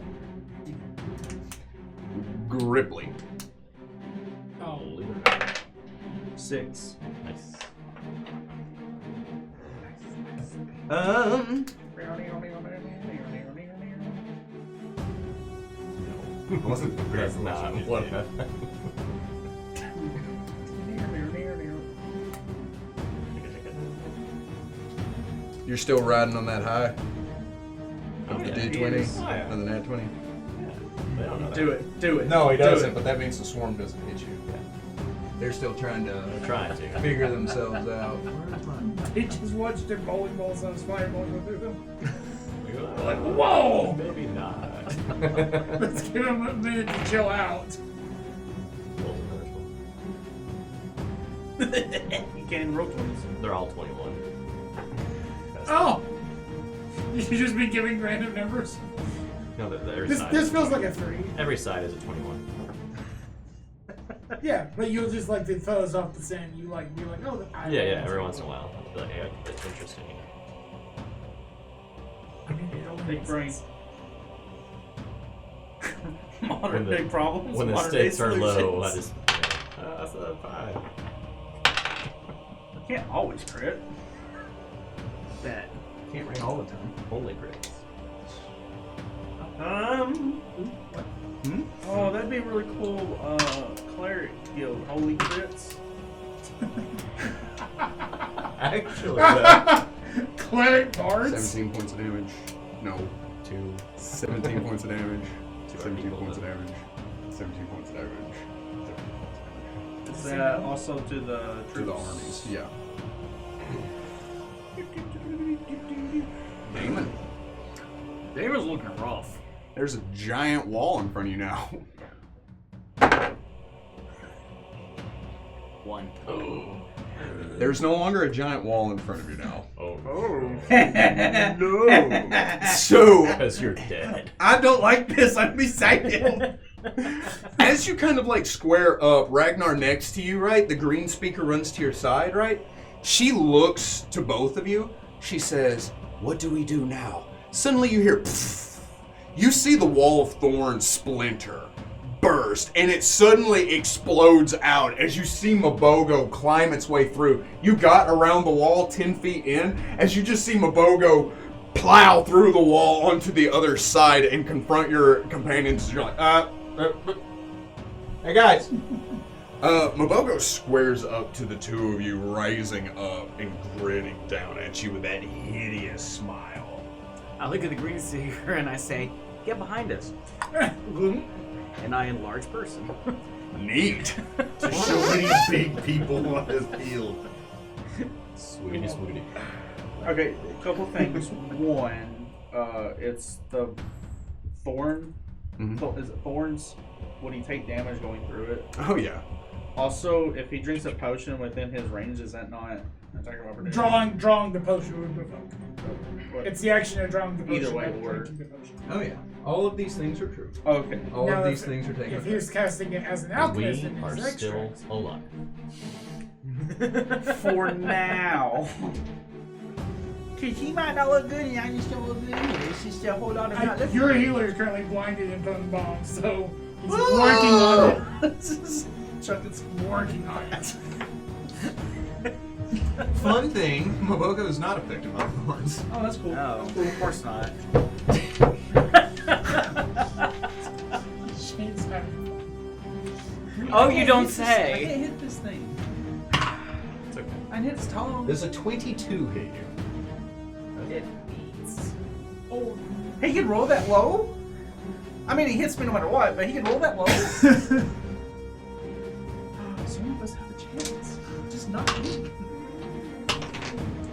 A: Gripply.
E: Oh.
D: 6.
C: Nice.
A: Wasn't prepared
C: That's
A: for
C: not
A: what you
C: what.
A: did. You're still riding on that high of the D20
C: Oh, yeah.
A: and the nat 20.
C: They don't know
D: Do it. Do it.
A: No, he
D: Do
A: doesn't.
D: it.
A: But that means the swarm doesn't hit you. They're still trying to
C: They're trying to.
A: figure themselves out.
E: He just watched their bowling balls on his fireball go through them.
C: Like,
E: whoa!
C: Maybe not.
E: Let's give him a minute to chill out.
D: You can't even roll 20s.
C: They're all 21.
E: Oh! You should just be giving random numbers.
C: No, every
E: This
C: side.
E: this feels like a 3.
C: Every side is a 21.
E: Yeah, but you'll just like to throw us off the scent. You like be like, oh, I
C: Yeah, every once in a while. I'll be like, hey, that's interesting.
D: Big brain. Modern
C: When the-
D: day problems.
C: When the
D: modern day
C: stakes are low, I
D: solutions.
C: just. That's a 5.
D: I can't always crit.
B: Bet.
A: Can't rain all the time.
C: Only crits.
D: Oh, that'd be really cool. Cleric guild, holy crits.
C: Actually,
E: Cleric bards.
A: 17 points of damage. No.
C: 2.
A: 17 points of damage.
C: 2
A: 17 points of damage. 17 points of damage.
D: Is that also to the troops?
A: To the armies, yeah. Damon.
B: Damon's looking rough.
A: There's a giant wall in front of you now.
B: 1.
A: There's no longer a giant wall in front of you now.
C: Oh.
A: No. So,
C: Because you're dead.
H: I don't like this. I'm beside him.
A: As you kind of like square up, Ragnar next to you, right? The green speaker runs to your side, right? She looks to both of you. She says, "What do we do now?" Suddenly you hear, pfft. You see the wall of thorns splinter, burst, and it suddenly explodes out as you see MOBOGO climb its way through. You got around the wall 10 feet in, as you just see MOBOGO plow through the wall onto the other side and confront your companions. You're like, hey guys. MOBOGO squares up to the two of you, rising up and grinning down at you with that hideous smile.
B: I look at the green speaker and I say, "Get behind us." And I enlarge person.
A: Neat.
F: To show many big people on his field.
C: Sweetie, sweetie.
D: Okay, a couple things. One, it's the thorn. Is it thorns? Would he take damage going through it?
A: Oh yeah.
D: Also, if he drinks a potion within his range, is that not an attack of opportunity?
E: Drawing the potion would provoke. It's the action of drawing the potion.
D: Either way,
E: and
D: or
E: drinking the potion.
H: Oh yeah. All of these things are true.
D: Okay.
H: All
E: Now,
H: of these
E: if-
H: things are taken.
E: If he was casting it as an alchemist,
C: We
E: then
C: are
E: it's
C: still
E: extra.
C: alive.
D: For now.
G: Cause he might not look good and I just don't look good either. It's just a whole lot of not looking
E: Your
G: good.
E: healer is currently blinded and throwing bombs, so he's working on it. Chuck's working on it.
H: Fun thing, MOBOGO is not affected by thorns.
D: Oh, that's cool.
B: No, of course not.
E: Shane's having
B: Oh, you don't
G: I
B: say.
G: can't hit this thing.
C: It's okay.
G: I hit its tongue.
H: Does a 22 hit you?
B: It beats.
G: Oh, he can roll that low? I mean, he hits me no matter what, but he can roll that low? Some of us have a chance. Just not me.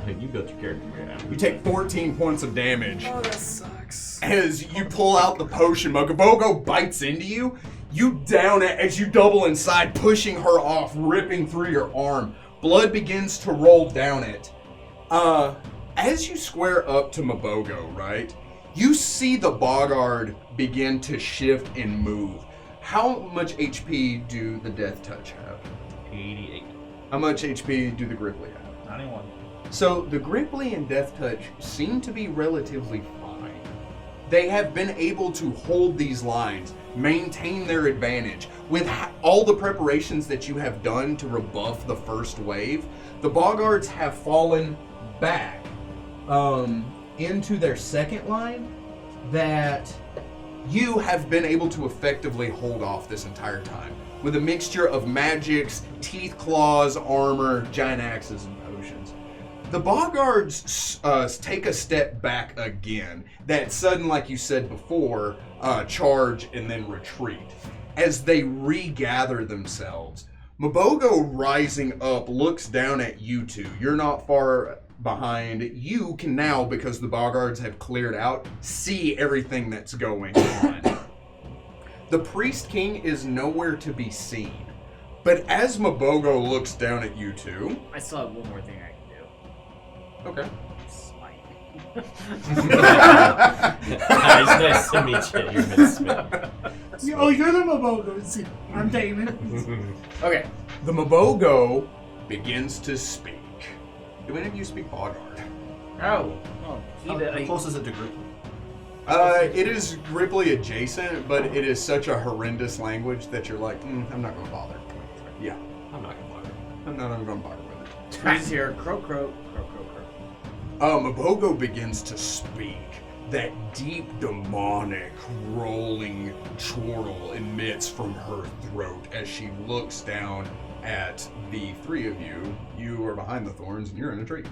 C: Hey, you built your character. Yeah.
A: You take 14 points of damage.
B: Oh, that sucks.
A: As you pull out the potion, MOBOGO bites into you. You down it as you double inside, pushing her off, ripping through your arm. Blood begins to roll down it. As you square up to MOBOGO, right, you see the Boggard begin to shift and move. How much HP do the Death Touch have?
C: 88.
A: How much HP do the Gripply have?
D: 91.
A: So the Gripply and Death Touch seem to be relatively fine. They have been able to hold these lines, maintain their advantage. With all the preparations that you have done to rebuff the first wave, the Boggards have fallen back into their second line that you have been able to effectively hold off this entire time. With a mixture of magics, teeth claws, armor, giant axes, and potions. The Boggards take a step back again. That sudden, like you said before, charge and then retreat. As they regather themselves, MOBOGO rising up looks down at you two. You're not far behind. You can now, because the Boggards have cleared out, see everything that's going on. The Priest King is nowhere to be seen. But as MOBOGO looks down at you two...
B: I still have one more thing I can do.
A: Okay.
B: Smite.
C: Nice to meet you. You're Miss Smith.
E: Oh, you're the MOBOGO. See, I'm Damon.
B: Okay.
A: The MOBOGO begins to speak. Do any of you speak Boggard?
B: Oh.
F: How close is it to Gripply?
A: It is Gripply adjacent, but it is such a horrendous language that you're like, I'm not going to bother. Yeah,
C: I'm not gonna bother.
A: I'm not going to bother with it.
B: Trees here. Croak, croak, croak, croak, croak.
A: MOBOGO begins to speak. That deep, demonic, rolling chortle emits from her throat as she looks down at the three of you. You are behind the thorns and you're in a tree.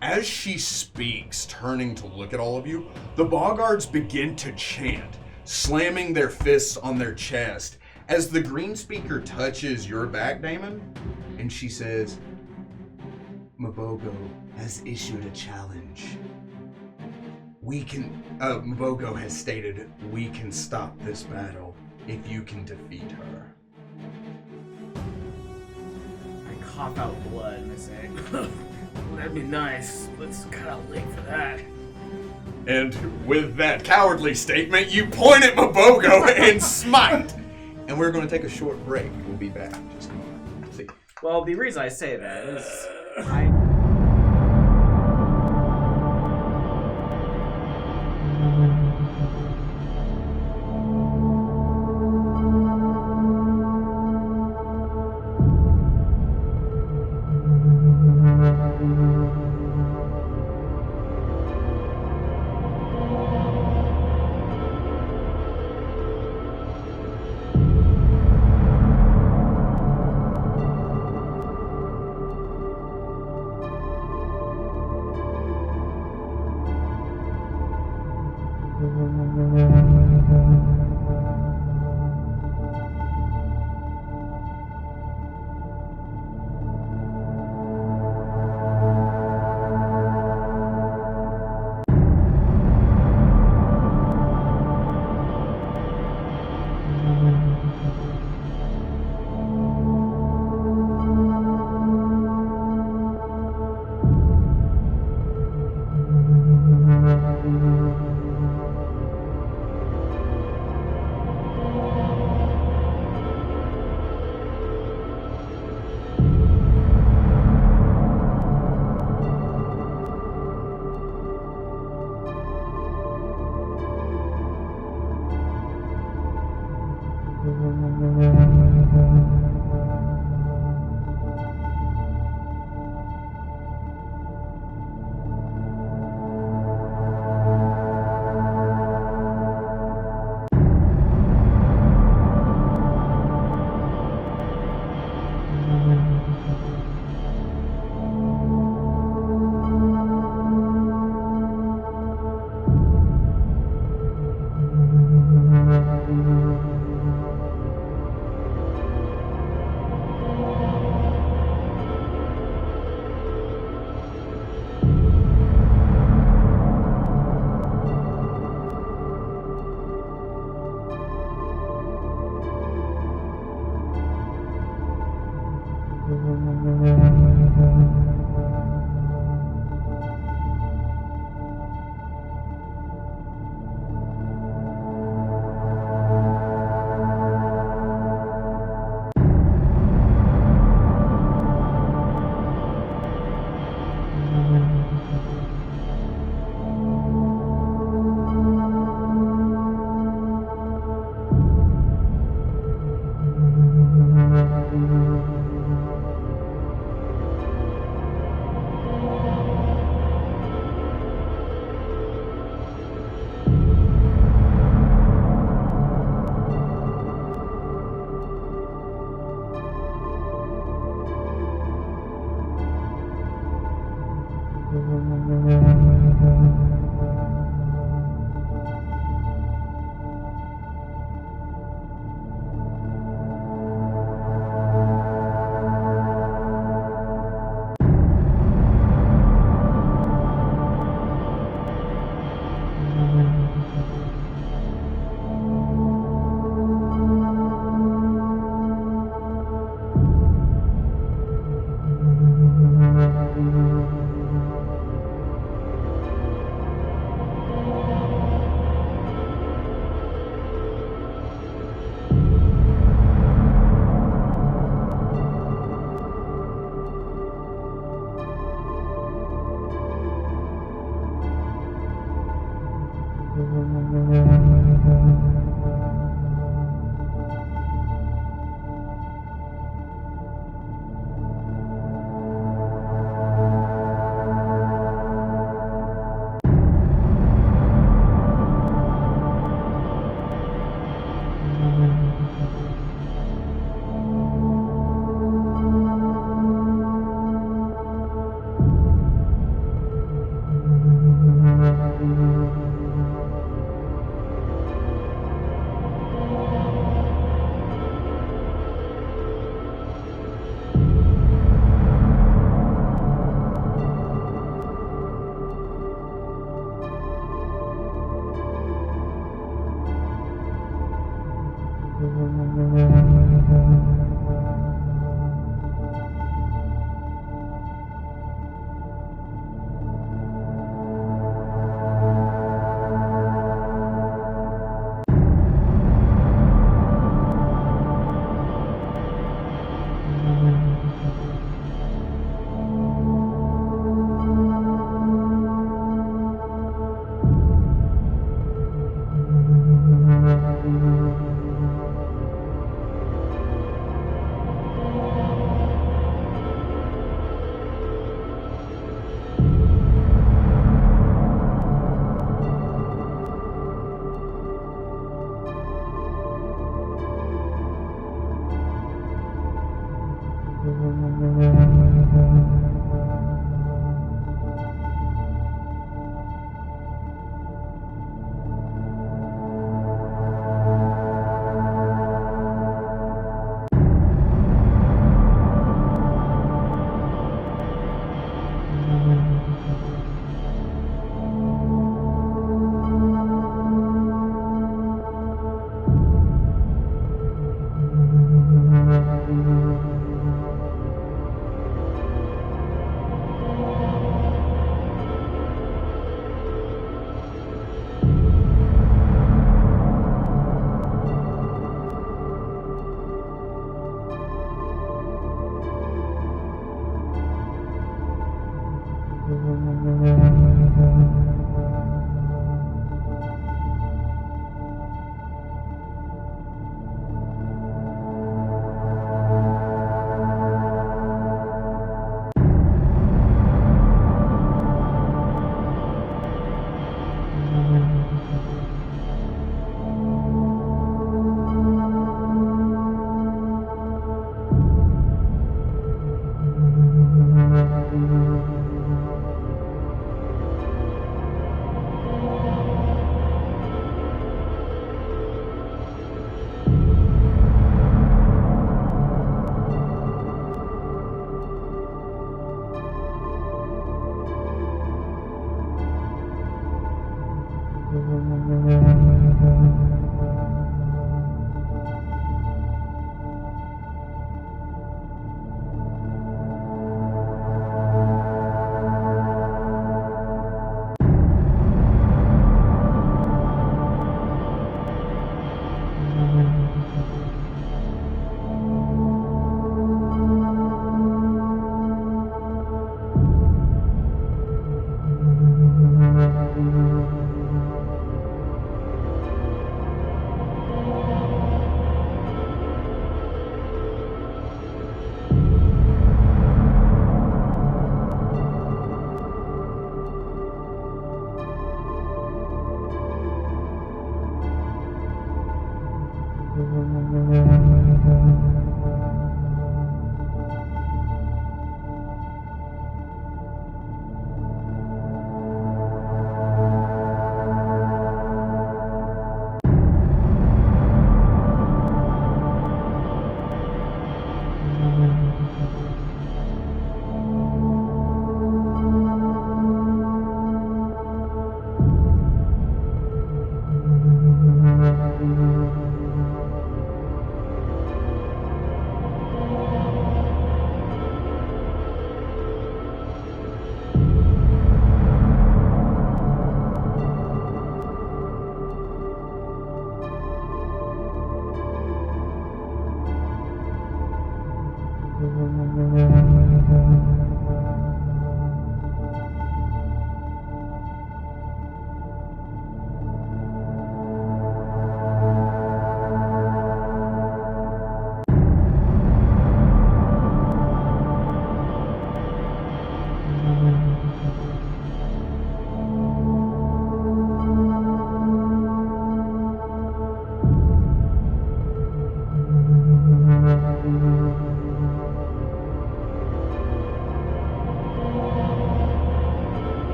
A: As she speaks, turning to look at all of you, the Boggards begin to chant, slamming their fists on their chest as the green speaker touches your back, Damon, and she says, MOBOGO has issued a challenge. MOBOGO has stated, we can stop this battle if you can defeat her.
B: I cough out blood and I say, well, that'd be nice. Let's cut out late for that.
A: And with that cowardly statement, you point at MOBOGO and smite. And we're going to take a short break. We'll be back in just a moment. See.
B: Well, the reason I say that is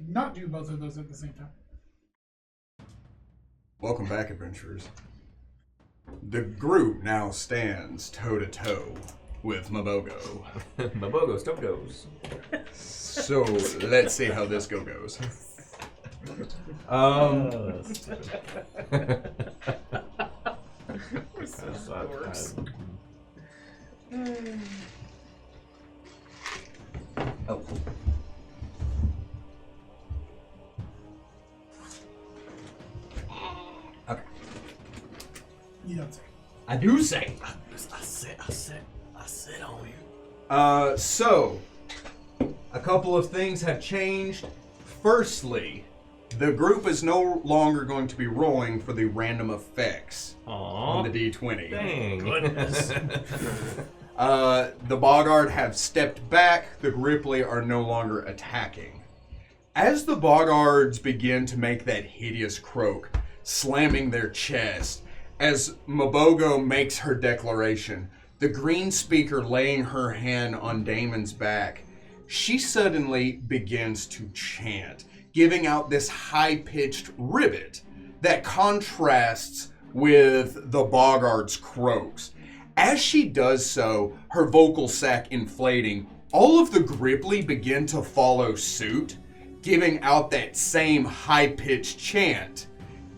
E: Not do both of those at the same time.
A: Welcome back, adventurers. The group now stands toe-to-toe with MOBOGO.
C: MOBOGO still goes.
A: So, let's see how this goes.
E: You don't say.
H: I do say.
C: I sit on you.
A: So, a couple of things have changed. Firstly, the group is no longer going to be rolling for the random effects on the D20.
C: Dang.
B: Goodness.
A: The Boggard have stepped back. The Gripply are no longer attacking. As the Boggards begin to make that hideous croak, slamming their chest, as MOBOGO makes her declaration, the green speaker laying her hand on Damon's back, she suddenly begins to chant, giving out this high-pitched ribbit that contrasts with the Boggard's croaks. As she does so, her vocal sac inflating, all of the Gripply begin to follow suit, giving out that same high-pitched chant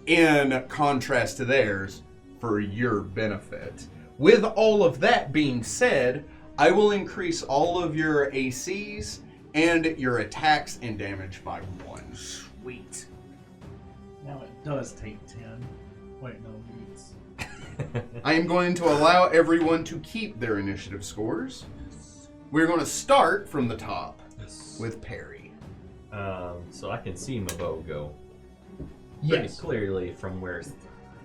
A: in contrast to theirs for your benefit. With all of that being said, I will increase all of your ACs and your attacks and damage by 1.
B: Sweet.
G: Now it does take 10. Wait, no, beats.
A: I am going to allow everyone to keep their initiative scores. We're going to start from the top with Perry.
C: So I can see MOBOGO pretty
H: Yes.
C: clearly from where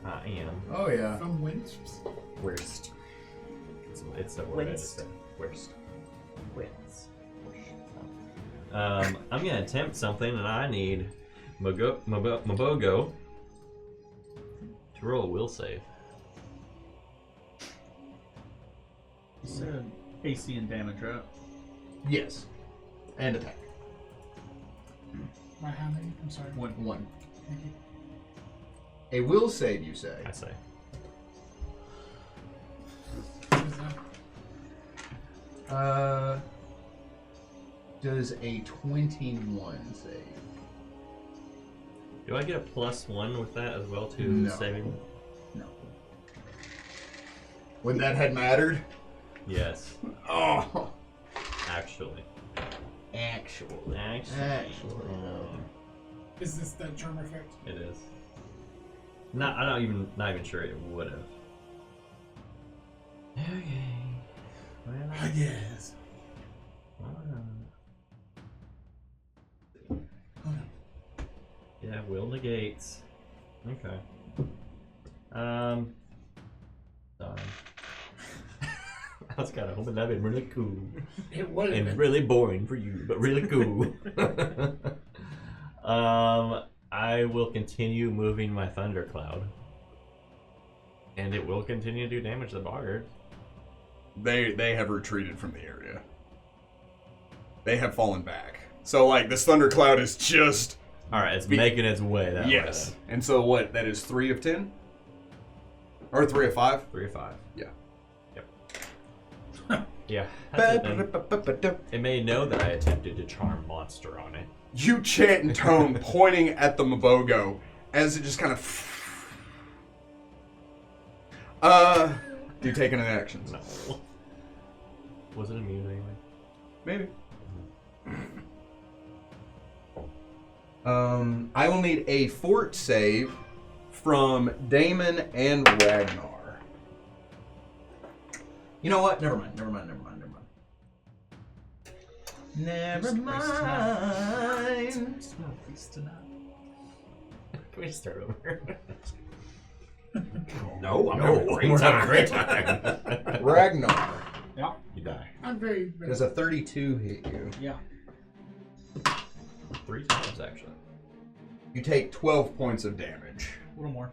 C: I am.
H: Oh yeah.
E: From whence?
C: Worst. It's the word I
B: Wins.
C: just said. Worst.
B: Wins.
C: I'm gonna attempt something, and I need MOBOGO to roll a will save.
G: You said AC and damage, right?
H: Yes. And attack.
E: By how many? I'm sorry.
H: 1.
E: Thank you.
A: A will save, you say?
C: I say.
E: What is that?
H: Does a 21 save?
C: Do I get a +1 with that as well to
H: No.
C: saving?
H: No.
A: When that had mattered?
C: Yes,
A: Oh.
C: actually.
H: Actually.
C: Actually.
E: Is this that charm effect?
C: It is. Not even sure it would have. Okay. Well,
H: I guess.
C: Yeah, will negates. Okay. Sorry. I was kind of hoping that'd be really cool.
E: It would have
C: And
E: been.
C: really boring for you, but really cool. I will continue moving my thundercloud. And it will continue to do damage to the Boggard.
A: They have retreated from the area. They have fallen back. So, like, this thundercloud is just...
C: Alright, it's making its way that way.
A: Yes. And so what? That is 3 of 10? Or 3 of 5?
C: 3 or 5.
A: Yeah.
C: Yep. Yeah. That's it then. It may know that I attempted to charm monster on it.
A: You chant in tone, pointing at the MOBOGO, as it just kind of... do you take any actions?
C: No. Was it immune anyway?
A: Maybe. I will need a fort save from Damon and Ragnar.
H: You know what? Never mind. Never mind.
C: Can we start over?
H: No, I'm having a great time.
A: Ragnar,
C: You die.
E: I'm very.
A: does a 32 hit you?
G: Yeah.
C: 3 times, actually.
A: You take 12 points of damage.
G: A little more.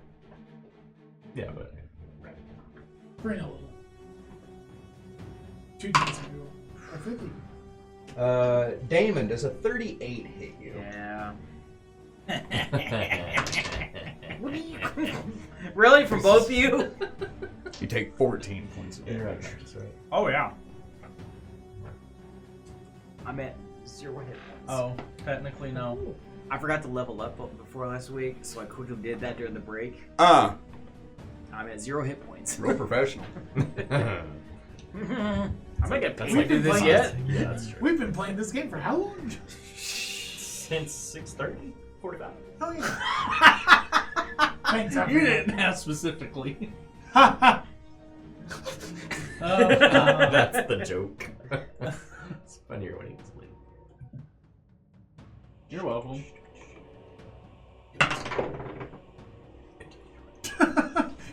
C: Yeah, but...
E: Bring a little. 2 days ago. Or 50.
A: Damon, does a 38 hit you?
B: Yeah. Really? From both of you?
A: You take 14 points of damage.
C: That's right.
G: Oh, yeah.
B: I'm at 0 hit points.
G: Oh, technically, no.
B: I forgot to level up before last week, so I quickly did that during the break.
A: Ah,
B: I'm at 0 hit points.
A: real professional.
B: I'm not gonna pay
E: We've
B: to do
E: been
B: this
E: playing
B: yet.
C: Yeah, that's true.
E: We've been playing this game for how long?
C: Since 6:30? 45.
E: Oh, yeah. Thanks, I
G: You
E: forgot.
G: didn't ask specifically.
C: That's the joke. It's funnier when he explains.
D: You're welcome.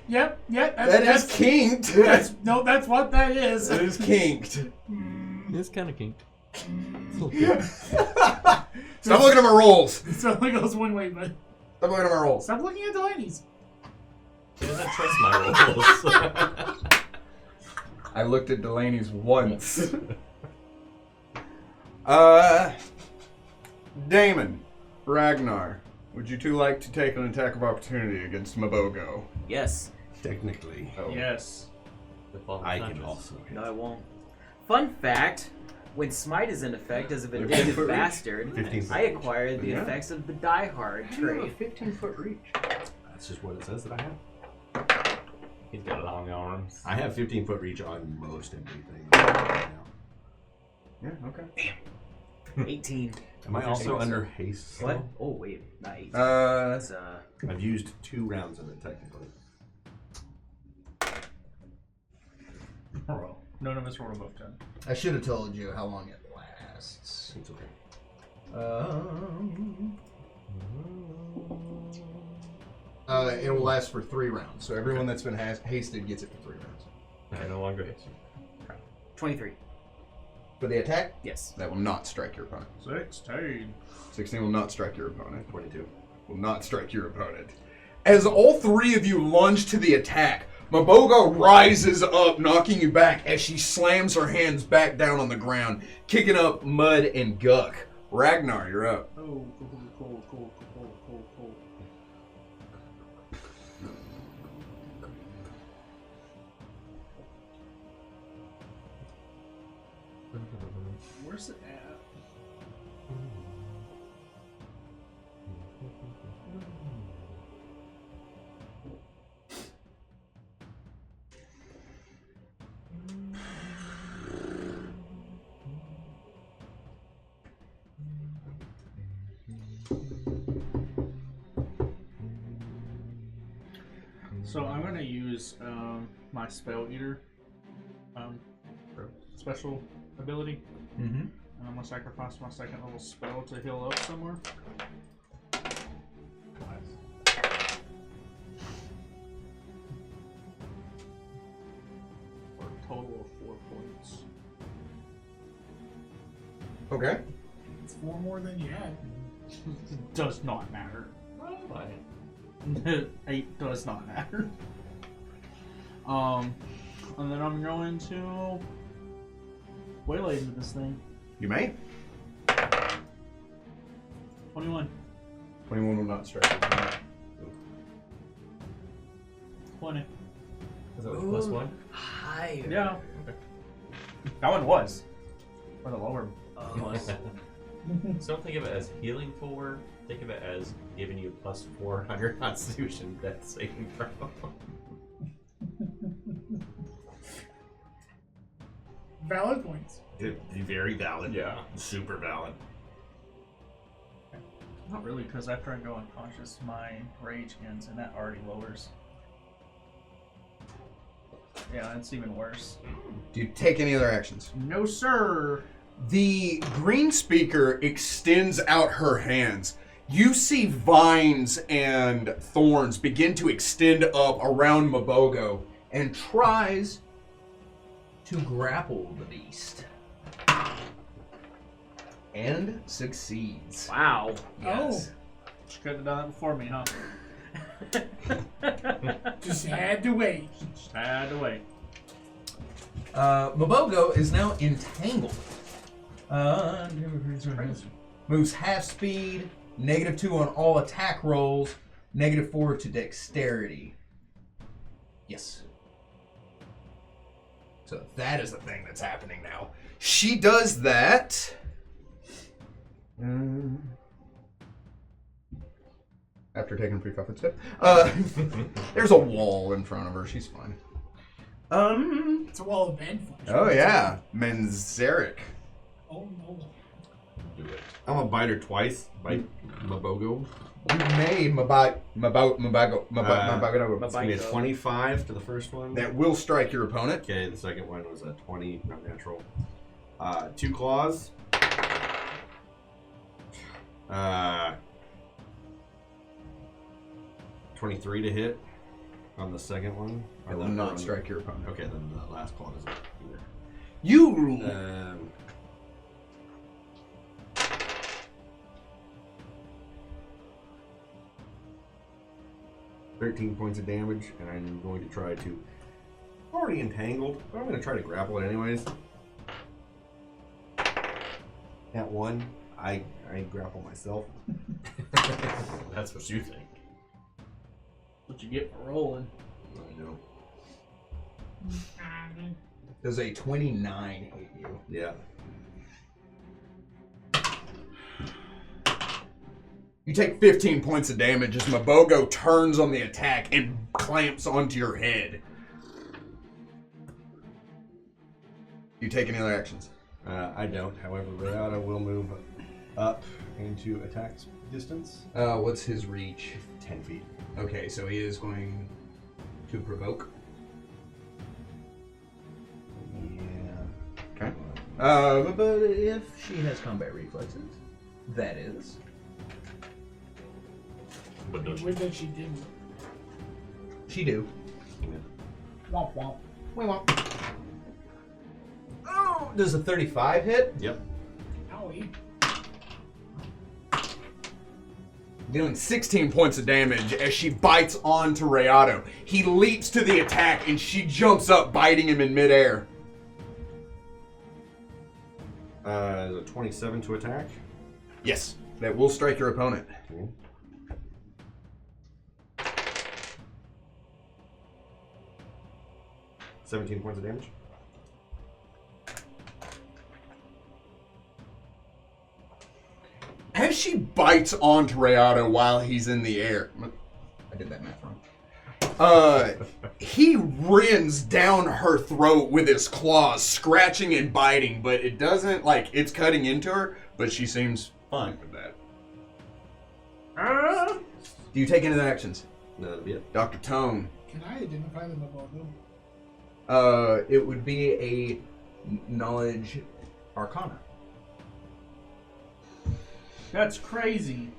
E: Yep.
A: That's kinked.
E: That's what that is.
A: That is kinked.
C: It's kind of kinked.
A: Stop looking at my rolls.
E: It only goes one way, but
A: Stop looking at my rolls.
E: stop looking at Delaney's.
C: He doesn't trust my rolls.
A: I looked at Delaney's once. Damon, Ragnar, would you two like to take an attack of opportunity against MOBOGO?
B: Yes.
F: Technically,
D: Yes.
F: I can also.
B: No, I won't. Fun fact: when Smite is in effect as a vindictive
A: 15-foot reach.
B: bastard,
F: 15
B: I acquired the
A: Yeah.
B: effects of the Die Hard
H: You have a
B: trait.
H: 15-foot reach.
F: That's just what it says that I have.
C: He's got long arms.
F: I have 15-foot reach on most everything. Right now.
A: Yeah, okay.
B: 18.
F: Am I also under haste?
B: What? Oh wait, not 18.
A: Uh,
B: That's
F: I've used 2 rounds of it technically.
D: Oh, well. None of us rolled above 10.
H: I should have told you how long it lasts.
F: It's okay.
H: It will last for 3 rounds. So everyone that's been hasted gets it for 3 rounds.
C: I no longer hate you.
B: 23.
H: For the attack,
B: Yes.
A: that will not strike your opponent.
D: 16.
A: 16 will not strike your opponent.
F: 22.
A: Will not strike your opponent. As all three of you lunge to the attack, MOBOGO rises up, knocking you back as she slams her hands back down on the ground, kicking up mud and guck. Ragnar, you're up.
D: Oh, cool. Where's it at? So I'm gonna use my Spell Eater special ability.
H: Mm-hmm.
D: And I'm gonna sacrifice my second level spell to heal up somewhere. For a total of 4 points.
A: Okay.
E: It's 4 more than you had.
D: Does not matter. 8 does not matter. And then I'm going to waylay into this thing.
A: You may.
D: 21.
A: 21 will not strike your opponent.
D: 20.
C: Is that with +1?
B: Higher.
D: Yeah. That one was. For the lower.
C: So don't think of it as healing 4. Think of it as giving you +4 on your Constitution death saving throw.
E: Valid points.
F: Very valid.
C: Yeah.
F: Super valid.
D: Not really, because after I go unconscious, my rage ends, and that already lowers. Yeah, it's even worse.
A: Do you take any other actions?
D: No, sir.
A: The green speaker extends out her hands. You see vines and thorns begin to extend up around MOBOGO and tries to grapple the beast. And succeeds.
B: Wow.
A: Yes.
D: She could have done that before me, huh?
E: Just had to wait.
D: Just had to wait.
A: MOBOGO is now entangled. Moves half speed, -2 on all attack rolls, -4 to dexterity. Yes. So that is the thing that's happening now. She does that. After taking a pre-coffee step. There's a wall in front of her. She's fine.
E: It's a wall of bad flesh.
A: Oh yeah, Menzeric.
E: Oh no.
C: do it.
F: I'm gonna bite her twice. Bite MOBOGO.
A: You may Mabago.
F: It's gonna be a 25 to the first one.
A: That will strike your opponent.
F: Okay, the second one was a 20, not natural. 2 claws. 23 to hit on the second one.
A: It will not strike your opponent.
F: Okay, then the last claw doesn't either.
A: You.
F: 13 points of damage, and I'm going to try to. Already entangled, but I'm going to try to grapple it anyways. At 1, I grapple myself.
C: That's what you think.
D: What you get for rolling?
F: I know.
A: Does a 29 hit you?
F: Yeah.
A: You take 15 points of damage as MOBOGO turns on the attack and clamps onto your head. You take any other actions?
F: I don't. However, Rayada will move up into attack distance.
A: What's his reach?
F: 10 feet.
A: Okay, so he is going to provoke.
F: Yeah.
A: Okay.
H: But if she has combat reflexes, that is.
C: But don't
E: Weird that she didn't.
A: She do.
E: Womp womp.
A: We won't.
H: Oh, does a 35 hit?
C: Yep.
E: Owie.
A: Dealing 16 points of damage as she bites onto Rayado. He leaps to the attack and she jumps up, biting him in midair.
F: Is a 27 to attack?
A: Yes, that will strike your opponent.
F: Okay. 17 points of damage.
A: As she bites onto Rayado while he's in the air. I did that math wrong. He rends down her throat with his claws, scratching and biting, but it doesn't, like, it's cutting into her, but she seems fine with that. Do you take any of the actions?
F: No, that'll be it.
A: Dr. Tone.
E: Can I identify them above them?
A: It would be a knowledge arcana.
D: That's crazy.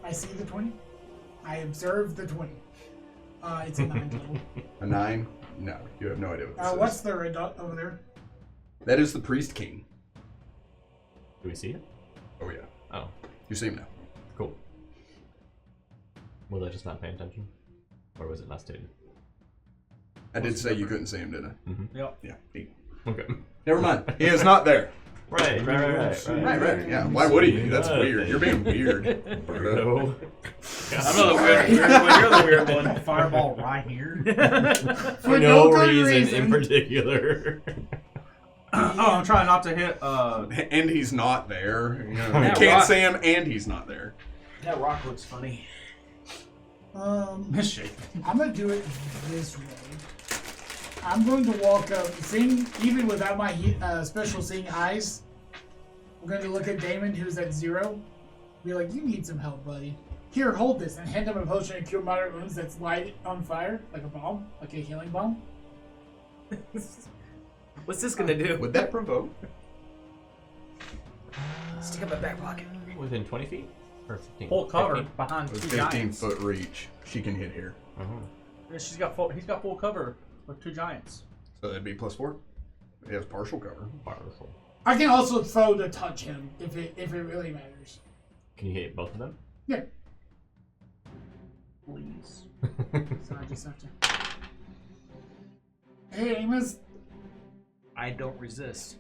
E: I see the 20. I observe the 20. It's a 9 total.
A: A 9? No, you have no idea what this is.
E: What's the red dot over there?
A: That is the Priest King.
C: Do we see it?
A: Oh, yeah.
C: Oh,
A: You see him now.
C: cool. Was I just not paying attention? Or was it not stated?
A: I did say you couldn't see him, didn't I?
C: Mm-hmm.
D: Yep.
A: Yeah.
C: Okay.
A: Never mind. He is not there.
C: Right.
A: Right. Yeah. Why would he? That's weird. You're being weird.
C: No.
D: I'm not the weird one. You're the weird one.
G: Fireball right here.
C: For no reason in particular.
D: I'm trying not to hit.
A: And he's not there. You know, you
B: That
A: can't
B: rock-
A: see him, and he's not there.
B: That rock looks funny.
D: Misshapen.
E: I'm gonna do it this way. I'm going to walk up, even without my special seeing eyes. I'm going to look at Damon, who's at 0. Be like, "You need some help, buddy. Here, hold this," and hand him a potion of cure moderate wounds that's light on fire, like a bomb, like a healing bomb.
B: What's this gonna do?
A: Would that provoke?
B: Stick up my back pocket.
C: Within 20 feet? Or 15?
D: Full cover
C: 15?
D: behind
A: With
D: two
A: 15
D: giants.
A: foot reach, she can hit here.
C: Oh.
D: Yeah, he's got full cover with 2 giants.
A: So that'd be +4. He has partial cover.
C: Powerful.
E: I can also throw to touch him if it really matters.
C: Can you hit both of them?
E: Yeah.
D: Please.
E: So I just have to. Hey, Amos.
B: I don't resist.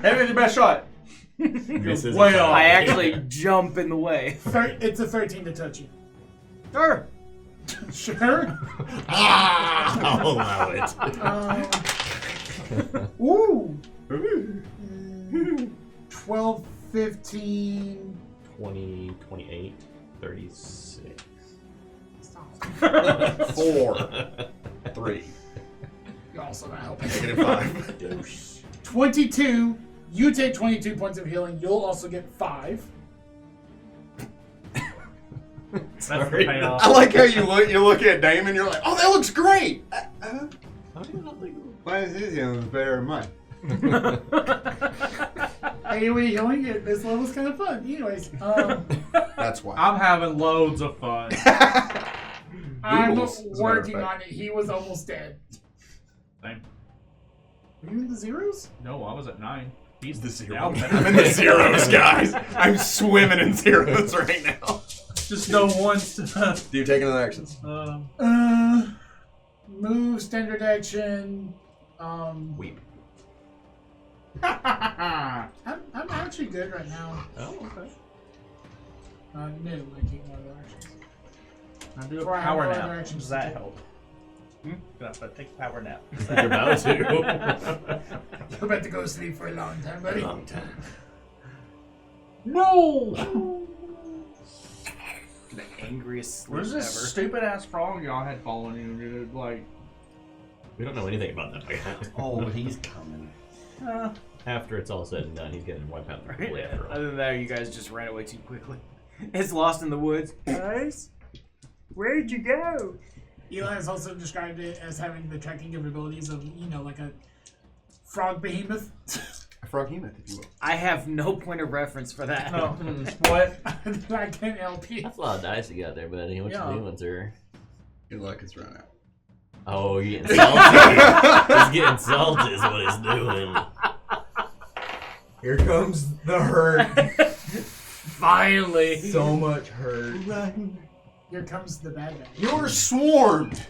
D: Have your best shot.
C: Misses
D: way off.
B: I actually jump in the way.
E: It's a 13 to touch you.
B: Sure.
E: Sure.
C: I'll allow it.
E: Ooh. 12, 15.
C: 20, 28, 36.
E: Stop.
A: 4, 3,
E: You're also not helping.
F: -5.
E: 22. You take 22 points of healing. You'll also get 5.
D: That's the payoff.
A: I like how you look at Damon, you're like, oh, that looks great.
H: Why is his healing better than mine?
E: AoE healing at this level's kind of fun. Anyways,
A: That's why.
D: I'm having loads of fun.
E: I'm
A: Noodles, as a matter of
E: working
A: fact.
E: on it. He was almost dead.
D: Same.
E: Were you in the zeros?
D: No, I was at 9. He's
A: The
D: now
A: zeros.
D: better.
A: I'm in the zeros, guys. I'm swimming in zeros right now.
D: Just no ones to.
A: Do you take another actions?
E: Move, standard action.
C: Weep.
E: I'm actually good right now.
C: Oh, okay.
E: No, I take no other actions.
D: I do a
E: Or I have
D: power
E: no other
D: nap.
E: actions
D: Does
E: to
D: that
E: take.
D: help? I take a power nap.
C: You're about to.
E: You're about to go to sleep for a long time, buddy.
C: Long time.
D: No!
B: The angriest sleep
D: Where's
B: ever.
D: this stupid ass frog y'all had following you, dude? Like,
C: We don't know anything about that guy.
F: Oh, he's coming.
C: After it's all said and done, he's getting wiped out
B: Right?
C: completely after all.
B: Other than that, you guys just ran away too quickly. It's lost in the woods. Guys, where'd you go?
E: Eli has also described it as having the tracking capabilities of, like a frog behemoth.
A: A froghemoth, if you will.
B: I have no point of reference for that.
D: no. What?
E: I can't help you.
C: That's a lot of dice you got there, buddy. What
D: Yeah.
C: you doing, sir?
A: Your luck is run out.
C: Oh, you're getting salty. He's getting salty is what he's doing.
H: Here comes the hurt.
B: Finally.
H: So much hurt.
E: Here comes the bad guy.
A: You're swarmed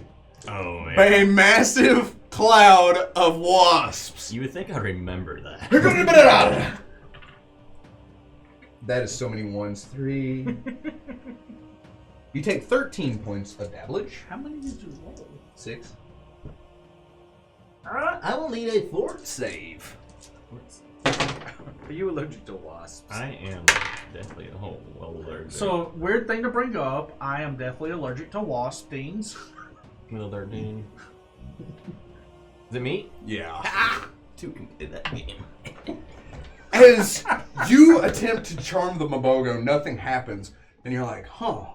C: Oh, man.
A: by a massive cloud of wasps.
C: You would think I'd remember that.
A: That is so many ones. 3. You take 13 points of damage.
D: How many did you roll?
A: 6. I will need a fort save.
B: Are you allergic to wasps?
C: I am definitely a whole allergic.
D: So, weird thing to bring up, I am definitely allergic to wasp stings.
C: Middle 13. Is it me?
A: Yeah.
C: Two can get that game.
A: As you attempt to charm the MOBOGO, nothing happens. And you're like, huh.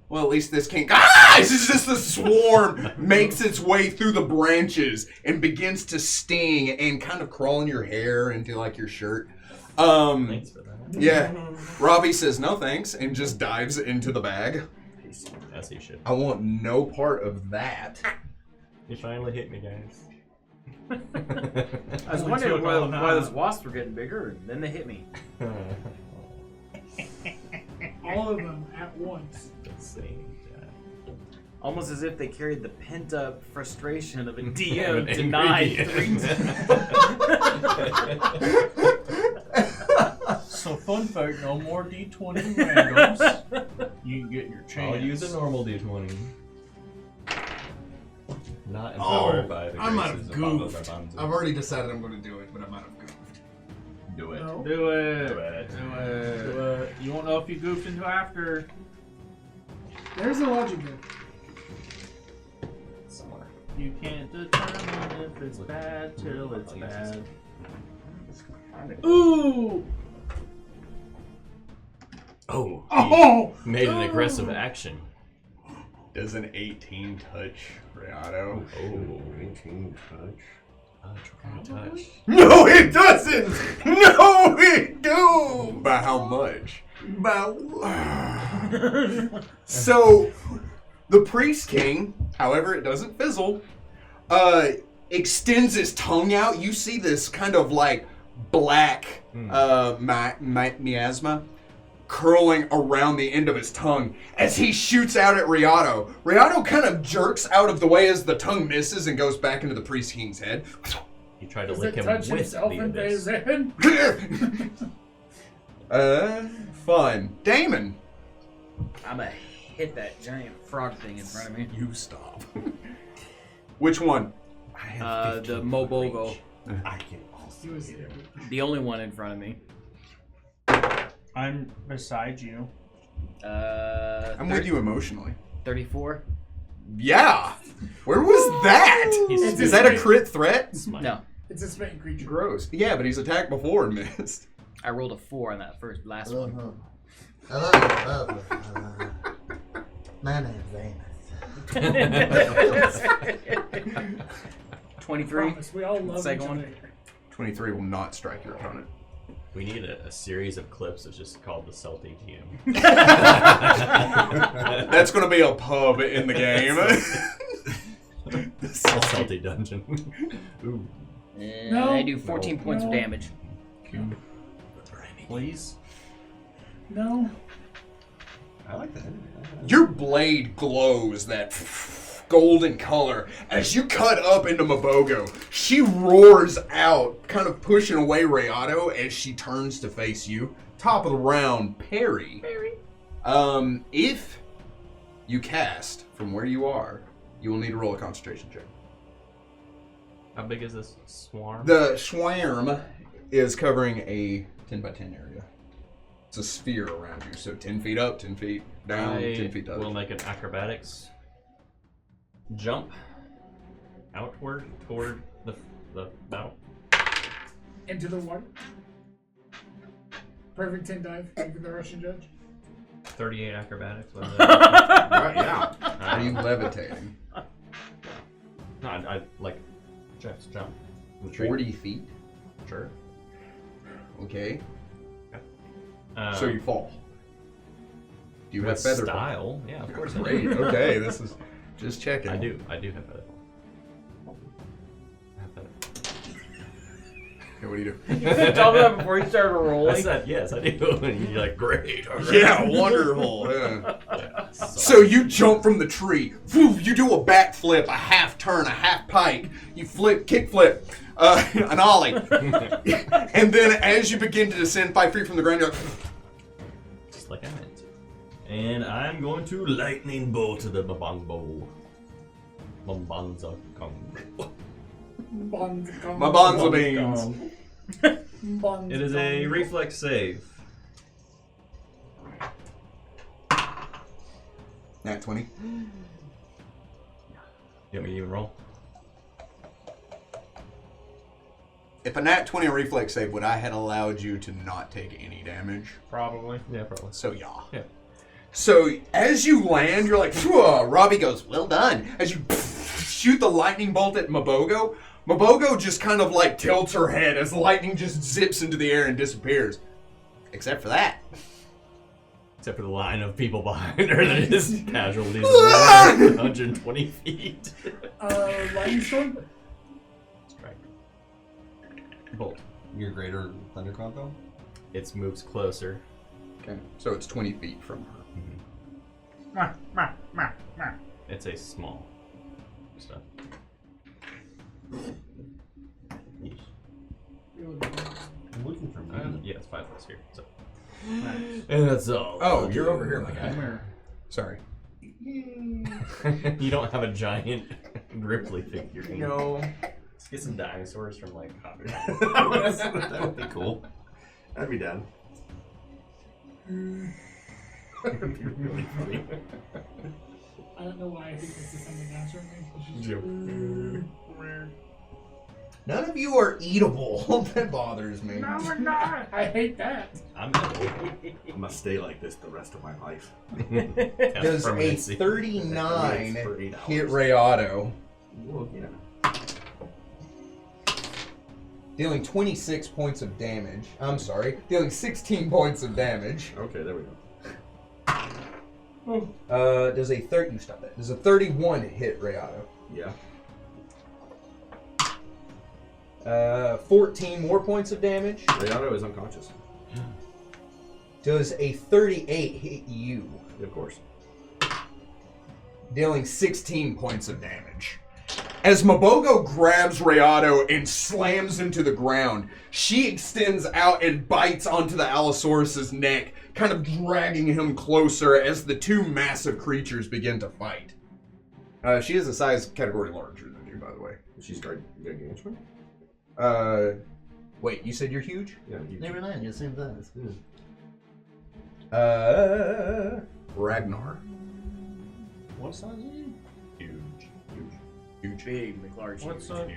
A: Well, at least this can't. It's just the swarm makes its way through the branches and begins to sting and kind of crawl in your hair into like your shirt.
C: Thanks for that.
A: Yeah. Robbie says no thanks and just dives into the bag.
C: As he should.
A: I want no part of that.
C: You finally hit me, guys.
B: I was
D: Only
B: wondering
D: took all
B: why
D: nine.
B: those wasps were getting bigger, and then they hit me.
E: All of them at once.
B: Almost as if they carried the pent-up frustration of a
C: Of
B: DM
C: an
B: denied
C: angry
B: 3
D: So, fun fact, no more D20 randoms. You can get your chance.
C: I'll use a normal D20. Not empowered by the
A: I might have
C: graces of Baba
A: goofed.
C: Babanza.
A: I've already decided I'm going to do it, but I might have goofed.
C: Do it.
E: No.
D: Do it.
C: Do it.
D: Do it. You won't know if you goofed until after.
E: There's a logic there.
C: Somewhere.
D: You can't determine if it's bad till it's bad. Ooh!
C: Oh.
E: Oh!
C: He made an aggressive action.
A: Does an 18 touch Riato?
C: Oh.
F: 18 touch.
C: Touch.
A: No, it doesn't! No, it don't! By how much? So, the Priest King, however it doesn't fizzle, extends his tongue out. You see this kind of like black miasma curling around the end of his tongue as he shoots out at Riato. Riato kind of jerks out of the way as the tongue misses and goes back into the Priest King's head.
C: He tried to
E: Does
C: lick
E: it
C: him
E: touch
C: with
E: himself
C: the
E: into
C: abyss.
E: his head?
A: Fun. Damon.
B: I'm gonna hit that giant frog thing in front of me.
A: You stop. Which one?
F: I have
B: The
F: 15
B: MOBOGO.
F: reach. I can also
E: He was
F: hit him.
B: The only one in front of me.
D: I'm beside you.
A: I'm with you emotionally.
B: 34.
A: Yeah. Where was that? Is that a crit threat?
B: No.
E: It's a smitten creature.
A: Gross. Yeah, but he's attacked before and missed.
B: I rolled a 4 on that last one.
H: I love you. My name's Amos.
B: 23.
E: We all love
B: Second
E: each
B: one.
E: other.
A: 23 will not strike your opponent.
C: We need a series of clips that's just called the Salty GM.
A: That's going to be a pub in the game.
C: Salty dungeon. Ooh.
E: No.
B: I do 14 points of
E: No.
B: damage.
C: Please.
E: No.
F: I like that.
A: Your blade glows that golden color. As you cut up into MOBOGO, she roars out, kind of pushing away Rayato as she turns to face you. Top of the round, Perry. If you cast from where you are, you will need to roll a concentration check.
C: How big is this swarm?
A: The swarm is covering a 10 by 10 area. It's a sphere around you, so 10 feet up, 10 feet down, 10 feet down.
C: Will make an acrobatics jump outward toward the battle.
E: Into the water. Perfect 10 dive. Like the Russian judge.
C: 38 acrobatics.
A: Right, yeah. Are you levitating?
C: No, I like just jump. From the tree.
A: 40 feet?
C: Sure.
A: Okay.
C: So
A: So you fall. Do you have
C: with
A: feather
C: style? Yeah, of course. I
A: Great.
C: do.
A: Okay, this is just checking.
C: I do have feather. I have feather.
A: Okay, what do you do?
B: Tell me that before you started
C: I
B: rolling.
C: said yes, I do. And you're like, great. All right.
A: Yeah, wonderful. Yeah.
C: Yeah,
A: So you jump from the tree. Whew, you do a backflip, a half turn, a half pike. You flip, kick flip, an ollie. And then as you begin to descend 5 feet from the ground, you're like,
C: just like I meant to. And I'm going to lightning bolt to the Mabongbo. Mambanza Kong.
A: my bonza beans.
C: It is a reflex save.
A: Nat 20.
C: You want me to even roll?
A: If a nat 20 reflex save, would I have allowed you to not take any damage?
C: Probably. Yeah, probably.
A: So yeah.
C: Yeah.
A: So as you land, you're like, "Phew," Robbie goes, well done. As you shoot the lightning bolt at MOBOGO, MOBOGO just kind of like tilts her head as the lightning just zips into the air and disappears. Except for that.
C: Except for the line of people behind her that is casualties of 120 feet.
E: Lightning storm?
C: Strike. Bolt.
F: Your greater thundercloud though?
C: It moves closer.
A: Okay. So it's 20 feet from her.
C: It's a small stuff.
F: I'm looking for me.
C: Yeah, it's 5 plus here. So. And that's all.
A: Oh, you're over here, my guy.
D: Come here.
A: Sorry.
C: You don't have a giant Ripley figure.
F: No.
C: Let's get some dinosaurs from like Hobbit.
F: That would be cool. That'd be done.
C: That'd be really funny.
E: I don't know why I think this is something natural.
A: None of you are eatable. That bothers me.
E: No, we're not. I hate that.
C: I'm
F: I'm gonna stay like this the rest of my life.
A: Does a
C: permanency.
A: 39
F: For 8
A: hit
F: hours.
A: Rayato,
F: Well, yeah.
A: dealing 26 points of damage. I'm sorry, dealing 16 points of damage.
F: Okay, there we go.
A: Does a 30? You stop that. Does a 31 hit Rayato?
F: Yeah.
A: 14 more points of damage.
F: Rayato is unconscious.
A: Does a 38 hit you?
F: Of course.
A: Dealing 16 points of damage. As MOBOGO grabs Rayato and slams him to the ground, she extends out and bites onto the Allosaurus' neck, kind of dragging him closer as the two massive creatures begin to fight. She is a size category larger than you, by the way.
F: She's gargantuan?
A: Wait, you said you're huge?
F: Yeah. You,
H: Never mind, you're the same size. Good.
A: Ragnar.
H: What size are you?
C: Huge.
A: Huge.
B: Big, McLarge.
D: What's up?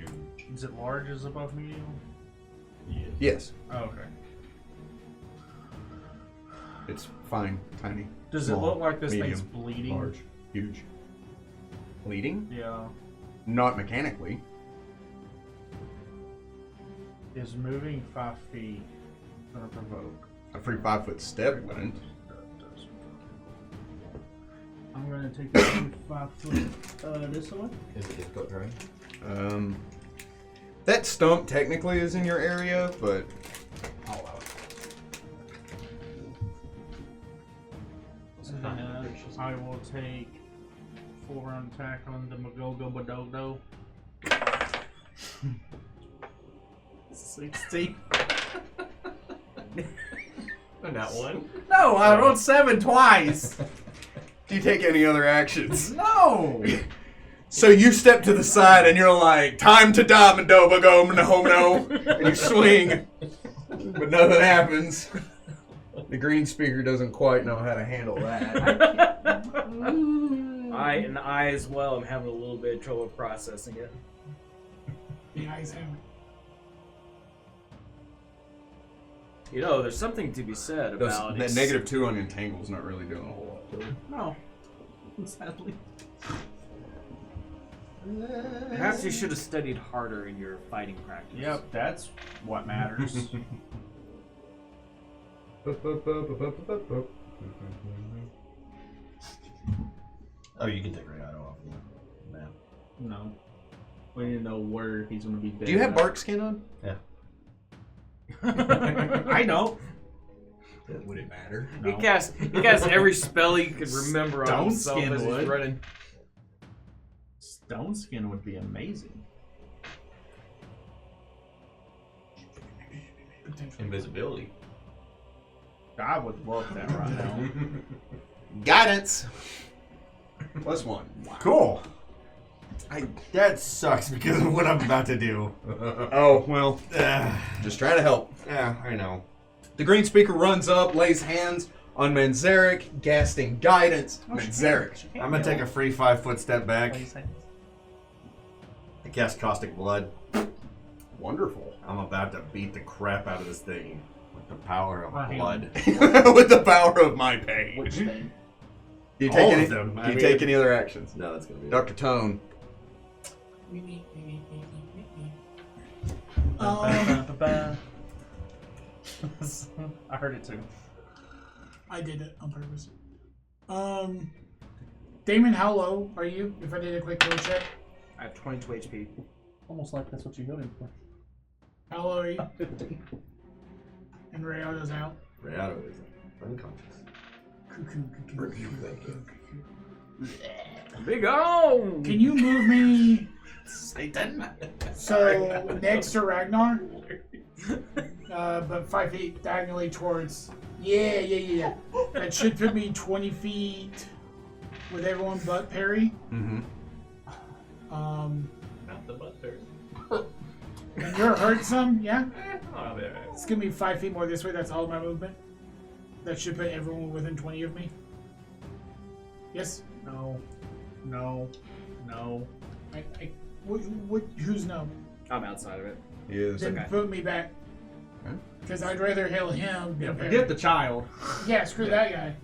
D: Is it large as above medium?
A: Yes.
D: Oh, okay.
A: It's fine, tiny.
D: Does
A: small,
D: it look like this
A: medium,
D: thing's bleeding?
A: Large, huge. Bleeding?
D: Yeah.
A: Not mechanically.
D: Is moving 5 feet gonna provoke?
A: A free 5-foot step wouldn't.
D: I'm gonna take the 5 foot this way.
C: Is it difficult terrain?
A: That stump technically is in your area, but I'll allow it.
D: And I will take 4-round attack on the MOBOGO. 60.
C: Not one.
G: No, I rolled 7 twice.
A: Do you take any other actions?
G: No.
A: So you step to the side and you're like, time to die, MOBOGO, no. And you swing, but nothing happens. The green speaker doesn't quite know how to handle that.
B: I as well am having a little bit of trouble processing it.
E: The eyes have
B: You know, there's something to be said about
A: That -2 on Entangle's not really doing a whole lot to it.
G: No. Sadly.
B: Perhaps you should have studied harder in your fighting practice.
D: Yep, that's what matters.
F: Oh, you can take Rayado off the map.
D: No. We need to know where he's gonna be dead.
A: Do you have bark skin on?
F: Yeah.
G: I know.
A: Would it matter?
B: He casts every spell he could remember on
D: Stone
B: himself
D: skin
B: as he's
D: would.
B: running.
D: Stone skin would be amazing.
C: Invisibility.
D: I would love that right now.
A: Guidance. +1.
F: Cool. That sucks because of what I'm about to do.
A: Oh, well. Just try to help.
F: Yeah, I know.
A: The green speaker runs up, lays hands on Manzarek, casting guidance. Manzarek.
F: I'm gonna take a free 5-foot step back. I cast Caustic Blood.
A: Wonderful.
F: I'm about to beat the crap out of this thing with the power of blood.
A: With the power of my pain.
D: Which thing?
A: Do you
F: All
A: take
F: of
A: any?
F: them.
A: Do you take any other actions?
F: No, that's gonna be it.
A: Dr. Tone.
D: I heard it too.
E: I did it on purpose. Damon, how low are you? If I did a quick roll check,
B: I have 22 HP.
D: Almost like that's what you healed him for.
E: how low are you? And Rayado's out.
F: Rayado is unconscious.
B: Big on!
E: Can you move me
G: Satan.
E: so next to Ragnar? But 5 feet diagonally towards. Yeah. That should put me 20 feet with everyone but Perry.
A: Mm-hmm.
C: Not the butt there.
E: And you're hurt some, yeah?
C: Oh, there.
E: It's gonna be 5 feet more this way. That's all my movement. That should put everyone within 20 of me. Yes?
D: No.
E: Who's no?
B: I'm outside of it.
A: He is.
E: Then
B: okay.
E: put me back.
A: Okay.
E: Because I'd rather hail him than Perry.
D: Forget the child.
E: Yeah, screw that guy.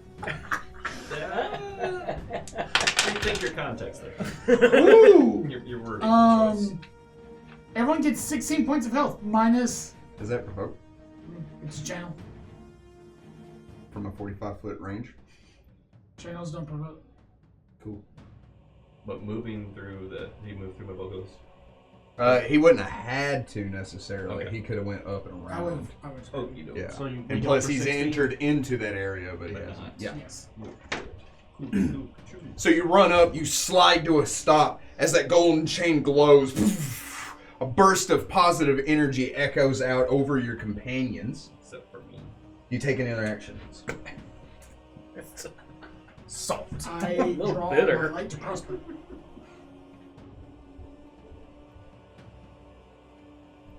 C: Rethink your context there.
E: Ooh!
C: Your wording choice.
E: Everyone gets 16 points of health minus.
A: Is that provoked
E: It's a channel.
A: from a 45-foot range?
E: Channels don't provoke.
A: Cool.
C: But moving through he moved through MOBOGO's.
A: He wouldn't have had to necessarily.
C: Okay.
A: He could have went up and
E: I would.
A: around.
C: Oh, you do.
A: Yeah.
D: So you
A: And
D: go
A: plus,
D: for
A: he's
D: 16?
A: entered into that area, but he
C: But
A: hasn't.
C: not.
A: Yeah.
E: Yes.
A: So you run up, you slide to a stop as that golden chain glows. A burst of positive energy echoes out over your companions.
C: Except for me.
A: You take any other actions?
B: Salt.
E: I
B: little
E: draw
B: bitter.
E: my light to prosper.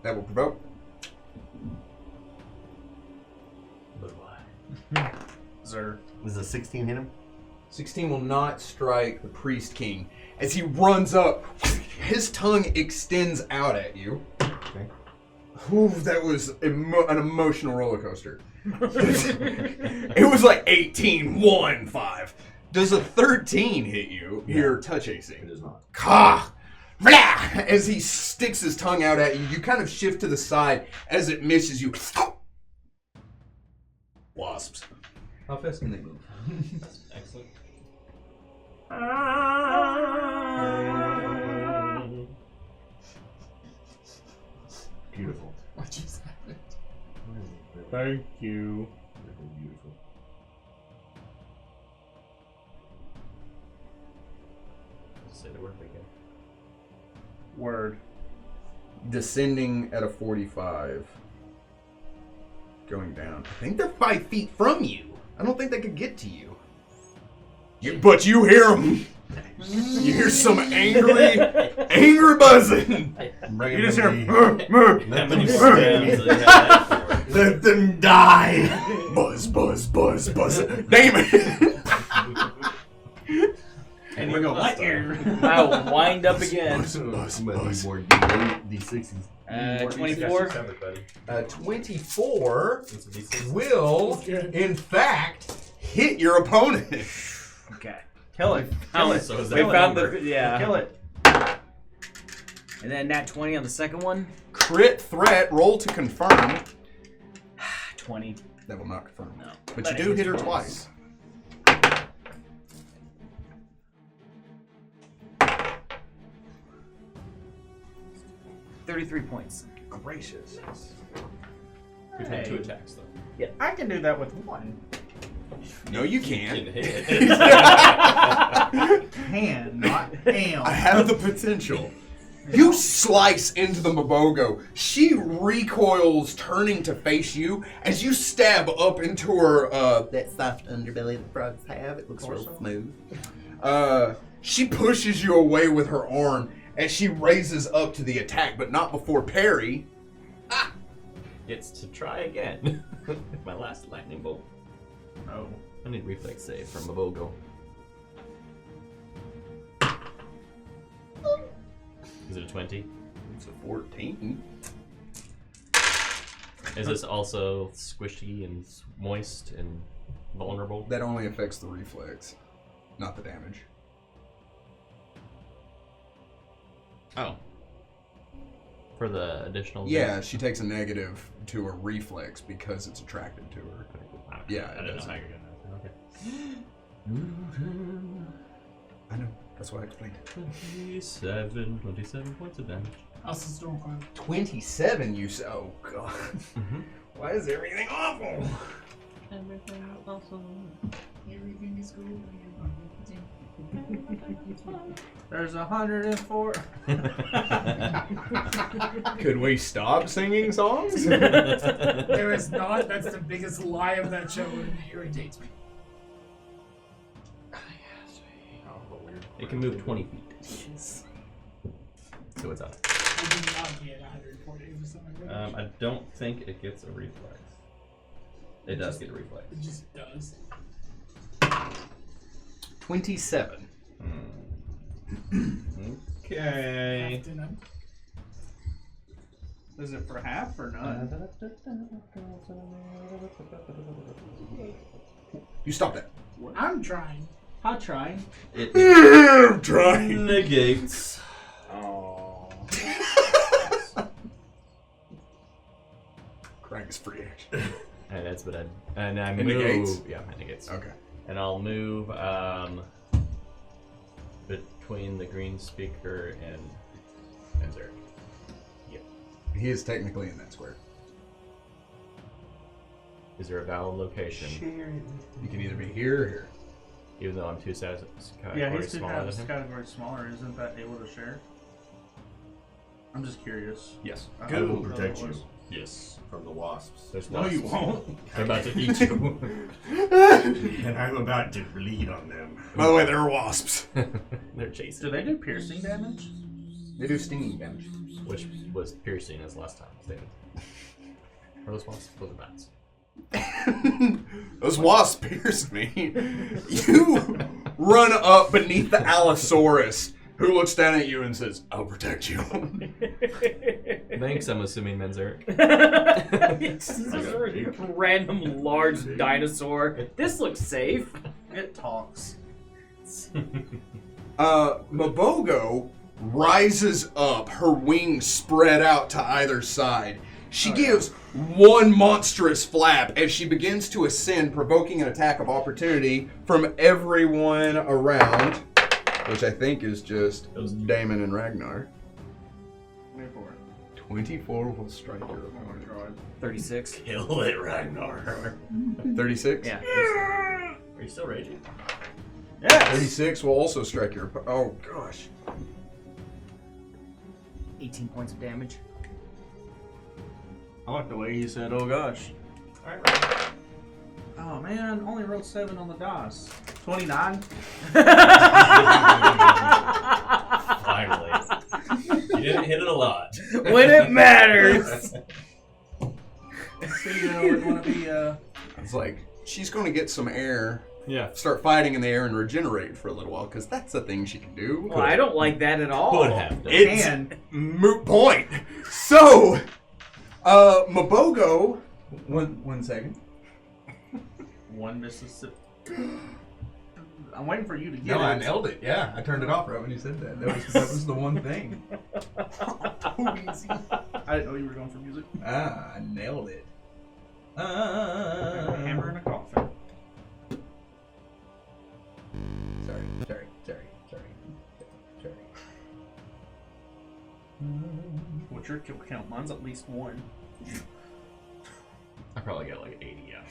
A: That will provoke.
C: But why?
D: Zer.
F: Does a 16 hit him?
A: 16 will not strike the Priest King. As he runs up, His tongue extends out at you.
F: Okay.
A: Ooh, that was an emotional roller coaster. It was like 18, 1, 5. Does a 13 hit you? Your touch AC.
F: It is not.
A: Ka! Blah! As he sticks his tongue out at you, you kind of shift to the side. As it misses you. Wasps.
H: How fast can they move?
C: Excellent.
F: Beautiful.
E: What just happened?
D: Thank you.
F: Beautiful.
C: Say the word again.
D: Word.
A: Descending at a 45. Going down. I think they're 5 feet from you. I don't think they could get to you. But you hear them. You hear some angry buzzing.
F: You
D: just hear,
C: How many stabs do they have for?
A: Let them die. Buzz, buzz, buzz, buzz. Damon.
D: and we go, what here?
B: I will wind up again.
A: Buzz, buzz,
F: More
A: buzz.
F: D6s.
B: 24.
A: 24
C: It's a D6.
A: will, in fact, hit your opponent.
D: Okay. Kill it. Kill it.
C: So is
B: We
C: that
B: found
C: number?
B: the yeah.
D: Kill it.
B: And then nat 20 on the second one.
A: Crit threat. Roll to confirm.
B: 20.
A: That will not confirm.
B: No.
A: But
B: But
A: you
B: it
A: do
B: hits
A: hit her
B: twice.
A: twice.
B: 33 points.
A: Gracious.
C: We've had 2 attacks though.
D: I can do that with one.
A: No, you
C: Can
A: can't.
C: hit.
D: Can, not am.
A: I have the potential. You slice into the MOBOGO. She recoils, turning to face you as you stab up into her, that soft underbelly that frogs have. It looks real smooth. She pushes you away with her arm as she raises up to the attack, but not before Perry.
C: Gets to try again. With my last lightning bolt.
D: Oh.
C: I need reflex save from MOBOGO. Is it a 20?
A: It's a 14.
C: Is this also squishy and moist and vulnerable?
A: That only affects the reflex, not the damage.
C: Oh. For the additional.
A: Yeah, she takes a negative to her reflex because it's attracted to her. Yeah,
C: I
A: it
C: didn't
A: does.
C: know how you're gonna. Okay.
A: I know. That's why I explained it.
C: 27 points of damage.
E: Also, Stormcloud.
A: 27, you say? Oh, God. Why is everything awful?
C: Everything awesome.
E: Everything is good.
D: There's 104.
A: Could we stop singing songs?
E: There is not. That's the biggest lie of that show, and it irritates me.
C: It can move 20 feet. So it's up.
E: I did not get 140 or something like that.
C: I don't think it gets a reflex. It does get a reflex.
E: It just does.
A: 27.
C: Okay.
E: Often I'm-
D: Is it for half or none?
A: You stop that.
E: I'm trying.
D: I'll try.
C: It
A: I'm trying.
C: negates.
D: Oh.
A: Crank is free action.
C: And that's what I
A: It
C: move.
A: negates?
C: Yeah, it negates.
A: Okay.
C: And I'll move between the green speaker and Zerg.
A: He is technically in that square.
C: Is there a valid location?
A: You can either be here or here.
C: Even though I'm two
D: Yeah,
C: categories
D: he's two
C: smaller than him?
D: categories smaller. Isn't that able to share? I'm just curious.
A: Yes.
F: I will protect
D: That
F: you
D: was-
C: Yes.
F: from the wasps.
C: There's
D: No, you
C: wasps.
D: won't.
C: They're about to eat you.
F: And I'm about to bleed on them.
A: By the way, there are wasps.
C: They're chasing.
D: Do they do piercing damage?
A: They do stinging damage.
C: Which was piercing as last time stated. Are those wasps? Those are bats.
A: Those wasps pierced me. You run up beneath the Allosaurus who looks down at you and says, "I'll protect you."
C: Thanks, I'm assuming Menzer.
B: Random large dinosaur. This looks safe.
D: It talks.
A: MOBOGO rises up, her wings spread out to either side. She gives one monstrous flap as she begins to ascend, provoking an attack of opportunity from everyone around, which I think is just Damon and Ragnar. 24 will strike your opponent.
B: 36.
C: Kill it, Ragnar.
A: 36?
B: Yeah.
C: Are you still raging?
D: Yes.
A: 36 will also strike your opponent. Oh, gosh.
B: 18 points of damage.
D: I like the way he said, "Oh gosh."
C: All right, Ragnar.
D: Oh man, only rolled 7 on the dice. 29.
C: Finally. You didn't hit it a lot.
B: When it matters.
D: See, we're going to be.
A: It's like, she's going to get some air,
C: Yeah.
A: start fighting in the air, and regenerate for a little while, because that's a thing she can do.
B: Well, I don't like that at all.
C: Could have done.
A: It's
D: And-
A: moot point. So, MOBOGO, one second.
D: One Mississippi. I'm waiting for you to get
H: No,
D: it.
H: I nailed it. Yeah, I turned it off right when you said that. That was the one thing.
D: I didn't know you were going for music.
H: Ah, I nailed it.
D: A hammer and a coffin.
H: Sorry.
D: What's your kill count? Mine's at least 1.
C: I probably got like 80 out.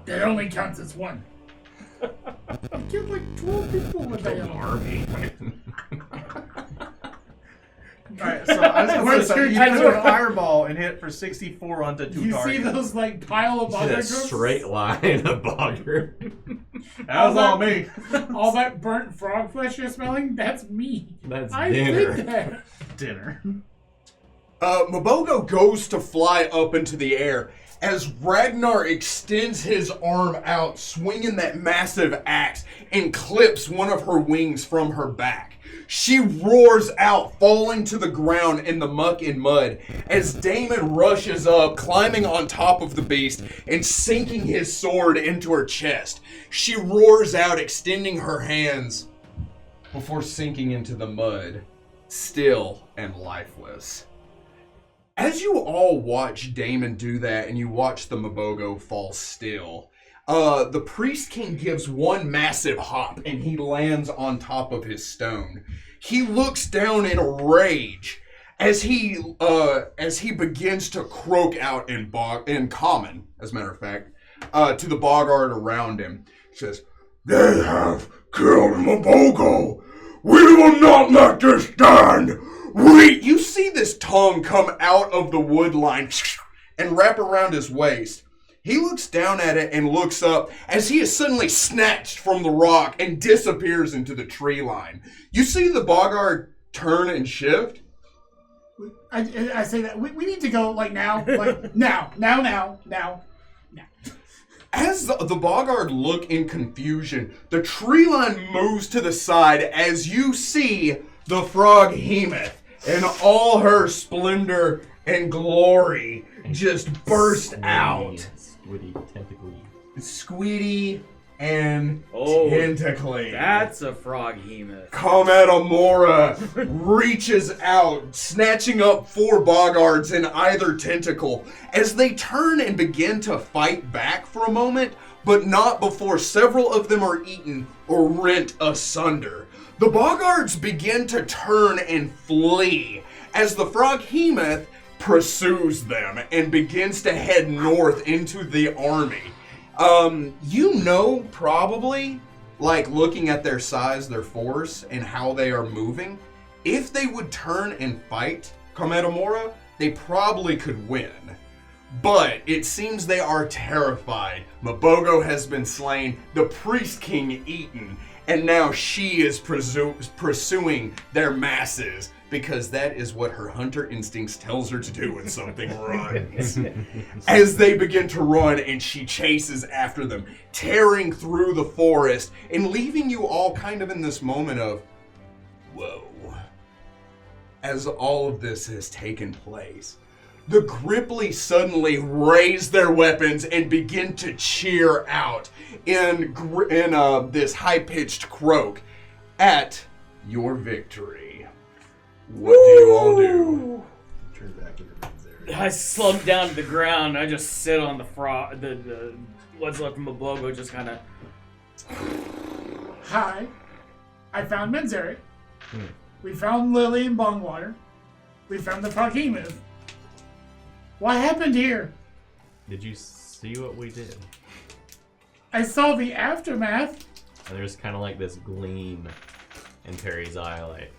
E: That only counts as one. I killed like 12 people with that.
C: Army.
D: Alright, so I was going to say, you threw a fireball and hit for 64 onto 2
E: You
D: targets.
E: see those like pile of
C: Just
E: Boggard
C: a
E: ghosts?
C: straight line of Boggard.
D: That was all me.
E: All that burnt frog flesh you're smelling, that's me.
C: That's
E: I
C: dinner.
E: did that.
D: Dinner.
A: MOBOGO goes to fly up into the air as Ragnar extends his arm out, swinging that massive axe, and clips one of her wings from her back. She roars out, falling to the ground in the muck and mud as Damon rushes up, climbing on top of the beast and sinking his sword into her chest. She roars out, extending her hands before sinking into the mud, still and lifeless. As you all watch Damon do that and you watch the MOBOGO fall still, the Priest King gives one massive hop and he lands on top of his stone. He looks down in rage as he begins to croak out in common, as a matter of fact, to the Boggard around him. He says, "They have killed MOBOGO. We will not let this stand. You see this tongue come out of the wood line and wrap around his waist. He looks down at it and looks up as he is suddenly snatched from the rock and disappears into the tree line. You see the Boggard turn and shift.
E: I say that we need to go like now, like now.
A: As the Boggard look in confusion, the tree line moves to the side as you see the Froghemoth in all her splendor and glory just burst out.
C: Squiddy, tentacly.
A: Squeedy and tentacly.
B: That's a Froghemoth.
A: Cometamora reaches out, snatching up 4 Boggards in either tentacle as they turn and begin to fight back for a moment, but not before several of them are eaten or rent asunder. The Boggards begin to turn and flee as the Froghemoth pursues them and begins to head north into the army. You know, probably, like looking at their size, their force, and how they are moving, if they would turn and fight Cometamora, they probably could win. But it seems they are terrified. MOBOGO has been slain, the Priest King eaten, and now she is pursuing their masses because that is what her hunter instincts tells her to do when something runs. As they begin to run and she chases after them, tearing through the forest and leaving you all kind of in this moment of, whoa. as all of this has taken place, the Gripply suddenly raise their weapons and begin to cheer out in this high-pitched croak at your victory. What do you all do?
F: Turn back into Manzari.
B: I slump down to the ground. I just sit on the what's left from MOBOGO, just kind of.
E: Hi. I found Manzari. We found Lily and Bongwater. We found the Behemoth. What happened here?
C: Did you see what we did?
E: I saw the aftermath.
C: And there's kind of like this gleam in Perry's eye, like.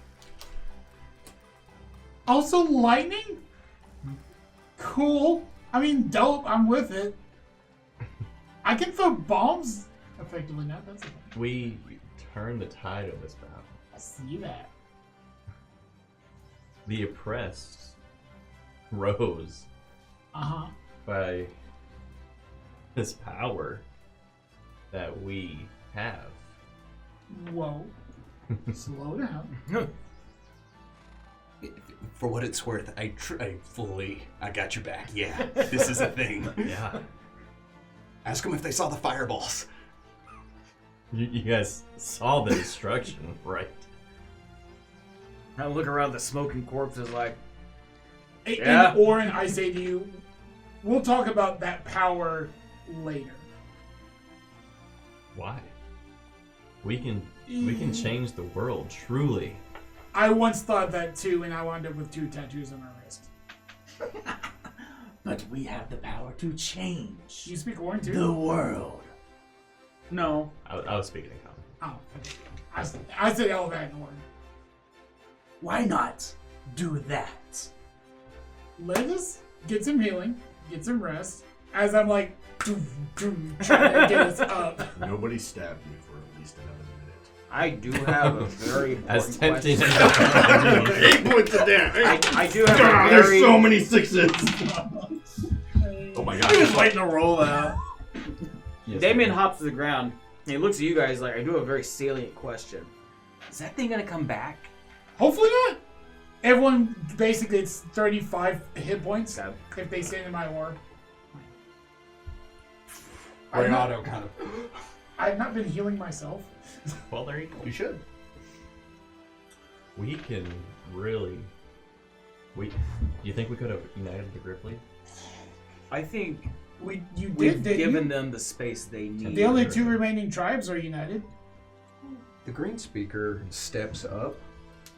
E: Also lightning? Cool. I mean, dope. I'm with it. I can throw bombs effectively now. That's okay.
C: We turned the tide of this battle.
E: I see that.
C: The oppressed rose by this power that we have.
E: Whoa. Slow down.
A: For what it's worth, I got your back. Yeah, this is a thing.
C: Yeah.
A: Ask them if they saw the fireballs.
C: You guys saw the destruction, right?
B: I look around the smoking corpses like.
E: And Orin, I say to you, we'll talk about that power later.
C: Why? We can change the world, truly.
E: I once thought that too, and I wound up with 2 tattoos on my wrist.
H: But we have the power to change
E: You speak Orin too?
H: the world.
D: No.
C: I was speaking in common.
E: Oh, I said all that in Orin.
H: Why not do that?
E: Let us get some healing, get some rest, as I'm like, trying to get us up.
F: Nobody stabbed me for at least another minute.
B: I do have a very
C: As
B: important
C: tempting
B: question.
C: as
F: 8 points of damage.
B: I do have a very.
F: There's so many 6s. Oh my god.
D: He was waiting to roll that.
C: Yes,
B: Damien
C: ma'am.
B: hops to the ground. And he looks at you guys like, I do have a very salient question. Is that thing gonna come back?
E: Hopefully not. Everyone, basically, it's 35 hit points
B: Okay.
E: if they stand in my aura.
A: Renato kind of.
E: I've not been healing myself.
C: Well, there you go.
A: You should.
C: We can really. You think we could have united the Gripply?
B: I think
E: You
B: we've
E: did,
B: given
E: you?
B: them the space they need.
E: The only 2 remaining tribes are united.
A: The green speaker steps up.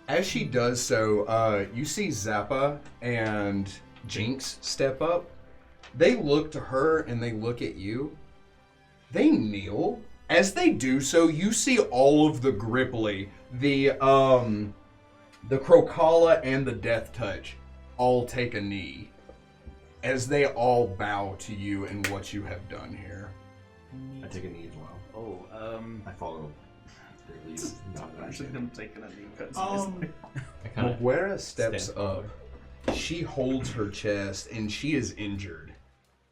A: As she does so, you see Zappa and Jinx step up. They look to her and they look at you. They kneel. As they do so, you see all of the Gripply, the Crocala and the Death Touch all take a knee. As they all bow to you and what you have done here.
F: I take a knee as well.
B: Oh,
F: I follow their lead. Not
D: Actually,
F: understand.
D: them taking a knee cuts.
C: I kind of
A: Moguera steps
C: stand
A: up. She holds her chest and she is injured.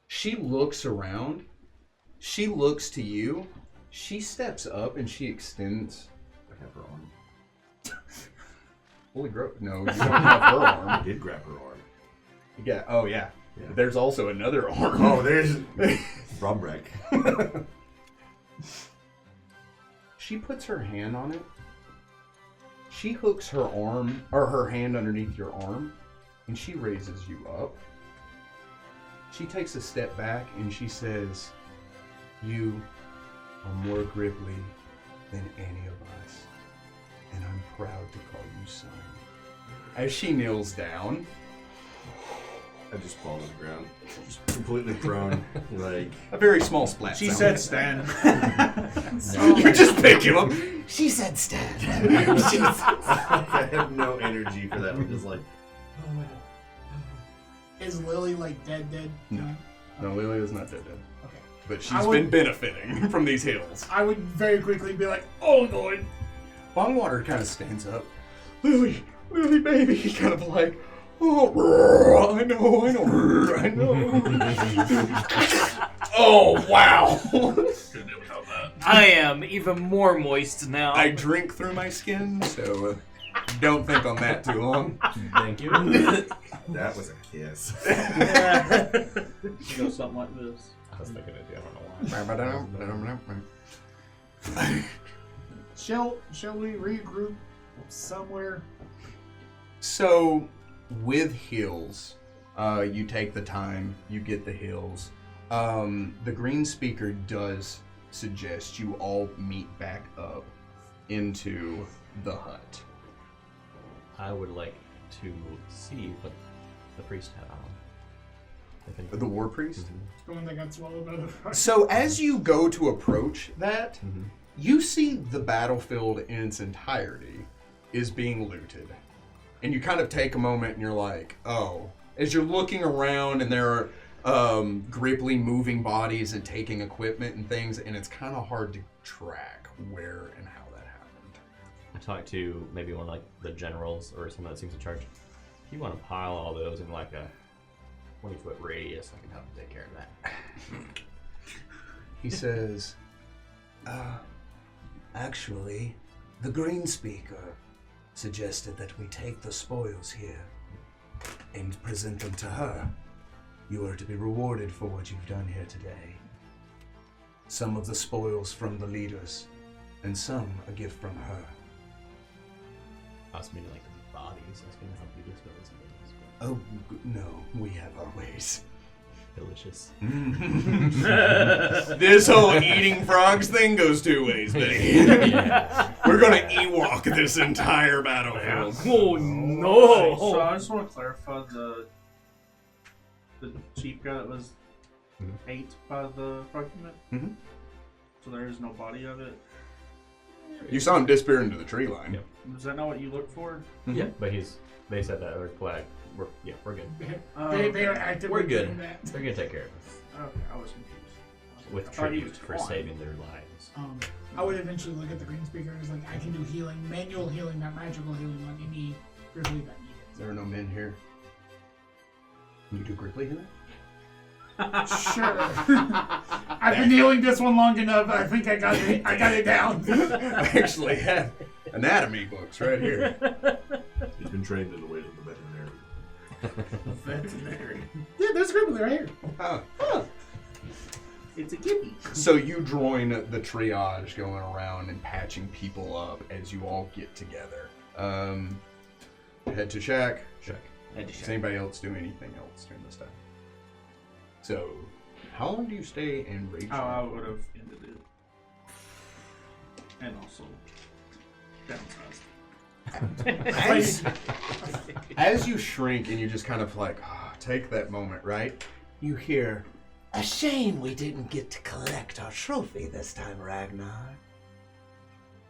A: She looks around. She looks to you. She steps up and she extends.
F: I have her arm.
A: Holy gross. No, you don't have her
F: I
A: arm.
F: did grab her arm.
A: Yeah, oh yeah.
F: Yeah.
A: There's also another arm.
F: Oh, there's Rumwreck.
A: She puts her hand on it. She hooks her arm, or her hand underneath your arm, and she raises you up. She takes a step back and she says, "You are more Gripply than any of us, and I'm proud to call you son." As she kneels down,
F: I just fall to the ground. Just completely prone. Like,
A: a very small splash.
D: She
A: sound.
D: said stand.
A: You just pick him up. She said stand.
F: I have no energy for that. I'm just like,
E: Is Lily like dead?
A: No. No, Lily is not dead.
E: Okay.
A: But she's
E: I would-
A: been benefiting from these hills.
E: I would very quickly be like, oh Lord.
A: Bongwater kind of stands up. Lily, baby. He kind of like, oh, I know. Oh, wow.
B: I am even more moist now.
A: I drink through my skin, so Don't think on that too long.
C: Thank you.
F: That was a kiss.
D: It goes something like this.
C: I was thinking it. I don't know why.
E: Shall we regroup somewhere?
A: So, with heals, you take the time, you get the heals. The green speaker does suggest you all meet back up into the hut.
C: I would like to see what the priest had on.
A: The war priest?
E: The one that got swallowed by the fire.
A: So as you go to approach that,
C: Mm-hmm.
A: you see the battlefield in its entirety is being looted. And you kind of take a moment and you're like, oh. As you're looking around and there are Gripply moving bodies and taking equipment and things, and it's kind of hard to track where and how that happened.
C: I talked to maybe one of like the generals or someone that seems in charge. If you want to pile all those in like a 20-foot radius, I can help you take care of that.
A: He says,
I: Actually, the green speaker suggested that we take the spoils here and present them to her. You are to be rewarded for what you've done here today. Some of the spoils from the leaders, and some a gift from her.
C: I was meaning like the bodies. I was going to help you dispose of those.
I: Oh, no, we have our ways.
C: Delicious.
A: this whole eating frogs thing goes two ways, baby.
C: Yeah.
A: We're gonna Ewok this entire battlefield.
B: Oh no!
D: So I just want to clarify the cheap guy that was ate by the fragment.
A: Mhm.
D: So there is no body of it.
A: You saw him disappear into the tree line.
C: Yep.
D: Is that not what you look for?
C: Yeah, but they said that other flag. We're good.
E: They are actively
C: We're good.
E: doing that.
C: They're gonna take care of us
D: Okay, I was confused.
C: with
D: I thought he
C: tribute
D: was
C: for
D: gone.
C: saving their lives.
E: I would eventually look at the green speaker and it's like, I can do healing, manual healing, not magical healing, like any Grizzly that needed.
A: There are no men here. Can you do Gripply here?
E: Sure. I've been healing this one long enough. I think I got it down.
A: I actually have anatomy books right here.
F: He's been trained in the ways of the veterinarian.
D: Veterinary.
E: Yeah, there's Grizzly right here.
A: Oh.
D: It's a gippy.
A: So you join the triage going around and patching people up as you all get together. Head to shack. Does anybody else do anything else during this time? So, how long do you stay in Rage?
D: How I would have ended it. And also downsized.
A: As you shrink and you just kind of like take that moment, right?
I: You hear, a shame we didn't get to collect our trophy this time, Ragnar.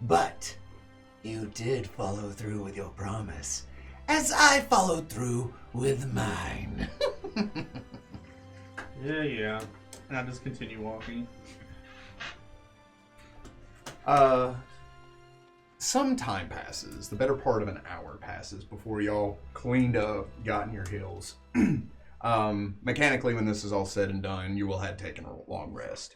I: But you did follow through with your promise, as I followed through with mine.
D: Yeah. And I just continue walking.
A: Some time passes. The better part of an hour passes before y'all cleaned up, got in your heels. Mechanically, when this is all said and done, you will have taken a long rest.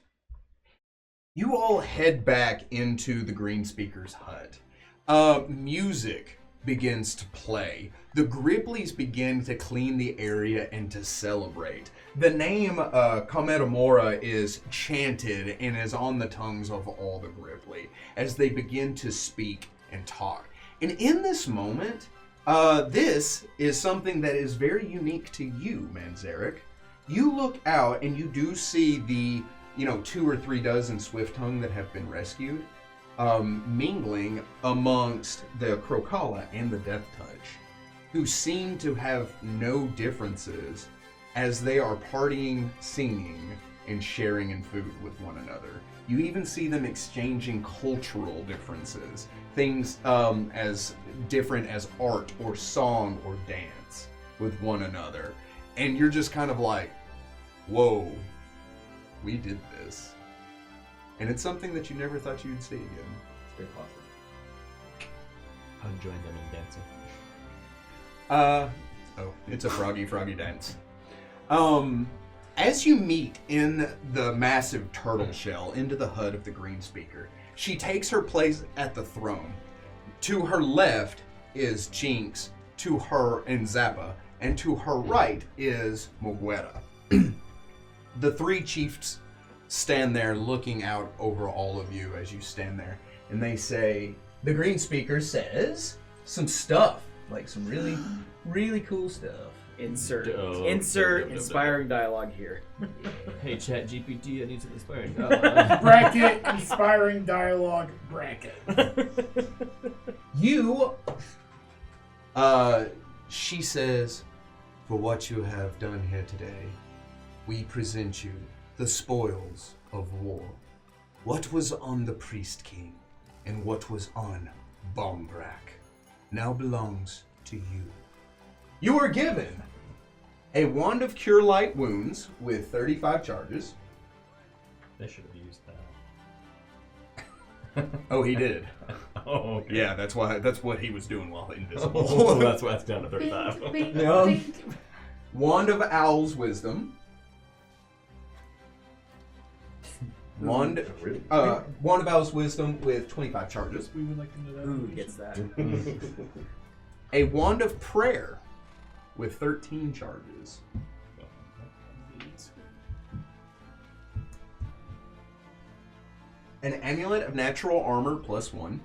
A: You all head back into the Green Speaker's hut. Music begins to play. The Gripplies begin to clean the area and to celebrate. The name Kametamora is chanted and is on the tongues of all the Gripply as they begin to speak and talk. And in this moment, this is something that is very unique to you, Manzarek. You look out and you do see the 2 or 3 dozen Swift Tongue that have been rescued, mingling amongst the Crocala and the Death Touch, who seem to have no differences as they are partying, singing, and sharing in food with one another. You even see them exchanging cultural differences, things as different as art or song or dance with one another. And you're just kind of like, whoa, we did this. And it's something that you never thought you'd see again.
F: It's very positive.
C: I'll join them in dancing.
A: It's a froggy dance. As you meet in the massive turtle shell into the hut of the Green Speaker, she takes her place at the throne. To her left is Jinx, to her and Zappa, and to her right is Moguera. The three chiefs stand there looking out over all of you as you stand there, and they say, the green speaker says some stuff, like some really, really cool stuff.
B: Insert inspiring dialogue here.
C: Hey, Chat GPT, I need some inspiring dialogue.
E: Bracket, inspiring dialogue, bracket.
A: She says, for what you have done here today, we present you the spoils of war. What was on the Priest King and what was on Bombrak now belongs to you. You are given a Wand of Cure Light Wounds with 35 charges.
C: They should have used that.
A: Oh, he did.
C: Oh, okay.
A: Yeah, that's what he was doing while invisible.
C: Oh, that's why it's down to 35.
A: Yeah. Wand of Owl's Wisdom. Wand of Owl's Wisdom with 25 charges.
E: We would like to know that.
B: Who gets that?
A: A Wand of Prayer with 13 charges. An Amulet of Natural Armor +1.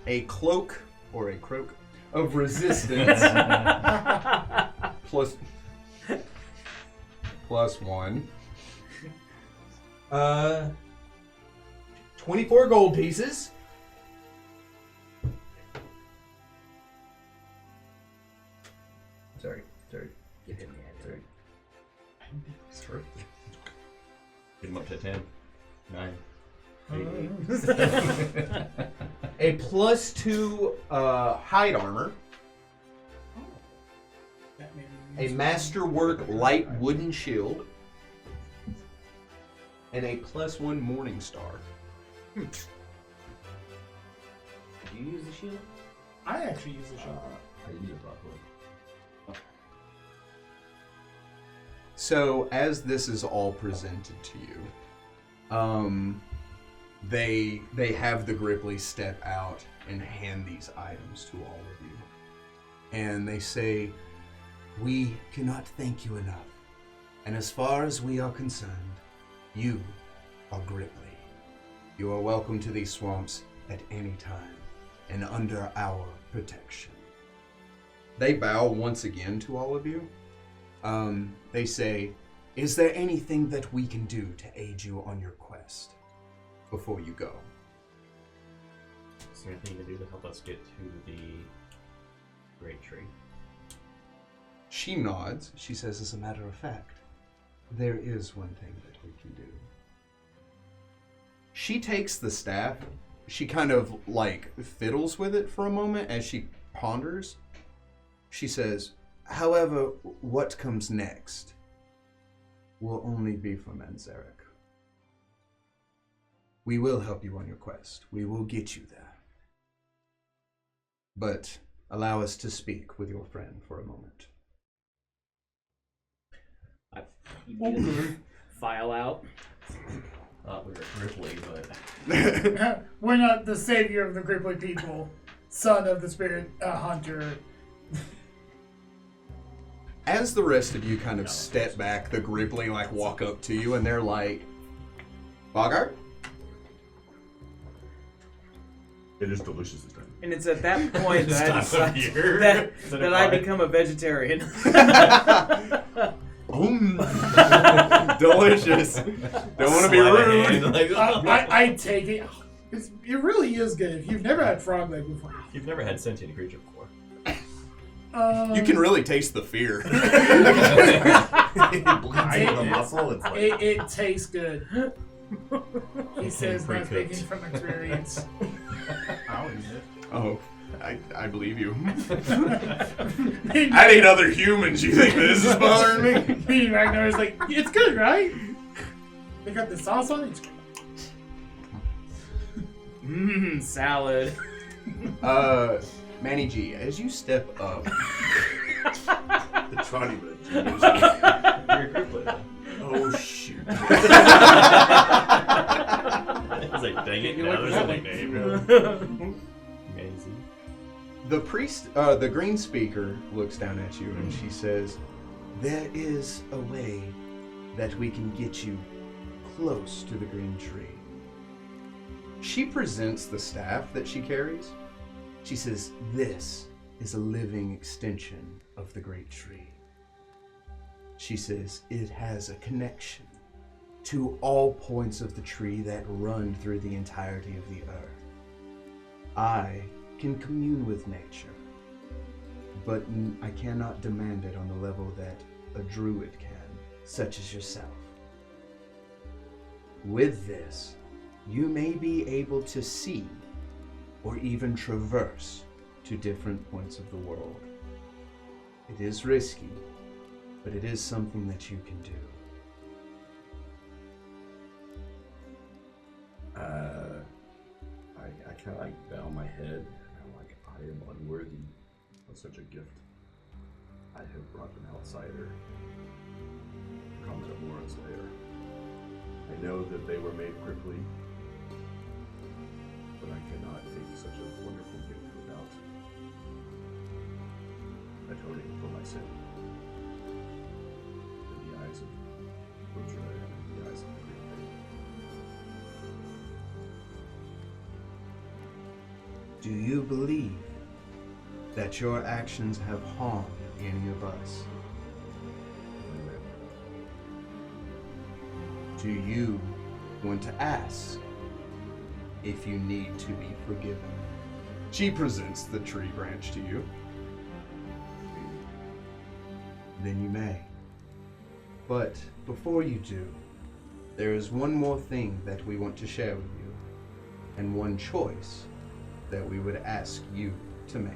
A: A Cloak or a Croak of Resistance +1. 24 gold pieces. Sorry.
B: Give him the
A: Sorry.
C: Get him up to 10. 9.
A: A +2 hide armor. A Masterwork light wooden shield. And a +1 Morning Star.
B: Did you use the shield?
E: I actually use the shield.
C: I use it properly.
A: So as this is all presented to you, they have the Gripply step out and hand these items to all of you. And they say, we cannot thank you enough. And as far as we are concerned, you are Gripply. You are welcome to these swamps at any time and under our protection. They bow once again to all of you. They say, is there anything that we can do to aid you on your quest before you go?
C: Is there anything you can do to help us get to the Great Tree?
A: She nods. She says, as a matter of fact, there is one thing that we can do. She takes the staff. She kind of like fiddles with it for a moment as she ponders. She says, however, what comes next will only be for Manzarek. We will help you on your quest. We will get you there. But allow us to speak with your friend for a moment.
B: I immediately file out.
C: We were Gripply, but...
E: We're not the savior of the Gripply people, son of the spirit hunter.
A: As the rest of you kind of step back, the Gripply like walk up to you and they're like, Boggard?
F: It is delicious this time.
B: And it's at that point that I
C: This time of
B: decide
C: year?
B: that I become a vegetarian.
A: Delicious. Don't want to be rude.
E: I take it. It really is good. If you've never had frog leg before.
C: You've never had sentient creature before.
A: You can really taste the fear.
E: It tastes good. He says not speaking from experience.
G: I'll eat it.
A: Oh, I believe you. I ate other humans. You think this is bothering me?
E: Ragnar's like, it's good, right? They got the sauce on it.
B: Salad.
A: Manny G, as you step up,
F: The trolley bed.
C: You're a Gripply.
F: Oh shoot.
C: I was like, dang it, now there's a nickname. Amazing.
A: The priest, the green speaker, looks down at you and she says, "There is a way that we can get you close to the green tree." She presents the staff that she carries. She says, "This is a living extension of the great tree." She says, "It has a connection to all points of the tree that run through the entirety of the earth. I can commune with nature, but I cannot demand it on the level that a druid can, such as yourself. With this, you may be able to see or even traverse to different points of the world. It is risky, but it is something that you can do."
F: I kind of like bow my head. I'm like, I am unworthy of such a gift. I have brought an outsider to come to Mora's lair. I know that they were made quickly, but I cannot take such a wonderful gift without atoning for my sin. In the eyes of Boggard and in the eyes of the Great Faith.
A: Do you believe that your actions have harmed any of us? Do you want to ask if you need to be forgiven? She presents the tree branch to you. Then you may. But before you do, there is one more thing that we want to share with you, and one choice that we would ask you to make.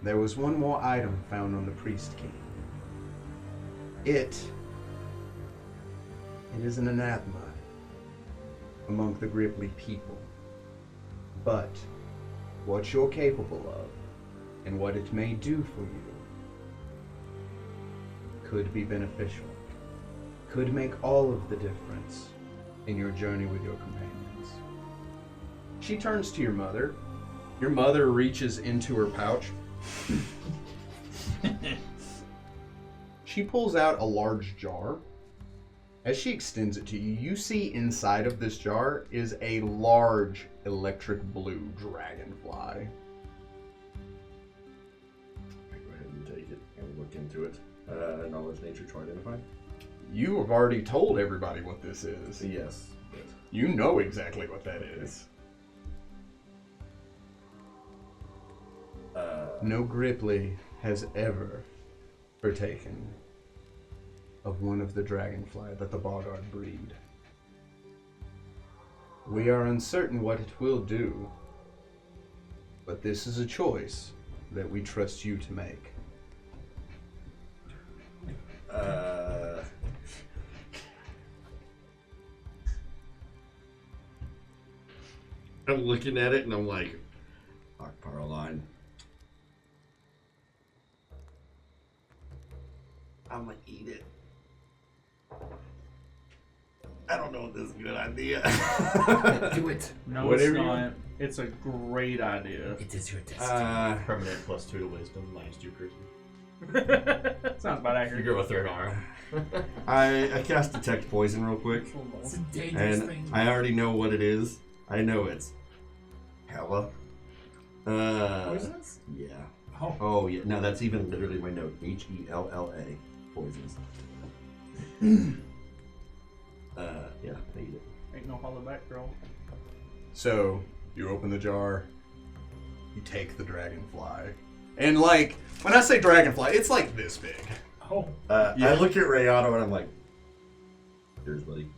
A: There was one more item found on the Priest King. It is an anathema among the Gripply people. But what you're capable of and what it may do for you could be beneficial, could make all of the difference in your journey with your companions. She turns to your mother. Your mother reaches into her pouch. She pulls out a large jar. As she extends it to you, you see inside of this jar is a large electric blue dragonfly.
F: I go ahead and take it and look into it. Knowledge, nature, to identify.
A: You have already told everybody what this is.
F: Yes.
A: You know exactly what that is. No Gripply has ever partaken of one of the dragonfly that the Boggard breed. We are uncertain what it will do, but this is a choice that we trust you to make.
F: I'm looking at it and I'm like, Akparaline. I'm gonna eat it. I don't know if this is a good idea.
H: Do it.
D: No,
F: Whatever
D: it's not. It's a great idea.
H: It is your destiny.
C: Permanent +2 to wisdom, -2 charisma.
D: Sounds about
C: You
D: accurate.
C: grow a third arm.
F: I cast detect poison real quick,
E: It's a dangerous
F: and
E: thing.
F: I already know what it is. I know it's hella.
E: Poisonous?
F: Yeah.
E: Oh.
F: Oh yeah. No, that's even literally my note. HELLA. Poisons. Yeah, I eat it.
D: Ain't no hollow back, girl.
A: So, you open the jar, you take the dragonfly, and like, when I say dragonfly, it's like this big.
E: Oh.
F: I look at Rayado and I'm like, here's buddy.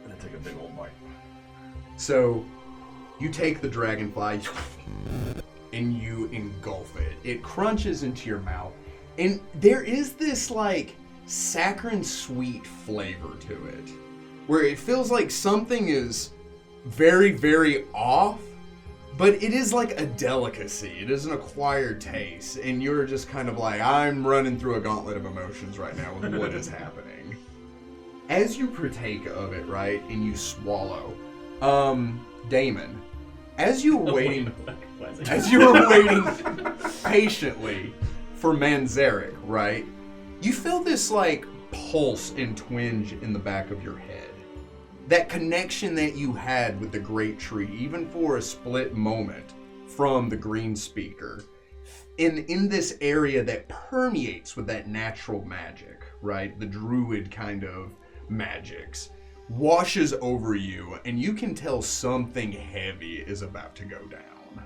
F: And I take a big old bite.
A: So, you take the dragonfly and you engulf it. It crunches into your mouth, and there is this like saccharine sweet flavor to it, where it feels like something is very, very off, but it is like a delicacy. It is an acquired taste, and you're just kind of like, I'm running through a gauntlet of emotions right now with what is happening. As you partake of it, right, and you swallow, Damon, as you were waiting,
C: Why is it-
A: as you were waiting patiently for Manzarek, right? You feel this like pulse and twinge in the back of your head. That connection that you had with the great tree, even for a split moment from the green speaker, in this area that permeates with that natural magic, right? The druid kind of magics, washes over you, and you can tell something heavy is about to go down.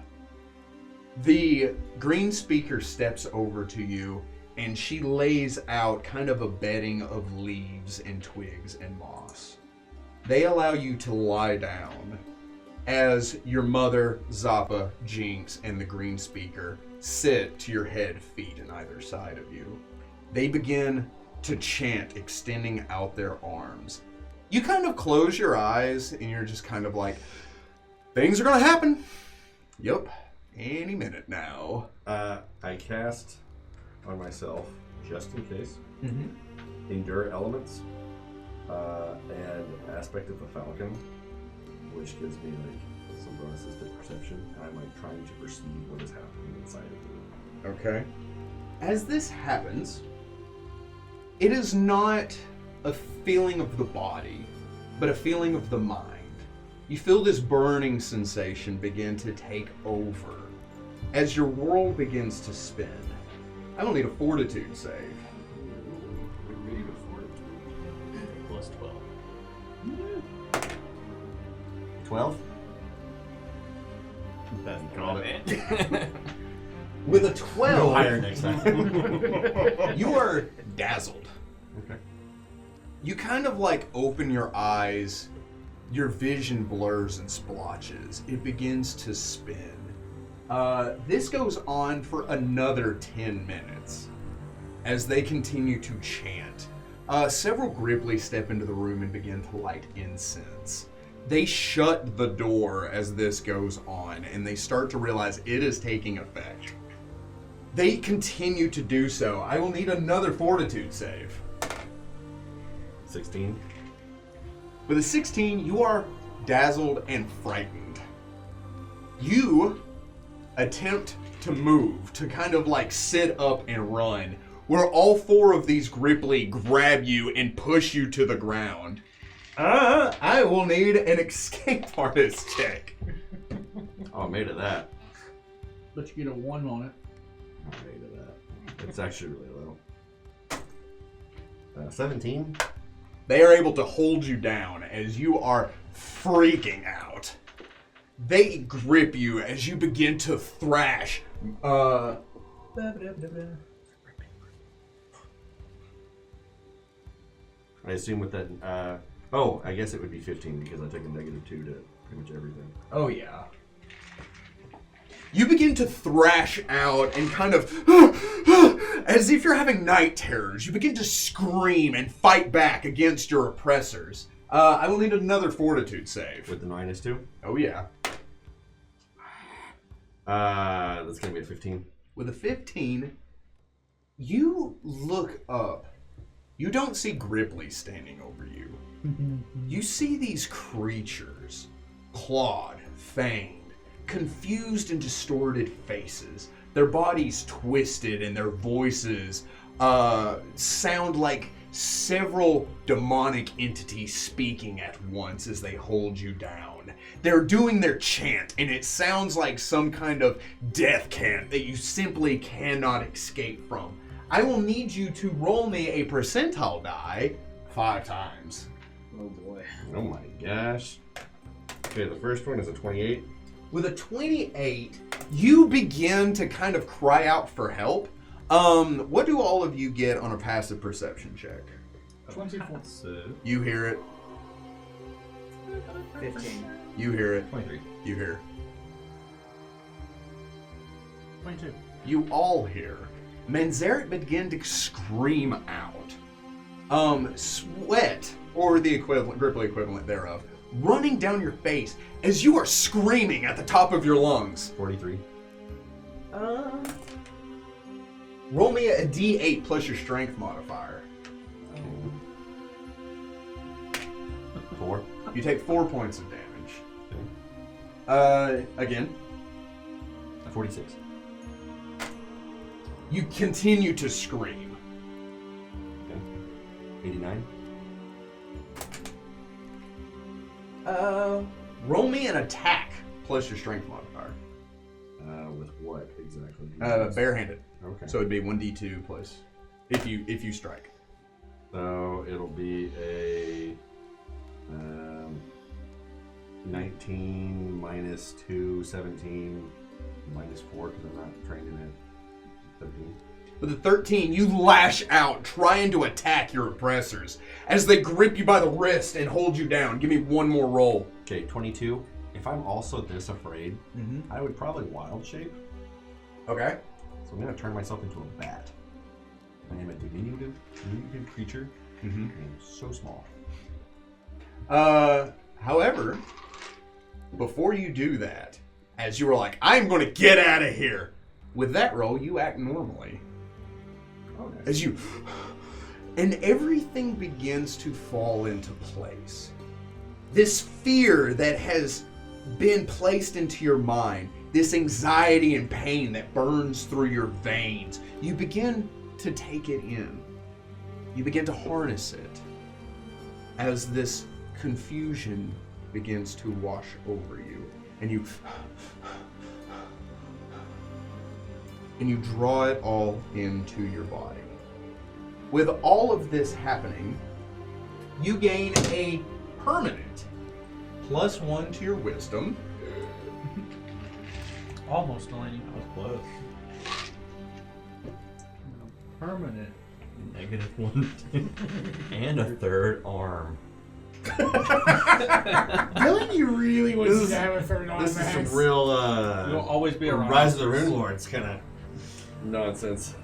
A: The green speaker steps over to you, and she lays out kind of a bedding of leaves and twigs and moss. They allow you to lie down as your mother, Zappa, Jinx, and the green speaker sit to your head, feet, on either side of you. They begin to chant, extending out their arms. You kind of close your eyes, and you're just kind of like, things are gonna happen. Yup, any minute now.
F: I cast on myself, just in case, Endure Elements, and Aspect of the Falcon, which gives me like some bonuses to perception, and I'm like trying to perceive what is happening inside of me.
A: Okay. As this happens, it is not a feeling of the body, but a feeling of the mind. You feel this burning sensation begin to take over as your world begins to spin. I will need a fortitude save.
C: Plus 12.
F: 12?
C: That's
F: Got
C: it.
A: With a 12,
F: No higher next time.
A: you are dazzled.
F: Okay.
A: You kind of like open your eyes, your vision blurs and splotches. It begins to spin. This goes on for another 10 minutes as they continue to chant. Several Gribbly step into the room and begin to light incense. They shut the door as this goes on, and they start to realize it is taking effect. They continue to do so. I will need another fortitude save.
F: 16.
A: With a 16, you are dazzled and frightened. You attempt to move, to kind of like sit up and run, where all four of these Gribbly grab you and push you to the ground. I will need an escape artist check.
F: Oh, I made it that.
H: But you get a 1 on it.
F: I made it that. It's actually really low. 17.
A: They are able to hold you down as you are freaking out. They grip you as you begin to thrash.
F: I assume with that, I guess it would be 15 because I took a -2 to pretty much everything.
A: Oh, yeah. You begin to thrash out and kind of, as if you're having night terrors. You begin to scream and fight back against your oppressors. I will need another fortitude save.
F: With the -2?
A: Oh, yeah.
F: That's going to be a 15.
A: With a 15, you look up. You don't see Gribbly standing over you. You see these creatures, clawed, fanged, confused and distorted faces. Their bodies twisted and their voices sound like several demonic entities speaking at once as they hold you down. They're doing their chant, and it sounds like some kind of death chant that you simply cannot escape from. I will need you to roll me a percentile die 5 times.
H: Oh boy.
F: Oh my gosh. Okay, the first one is a 28.
A: With a 28, you begin to kind of cry out for help. What do all of you get on a passive perception check?
E: 24.
C: So,
A: You hear it.
B: 15.
A: You hear it.
C: 23.
A: You hear it.
E: 22.
A: You all hear Manzarek begin to scream out. Sweat, or the equivalent, Gribbly equivalent thereof, running down your face as you are screaming at the top of your lungs.
F: 43.
A: Roll me a D8 plus your strength modifier.
F: 4.
A: You take 4 points of damage. Again.
F: 46.
A: You continue to scream.
F: Okay. 89.
A: Roll me an attack plus your strength modifier.
F: With what exactly?
A: Barehanded.
F: Okay.
A: So it'd be 1d2 plus if you strike.
F: So it'll be a 19 minus 2, 17 minus 4 because I'm not trained in it. 13.
A: With the 13, you lash out, trying to attack your oppressors as they grip you by the wrist and hold you down. Give me one more roll.
F: Okay, 22. If I'm also this afraid, I would probably wild shape.
A: Okay.
F: So I'm going to turn myself into a bat. I am a diminutive creature. I am so small.
A: However, before you do that, as you were like, I'm going to get out of here, with that roll, you act normally.
F: Oh, nice.
A: As you... And everything begins to fall into place. This fear that has been placed into your mind, this anxiety and pain that burns through your veins, you begin to take it in. You begin to harness it as this confusion begins to wash over you. And you draw it all into your body. With all of this happening, you gain a permanent +1 to your wisdom.
G: Almost 90.
C: That was close.
G: Permanent.
C: -1. And a third arm.
E: Dylan, you really want to have a third arm.
F: This is some real
G: You'll always be around.
F: Rise of the Rune Lords kind of nonsense.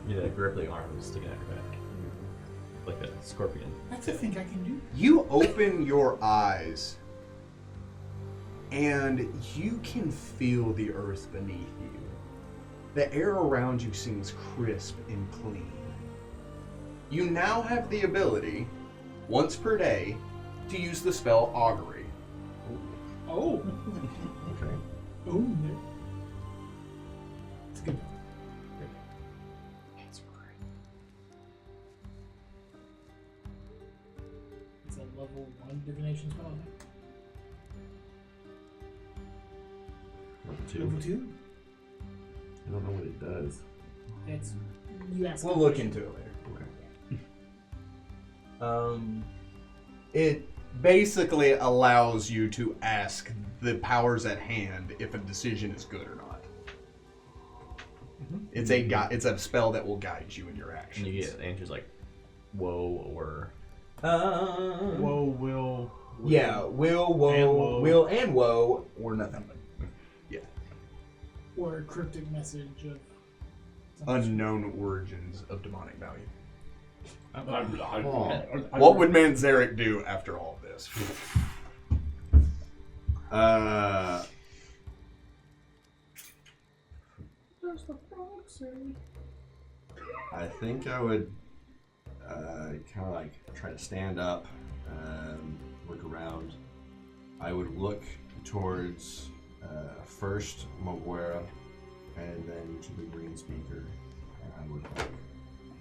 C: Yeah, gripply arms sticking out your back. Like a scorpion.
E: That's a thing I can do.
A: You open your eyes and you can feel the earth beneath you. The air around you seems crisp and clean. You now have the ability, once per day, to use the spell Augury.
E: Oh.
F: Okay.
E: Oh, no. It's good. It's a level 1 divination spell, I think.
F: Level 2.
E: Level 2?
F: I don't know what it does.
E: It's... You ask
A: We'll look into it later. It basically allows you to ask the powers at hand if a decision is good or not. It's a spell that will guide you in your actions.
C: And you get answers like, whoa, or...
G: Whoa, will.
A: Yeah, will, will, and woe, or nothing. Yeah.
E: Or a cryptic message of...
A: Unknown origins of demonic value.
F: Oh.
A: What would Manzarek do after all this?
F: I think I would kind of like try to stand up, look around. I would look towards first Moguera and then to the green speaker. And I would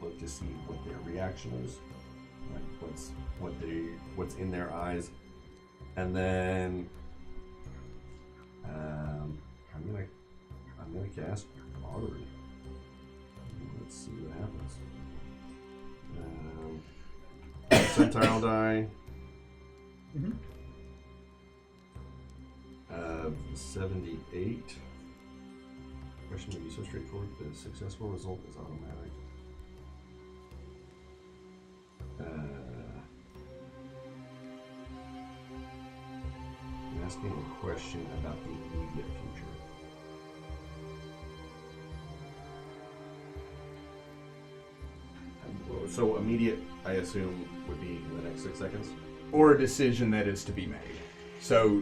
F: look to see what their reaction is, like what's in their eyes, and then I'm gonna cast Augury. Let's see what happens. Percentile die. 78. Question may be so straightforward. The successful result is automatic. I'm asking a question about the immediate future. So immediate, I assume, would be in the next 6 seconds?
A: Or a decision that is to be made. So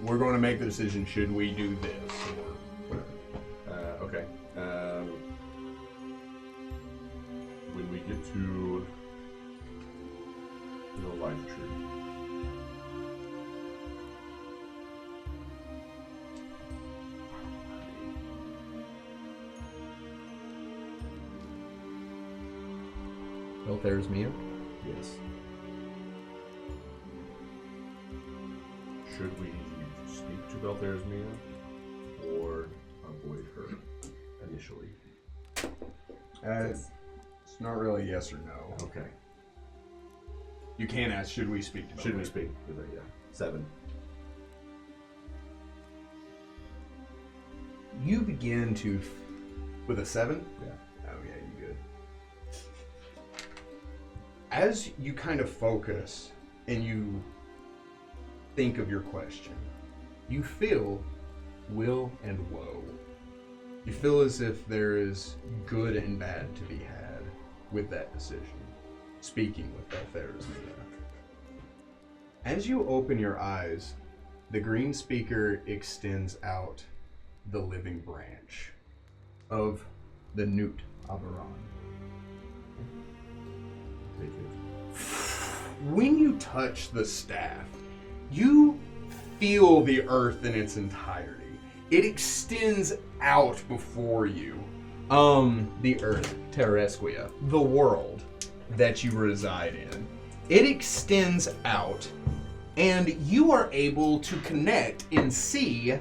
A: we're going to make the decision, should we do this or whatever.
F: Okay. When we get to the life tree.
A: Beltherismia?
F: Yes. Should we speak to Beltherismia or avoid her initially?
A: It's not really yes or no.
F: Okay.
A: You can ask, should we speak to
F: Should we
A: Beltherismia?
F: speak? Yeah. 7.
A: You begin to... With a 7?
F: Yeah.
A: Oh, yeah, you good. As you kind of focus and you think of your question, you feel will and woe. You feel as if there is good and bad to be had with that decision, speaking with Beltherismia. As you open your eyes, the green speaker extends out the living branch of the Newt Aberon.
F: Take it.
A: When you touch the staff, you feel the earth in its entirety. It extends out before you. The earth, Terresquia, the world that you reside in. It extends out, and you are able to connect and see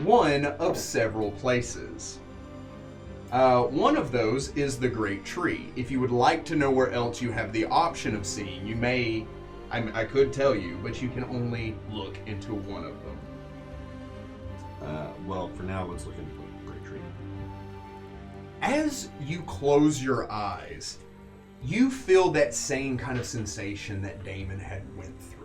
A: one of several places. One of those is the Great Tree. If you would like to know where else you have the option of seeing, you may, I could tell you, but you can only look into one of them.
F: Well, for now, let's look into the Great Tree.
A: As you close your eyes, you feel that same kind of sensation that Damon had went through.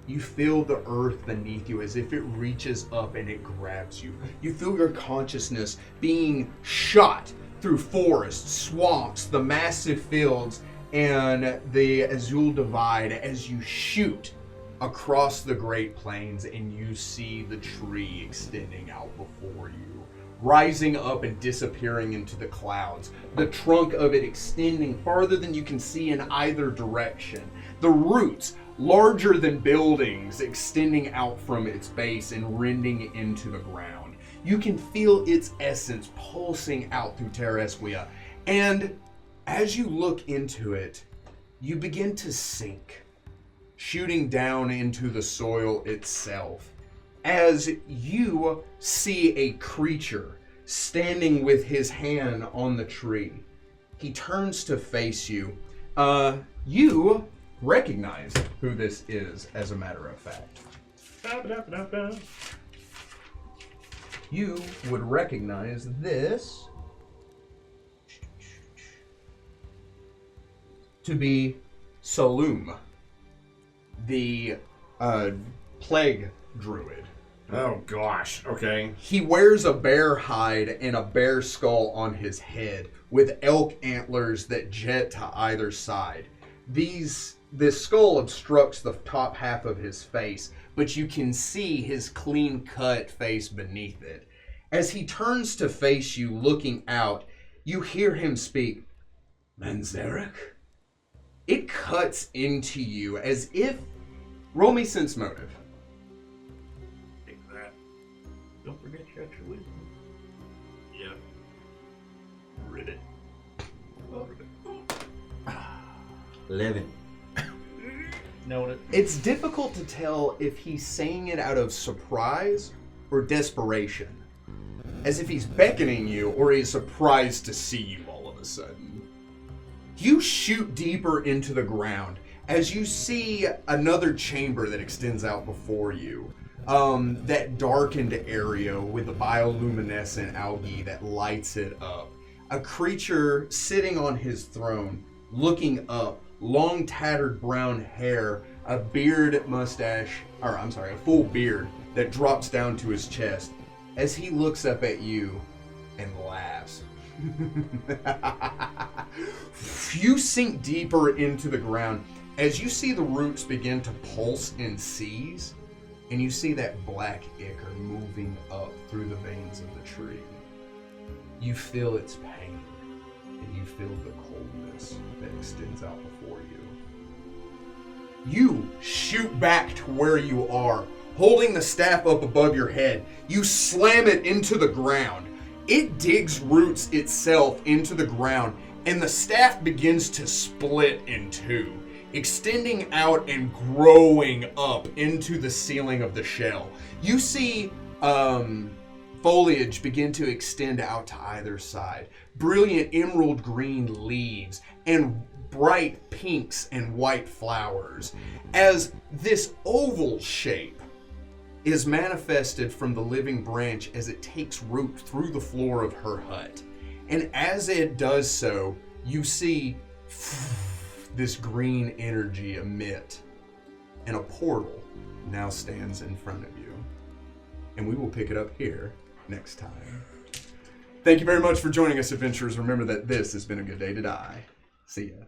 A: You feel the earth beneath you as if it reaches up and it grabs you. You feel your consciousness being shot through forests, swamps, the massive fields, and the Azul Divide as you shoot across the Great Plains and you see the tree extending out before you, rising up and disappearing into the clouds, the trunk of it extending farther than you can see in either direction, the roots larger than buildings extending out from its base and rending into the ground. You can feel its essence pulsing out through Terresquia, and as you look into it, you begin to sink, shooting down into the soil itself, as you see a creature standing with his hand on the tree. He turns to face you. You recognize who this is, as a matter of fact. You would recognize this to be Saloom, the plague druid.
F: Oh gosh, okay.
A: He wears a bear hide and a bear skull on his head with elk antlers that jet to either side. This skull obstructs the top half of his face, but you can see his clean-cut face beneath it. As he turns to face you, looking out, you hear him speak, "Manzarek?" It cuts into you as if... Roll me sense motive.
F: Take that. Don't forget your extra wisdom. Yeah. Ribbit. Oh. 11.
D: Noted.
A: It's difficult to tell if he's saying it out of surprise or desperation. As if he's beckoning you or he's surprised to see you all of a sudden. You shoot deeper into the ground as you see another chamber that extends out before you. That darkened area with the bioluminescent algae that lights it up. A creature sitting on his throne, looking up, long tattered brown hair, a full beard that drops down to his chest as he looks up at you and laughs. You sink deeper into the ground as you see the roots begin to pulse and seize, and you see that black ichor moving up through the veins of the tree. You feel its pain, and you feel the coldness that extends out before you. You shoot back to where you are, holding the staff up above your head. You slam it into the ground. It digs roots itself into the ground, and the staff begins to split in two, extending out and growing up into the ceiling of the shell. You see foliage begin to extend out to either side. Brilliant emerald green leaves and bright pinks and white flowers. As this oval shape is manifested from the living branch as it takes root through the floor of her hut. And as it does so, you see this green energy emit, and a portal now stands in front of you. And we will pick it up here next time. Thank you very much for joining us, adventurers. Remember that this has been a good day to die. See ya.